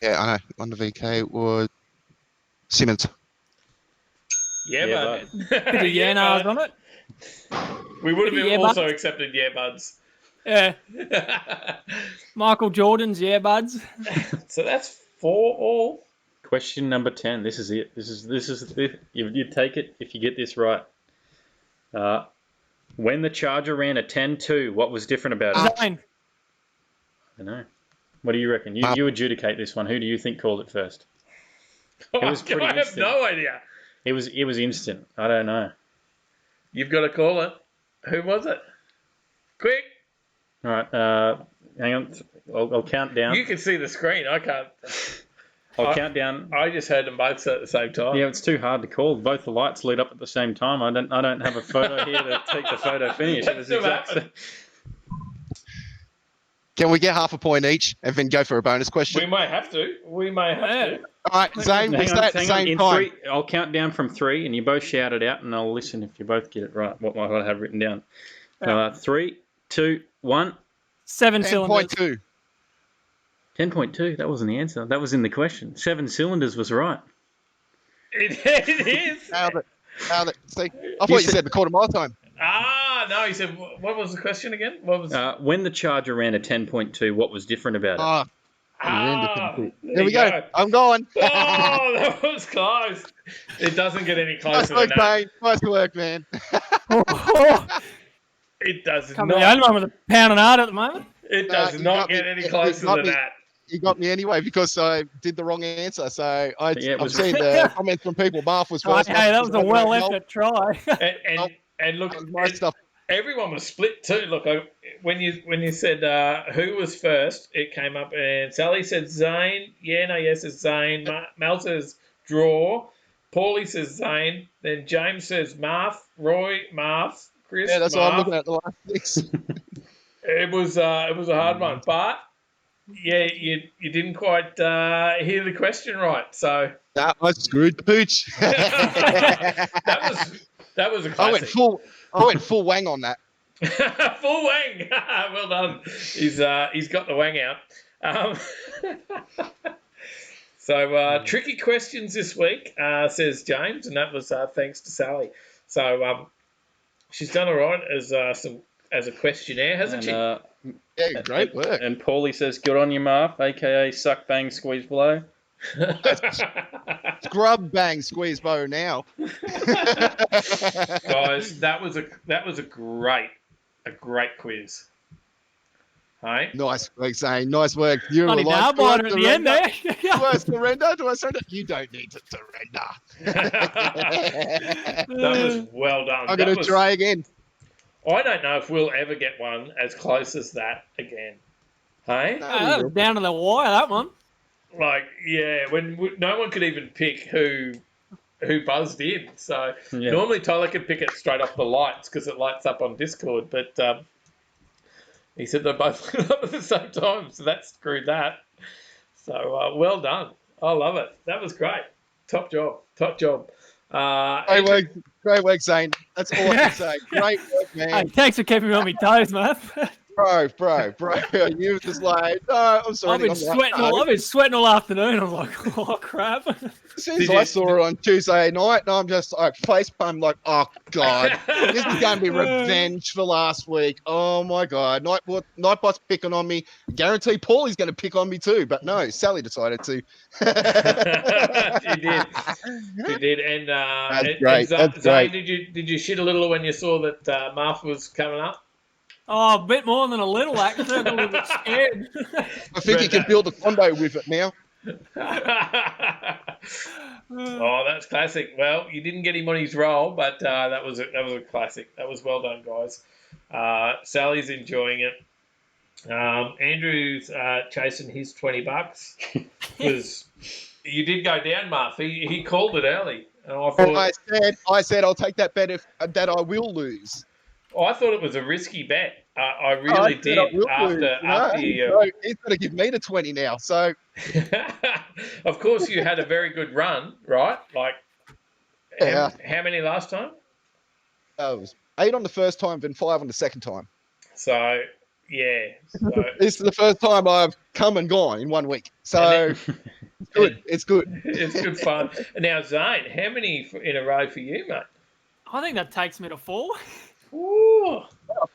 Yeah, I know. On the VK was Simmons. Yeah, bud. Bud. On it. We would have also accepted buds. Yeah. Michael Jordan's buds. So that's 4-all. Question number 10. This is it. This is you take it if you get this right. When the Charger ran a 10.2, what was different about it? Zane. I don't know. What do you reckon? You adjudicate this one. Who do you think called it first? It was pretty I have no idea. It was instant. I don't know. You've got to call it. Who was it? Quick. All right. Hang on. I'll count down. You can see the screen. I can't. I'll count down. I just heard them both at the same time. Yeah, it's too hard to call. Both the lights lit up at the same time. I don't have a photo here to take the photo finish. It was exact. Can we get half a point each and then go for a bonus question? We may have to. All right, Zane, we stay at the same time. 3, I'll count down from 3, and you both shout it out, and I'll listen if you both get it right. What might I have written down? 3, 2, 1. 7 cylinders. 10.2. 10.2. That wasn't the answer. That was in the question. 7 cylinders was right. It is. Nailed it. See, I thought you said the quarter mile time. No, he said, what was the question again? What was when the Charger ran a 10.2, what was different about it? There we go. I'm going. Oh, that was close. It doesn't get any closer than that. Mate. Nice work, man. It does Come not. the only one with a pound and a half at the moment. It does not get any closer than that. You got me anyway because I did the wrong answer. So I'm seeing the comments from people. Marth was first. Hey, that was a well-effort try. And look, my stuff. Everyone was split too. Look, when you said who was first, it came up, and Sally said Zane. Yes, it's Zane. Mel says draw. Paulie says Zane. Then James says Marth. Roy, Marth. Chris. Yeah, that's Marth. what I'm looking at the last 6. It was a hard one, but yeah, you didn't quite hear the question right. So I screwed the pooch. that was a classic. I went full wang on that. Full wang. Well done. He's got the wang out. So tricky questions this week, says James, and that was thanks to Sally. So she's done all right as a questionnaire, hasn't she? Yeah, great work. And Paulie says, "Good on you, Marth, aka suck, bang, squeeze, blow." Scrub, bang, squeeze, bow now. Guys, that was a great quiz. Hey? Nice work, Zane. Nice work. You Bloody nail-biter at the end there. Do I surrender? You don't need to surrender. That was well done. I'm going to try again. I don't know if we'll ever get one as close as that again. Hey? That was down to the wire, that one. Like, yeah, when no one could even pick who buzzed in. So normally Tyler could pick it straight off the lights because it lights up on Discord. But he said they both lit up at the same time, so that screwed that. So well done. I love it. That was great. Top job. Great work, Zane. That's all I can say. Great work, man. Hey, thanks for keeping me on my toes, man. Bro. You were just like, no, I'm sorry. I've been sweating all afternoon. I'm like, oh crap. As soon as I saw it on Tuesday night, and I'm just like facepalm, like, oh god, this is going to be revenge for last week. Oh my god, Nightbot's picking on me. Guarantee Paulie's going to pick on me too, but no, Sally decided to. She did, and That's great. Zane, did you shit a little when you saw that Marth was coming up? Oh, a bit more than a little, actually. I'm a little bit scared. I think you can build a condo with it now. Oh, that's classic. Well, you didn't get him on his roll, but that was a classic. That was well done, guys. Sally's enjoying it. Andrew's chasing his $20 because you did go down, Marth. He called it early, and I said I'll take that bet that I will lose. I thought it was a risky bet. I really did. After he's going to give me the 20 now. So, of course, you had a very good run, right? Like, yeah. How many last time? It was 8 on the first time, then 5 on the second time. So, yeah. This is the first time I've come and gone in 1 week. So, it's good. It's good fun. Now, Zane, how many in a row for you, mate? I think that takes me to 4. Ooh. I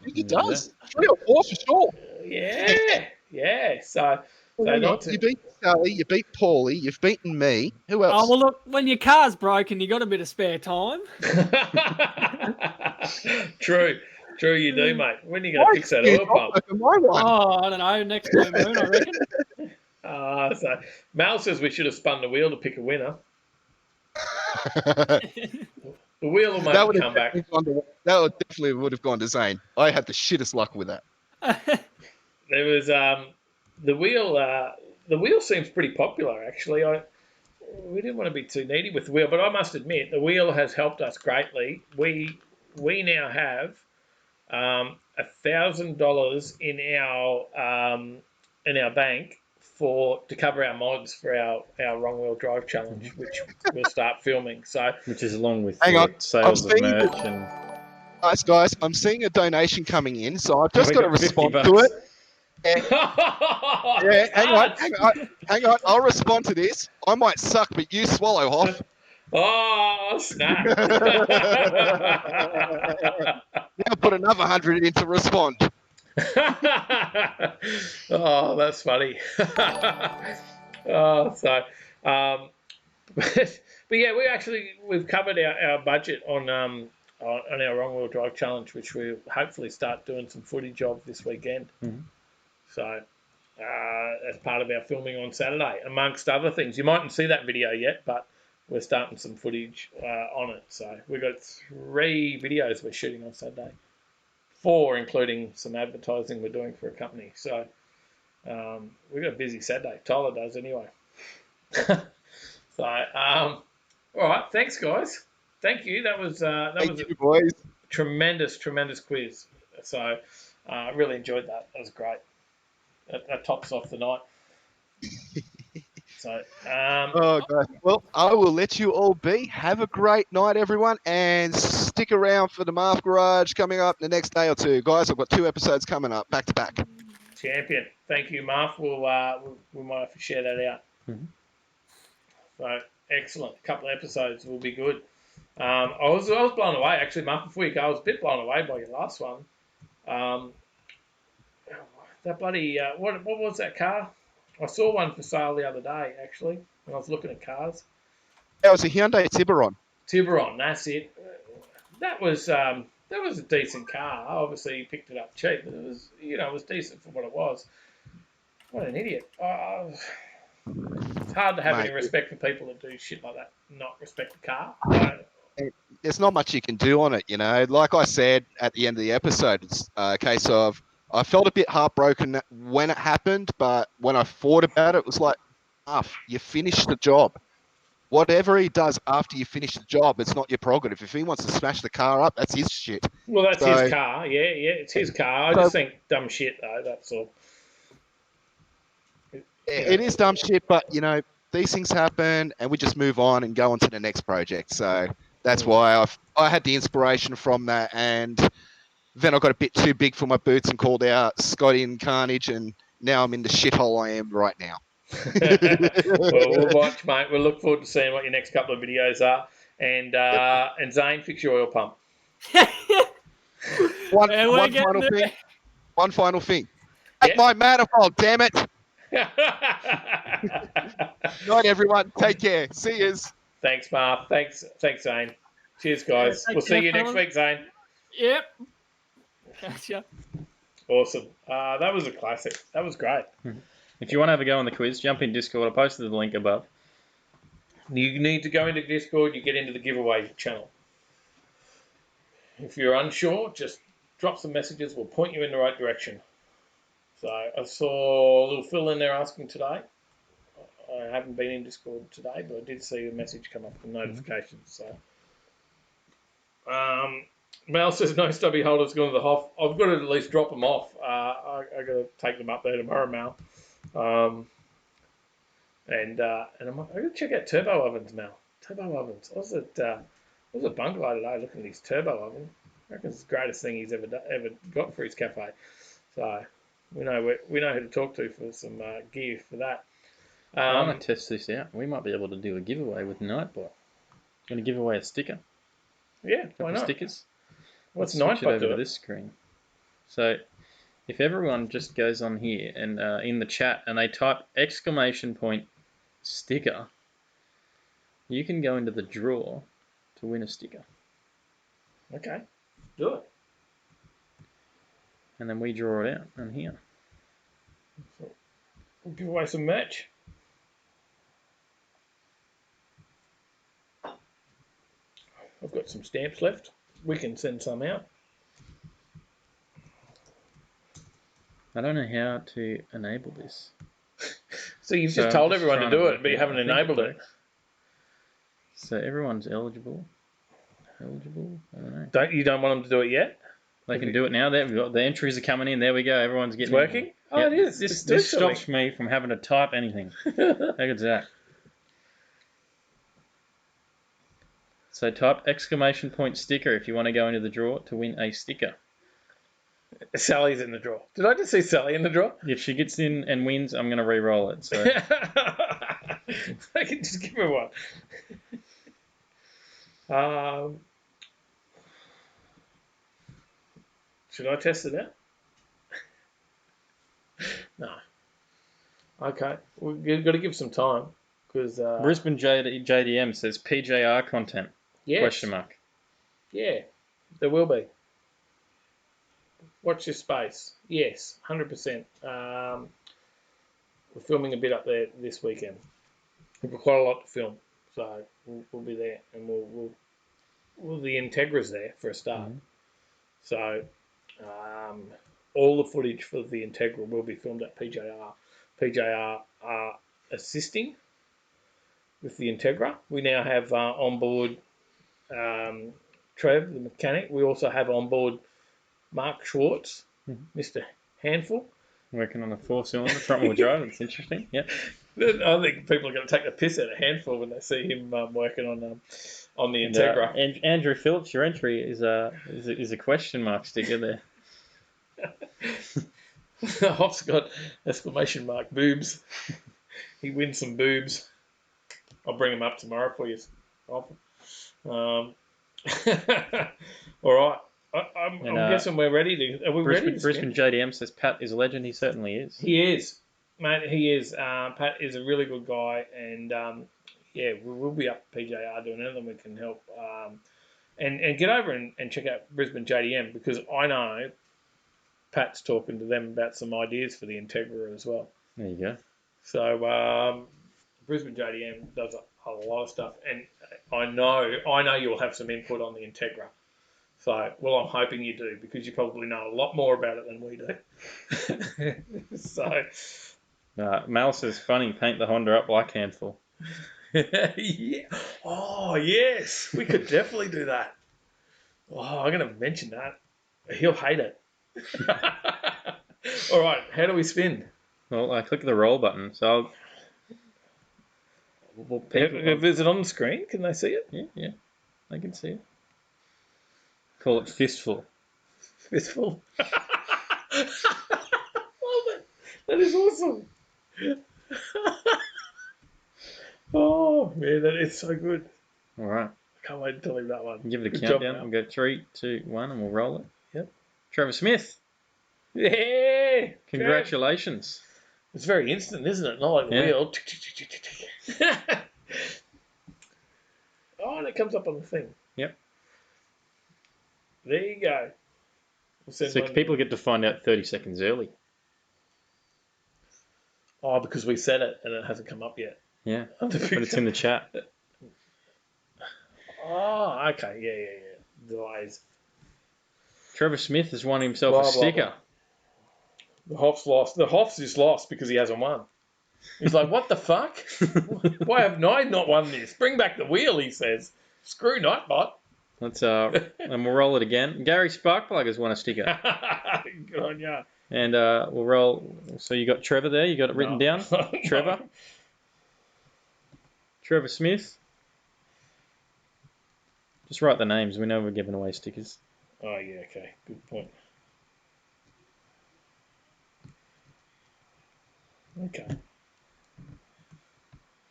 think it does. 3 or 4 for sure. Yeah. So you beat Sally, you beat Paulie, you've beaten me. Who else? Oh, well, look, when your car's broken, you got a bit of spare time. True, you do, mate. When are you going to fix that oil pump? Oh, I don't know. Next to the moon, I reckon. So Mal says we should have spun the wheel to pick a winner. The wheel will maybe come back. That definitely would have gone to Zane. I had the shittest luck with that. There was the wheel. The wheel seems pretty popular, actually. We didn't want to be too needy with the wheel, but I must admit the wheel has helped us greatly. We now have $1,000 in our bank to cover our mods for our wrong wheel drive challenge, which we'll start filming. So, which is along with sales of merch and. Guys, I'm seeing a donation coming in, so I've just got to respond to it. Yeah, hang on. I'll respond to this. I might suck, but you swallow, Hoff. Oh, snap. Now put another 100 in to respond. Oh, that's funny. But yeah, we've covered our budget on our wrong wheel drive challenge, which we'll hopefully start doing some footage of this weekend. Mm-hmm. So as part of our filming on Saturday, amongst other things. You mightn't see that video yet, but we're starting some footage on it. So we've got 3 videos we're shooting on Saturday. 4, including some advertising we're doing for a company. So we've got a busy Saturday. Tyler does anyway. So, all right. Thanks, guys. Thank you. That was a tremendous quiz. So really enjoyed that. That was great. That tops off the night. So, God. Well, I will let you all be. Have a great night, everyone, and stick around for the Marth Garage coming up the next day or 2. Guys, I've got 2 episodes coming up, back to back. Champion. Thank you, Marth. We might have to share that out. Mm-hmm. So, excellent. A couple of episodes will be good. I was blown away, actually, Marth, before you go. I was a bit blown away by your last one. That bloody, what was that car? I saw one for sale the other day, actually, when I was looking at cars. That was a Hyundai Tiburon. Tiburon, that's it. That was a decent car. Obviously, you picked it up cheap, but it was decent for what it was. What an idiot. It's hard to have any respect for people that do shit like that, not respect the car. There's not much you can do on it, you know. Like I said at the end of the episode, it's a case of I felt a bit heartbroken when it happened, but when I thought about it, it was like, you finished the job. Whatever he does after you finish the job, it's not your prerogative. If he wants to smash the car up, that's his shit. Well, that's his car. Yeah, it's his car. I just think dumb shit, though, that's all. It is dumb shit, but, you know, these things happen, and we just move on and go on to the next project. So that's why I had the inspiration from that, and then I got a bit too big for my boots and called out Scotty and Carnage, and now I'm in the shithole I am right now. Well, we'll watch, mate. We'll look forward to seeing what your next couple of videos are. And Zane, fix your oil pump. One final thing. Take my manifold, damn it. Night, everyone. Take care. See yous. Thanks, Marv. Thanks, Zane. Cheers, guys. We'll see you next week, Zane. Yep. Gotcha. Awesome. That was a classic. That was great. If you want to have a go on the quiz, jump in Discord. I posted the link above. You need to go into Discord. You get into the giveaway channel. If you're unsure, just drop some messages. We'll point you in the right direction. So I saw little Phil in there asking today. I haven't been in Discord today, but I did see a message come up with notifications. So, Mel says no stubby holders going to the Hoff. I've got to at least drop them off. I got to take them up there tomorrow, Mel. And I'm going to check out turbo ovens, Mel. Turbo ovens. I was at Bungalow today looking at his turbo oven. I reckon it's the greatest thing he's ever got for his cafe. So we know who to talk to for some gear for that. I want to test this out. We might be able to do a giveaway with Nightbot. Going to give away a sticker. Yeah, why not? Stickers. What's Nightbot Nightbot over do? to this screen. So if everyone just goes on here and in the chat and they type !sticker, you can go into the draw to win a sticker. Okay, do it. And then we draw it out on here. We'll give away some merch. I've got some stamps left. We can send some out. I don't know how to enable this. So you've just told everyone to do it, but you haven't enabled it. So everyone's eligible. I don't know. You don't want them to do it yet? They can do it now. The entries are coming in. There we go. Everyone's getting. It's working? Oh, it is. This stops me from having to type anything. How good's that? So type !sticker if you want to go into the draw to win a sticker. Sally's in the draw. Did I just see Sally in the draw? If she gets in and wins, I'm going to re-roll it. So I can just give her one. Should I test it out? No. Okay. We've got to give some time. Because Brisbane JDM says PJR content. Yes. Question mark. Yeah, there will be. Watch this space. Yes, 100%. We're filming a bit up there this weekend. We've got quite a lot to film, so we'll be there, and we'll the Integra's there for a start. So all the footage for the Integra will be filmed at PJR. PJR are assisting with the Integra. We now have on board Trev, the mechanic. We also have on board Mark Schwartz, Mr. Handful. Working on a 4-cylinder front-wheel drive. That's interesting. Yeah. I think people are going to take the piss out of Handful when they see him working on the Integra. Andrew Phillips, your entry is a question mark sticker there. Hoff's got exclamation mark boobs. He wins some boobs. I'll bring him up tomorrow for you. All right. I'm guessing we're ready to. Are we ready? Brisbane JDM says Pat is a legend. He certainly is. He is, mate. He is. Pat is a really good guy, and we'll be up at PJR doing anything we can help. And get over and check out Brisbane JDM, because I know Pat's talking to them about some ideas for the Integra as well. There you go. So Brisbane JDM does a lot of stuff, and I know you'll have some input on the Integra. So, I'm hoping you do, because you probably know a lot more about it than we do. So, Mal says, funny, paint the Honda up like Handful. Yeah. Oh, yes. We could definitely do that. Oh, I'm going to mention that. He'll hate it. All right. How do we spin? Well, I click the roll button. So Well, people, Is it on the screen? Can they see it? Yeah, they can see it. Call it fistful. Fistful. Love it. That is awesome. Oh man, that is so good. All right. I can't wait to tell him that one. Give it a Good countdown. job, We'll go 3, 2, 1, and we'll roll it. Yep. Trevor Smith. Yeah. Congratulations. It's very instant, isn't it? Not like the wheel. Oh, and it comes up on the thing. Yep. There you go. So people get to find out 30 seconds early. Oh, because we said it and it hasn't come up yet. Yeah. But it's in the chat. Oh, okay. Yeah. Delays. Trevor Smith has won himself a sticker. The Hoff's lost. The Hoff's just lost because he hasn't won. He's like, what the fuck? Why have I not won this? Bring back the wheel, he says. Screw Nightbot. Let's and we'll roll it again. Gary Sparkplug has won a sticker. Good on ya. And we'll roll. So you got Trevor there. You got it written down. Trevor. Trevor Smith. Just write the names. We know we're giving away stickers. Oh yeah. Okay. Good point. Okay.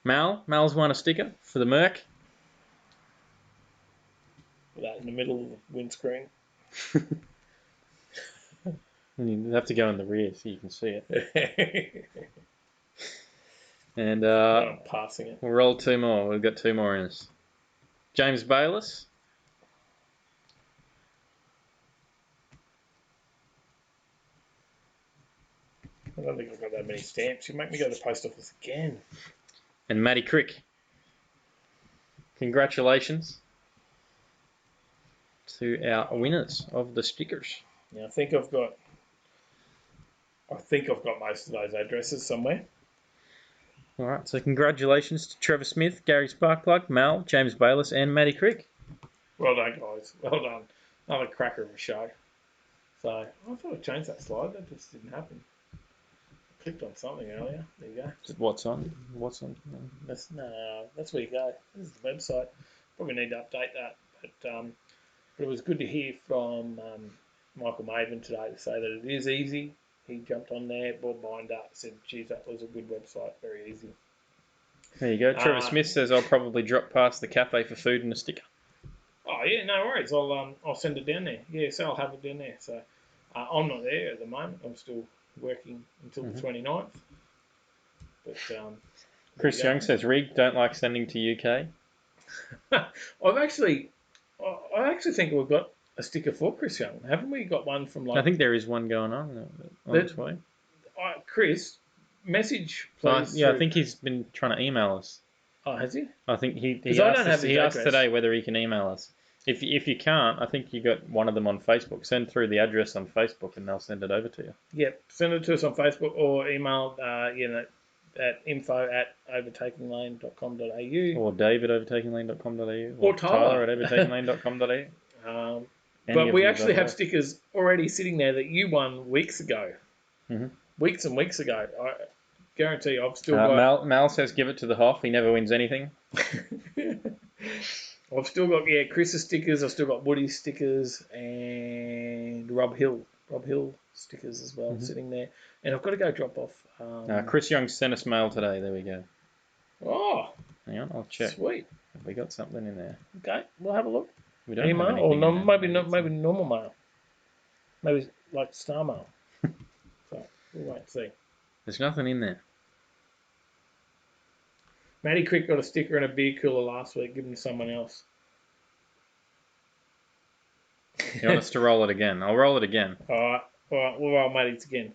Mal's won a sticker for the Merc. That in the middle of the windscreen. You have to go in the rear so you can see it. And I'm passing it. We'll roll 2 more. We've got 2 more in us. James Bayliss. I don't think I've got that many stamps. You make me go to the post office again. And Matty Crick. Congratulations to our winners of the stickers. Yeah, I think I've got most of those addresses somewhere. All right, so congratulations to Trevor Smith, Gary Sparkplug, Mal, James Bayliss, and Matty Crick. Well done, guys. Well done. Another cracker of a show. So I thought I changed that slide. That just didn't happen. I clicked on something earlier. There you go. What's on? That's where you go. This is the website. Probably need to update that. But it was good to hear from Michael Maven today to say that it is easy. He jumped on there, Bob Binder said, geez, that was a good website, very easy. There you go. Trevor Smith says I'll probably drop past the cafe for food and a sticker. Oh yeah, no worries. I'll send it down there. Yeah, so I'll have it down there. So I'm not there at the moment. I'm still working until the 29th. But Chris Young says Rig don't like sending to UK. I actually think we've got a sticker for Chris Young. Haven't we got one from I think there is one going on its way. Chris, message please. I think he's been trying to email us. Oh, has he? I think he asked today whether he can email us. If you can't, I think you got one of them on Facebook. Send through the address on Facebook and they'll send it over to you. Yep, send it to us on Facebook or email at info@overtakinglane.com.au or David@overtakinglane.com.au or Tyler at overtakinglane.com.au. But we actually have stickers already sitting there that you won weeks ago. Mm-hmm. Weeks and weeks ago. I guarantee I've still got... Mal says give it to the Hoff. He never wins anything. I've still got, Chris's stickers. I've still got Woody's stickers and Rob Hill stickers as well sitting there. And I've got to go drop off. Chris Young sent us mail today. There we go. Oh. Hang on, I'll check. Sweet. Have we got something in there? Okay, we'll have a look. We don't email have or maybe normal mail. Maybe like star mail. So we'll wait and see. There's nothing in there. Matty Crick got a sticker and a beer cooler last week, given to someone else. You want us to roll it again? I'll roll it again. All right, we'll roll Matty's again.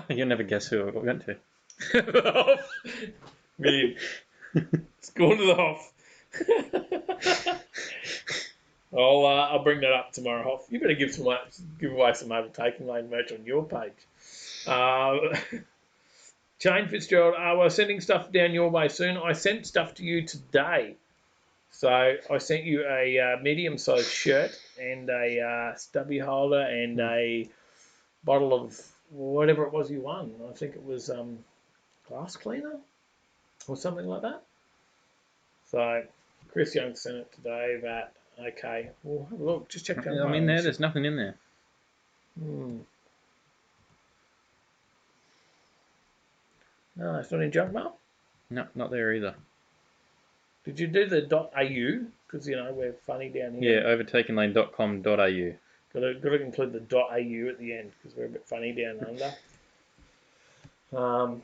You'll never guess who it went to. Me. It's going to the Hoff. I'll bring that up tomorrow, Hoff. You better give away some Overtaking Lane merch on your page. Jane Fitzgerald, we're sending stuff down your way soon. I sent stuff to you today. So I sent you a medium-sized shirt and a stubby holder and a bottle of whatever it was you won. I think it was glass cleaner or something like that. So Chris Young sent it to Dave at, okay, we'll have a look, just check that. I'm in there, there's nothing in there. No, it's not in junk mail? No, not there either. Did you do the .au? Because, we're funny down here. Yeah, overtakinglane.com.au. Got to include the .au at the end because we're a bit funny down under.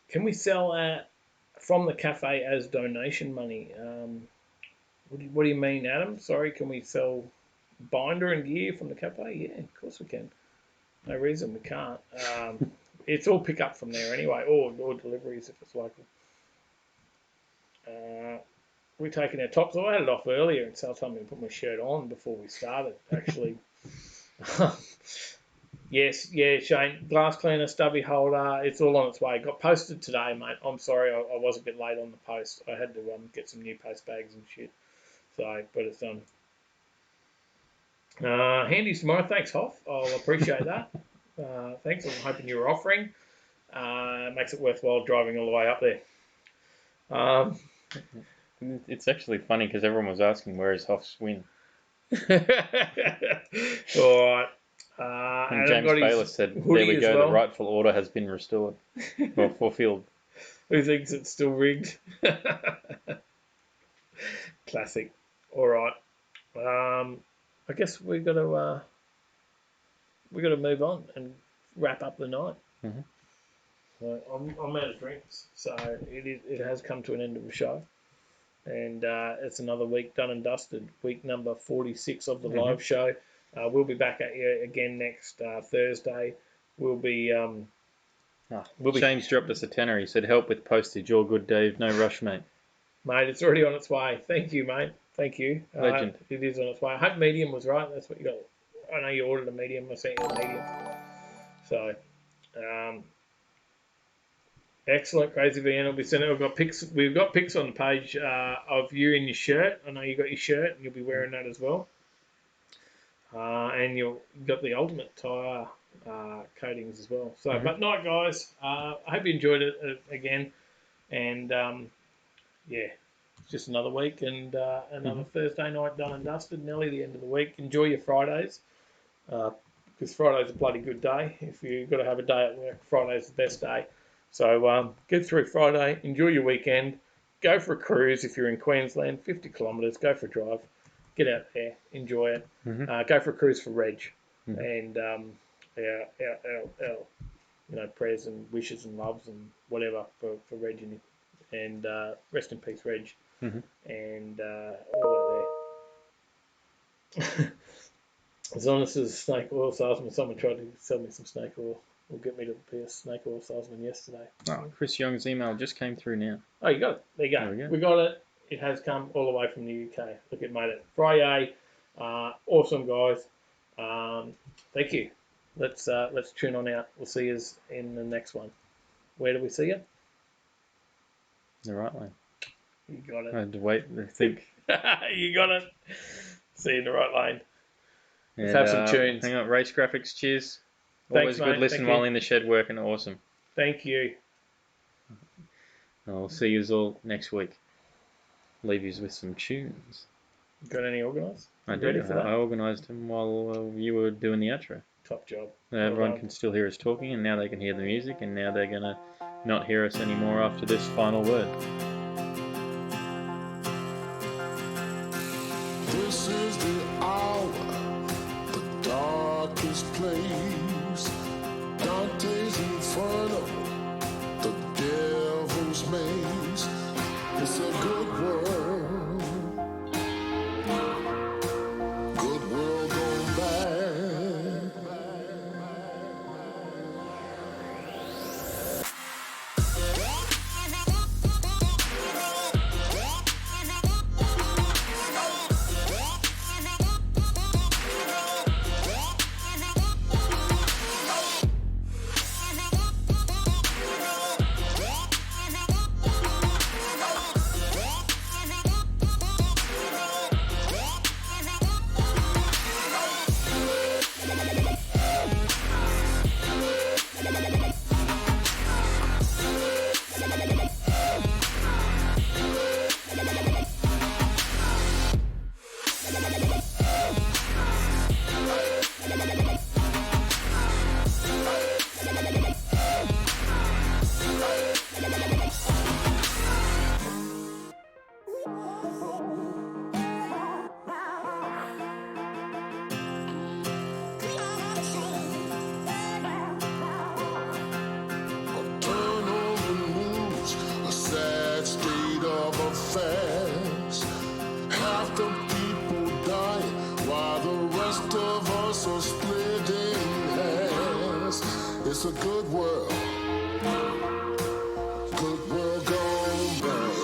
Can we sell from the cafe as donation money? What do you mean, Adam? Sorry, can we sell binder and gear from the cafe? Yeah, of course we can. No reason we can't. It's all pick up from there anyway, or deliveries if it's local. We're taking our tops off. I had it off earlier, and Sal told me to put my shirt on before we started, actually. Yes, yeah, Shane. Glass cleaner, stubby holder, it's all on its way. Got posted today, mate. I'm sorry, I was a bit late on the post. I had to get some new post bags and shit. So, but it's done. Handy tomorrow. Thanks, Hoff. I'll appreciate that. Thanks. I'm hoping you're offering. Makes it worthwhile driving all the way up there. It's actually funny because everyone was asking where is Hoff's win. All right. And James Bayless said, there we go, the rightful order has been restored or fulfilled. Who thinks it's still rigged? Classic. All right. I guess we've got to move on and wrap up the night. Mm-hmm. So I'm out of drinks, so it has come to an end of the show, and it's another week done and dusted. Week number 46 of the live show. We'll be back at you again next Thursday. James dropped us a tenner. He said, help with postage. All good, Dave. No rush, mate. Mate, it's already on its way. Thank you, mate. Thank you. Legend. It is on its way. I hope medium was right. That's what you got. I know you ordered a medium. I sent you a medium. So, excellent. Crazy VN will be sent. We've got pics on the page of you in your shirt. I know you got your shirt, and you'll be wearing that as well. And you've got the ultimate tyre coatings as well. So, but night, guys. I hope you enjoyed it again. And, yeah, it's just another week and another Thursday night done and dusted. Nearly the end of the week. Enjoy your Fridays. Because Friday's a bloody good day. If you've got to have a day at work, Friday's the best day. So get through Friday. Enjoy your weekend. Go for a cruise if you're in Queensland. 50 kilometres. Go for a drive. Get out there, enjoy it. Go for a cruise for Reg, and our prayers and wishes and loves and whatever for Reg and rest in peace, Reg, and all that there. As honest as a snake oil salesman, someone tried to sell me some snake oil or get me to be a snake oil salesman yesterday. Oh, Chris Young's email just came through now. Oh, you got it. There you go. There we go. We got it. It has come all the way from the UK. Look, it made it Friday. Awesome, guys. Thank you. Let's tune on out. We'll see you in the next one. Where do we see you? The right lane. You got it. I had to wait and think. You got it. See you in the right lane. Let's And, have some tunes. Hang on, Race Graphics, cheers. Thanks, Always good mate. listen Thank while you. in the shed working, awesome. Thank you. I'll see you all next week. Leave you with some tunes. Got any organised? I Ready did. for that? I organised them while you were doing the outro. Top job. Everyone can still hear us talking, and now they can hear the music, and now they're going to not hear us anymore after this final word. This is the hour, the darkest place. Dante's Inferno, the devil's maze. It's a good world, good world gone bad. rest of us are split in halves. It's a good world. Good world gone bad.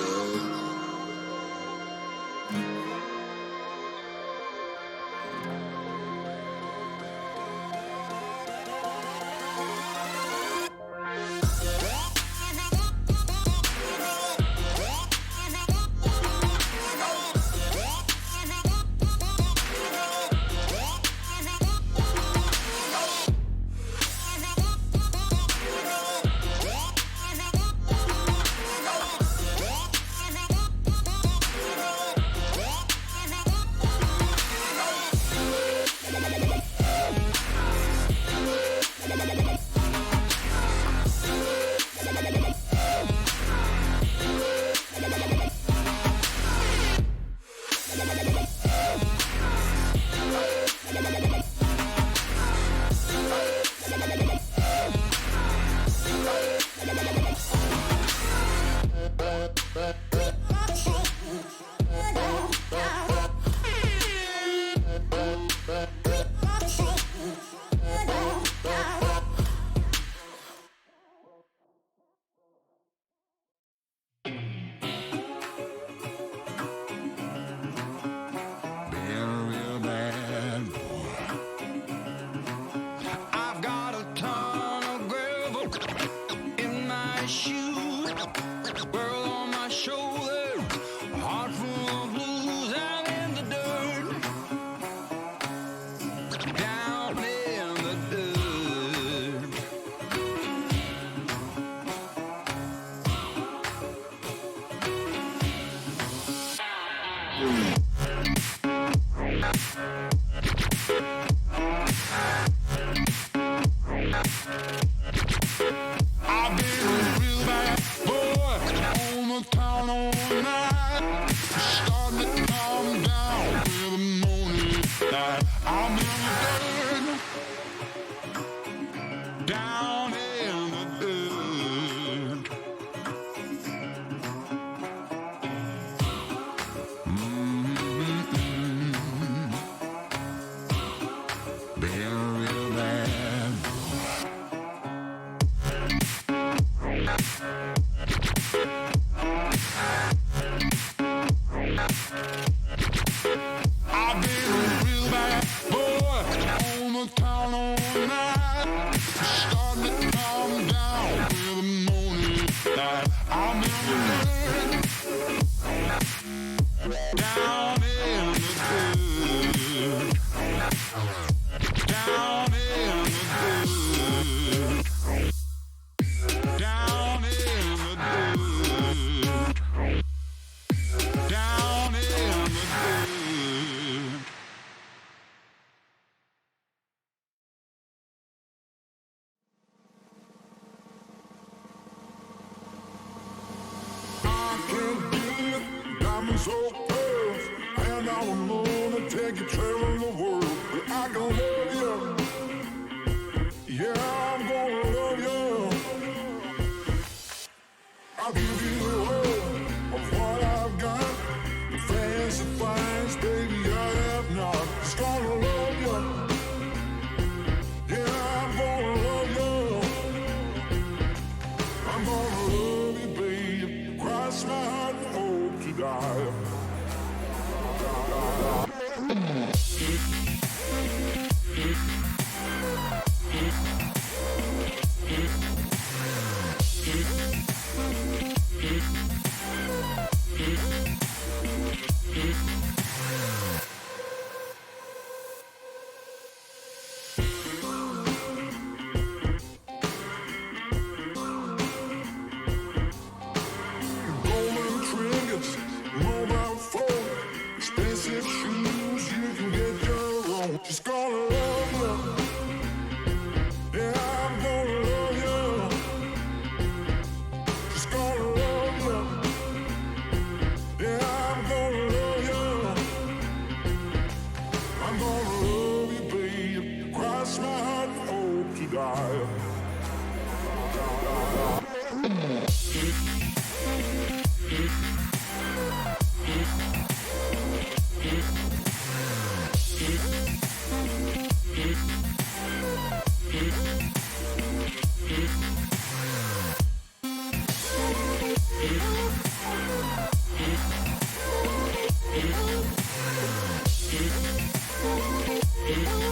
Thank you.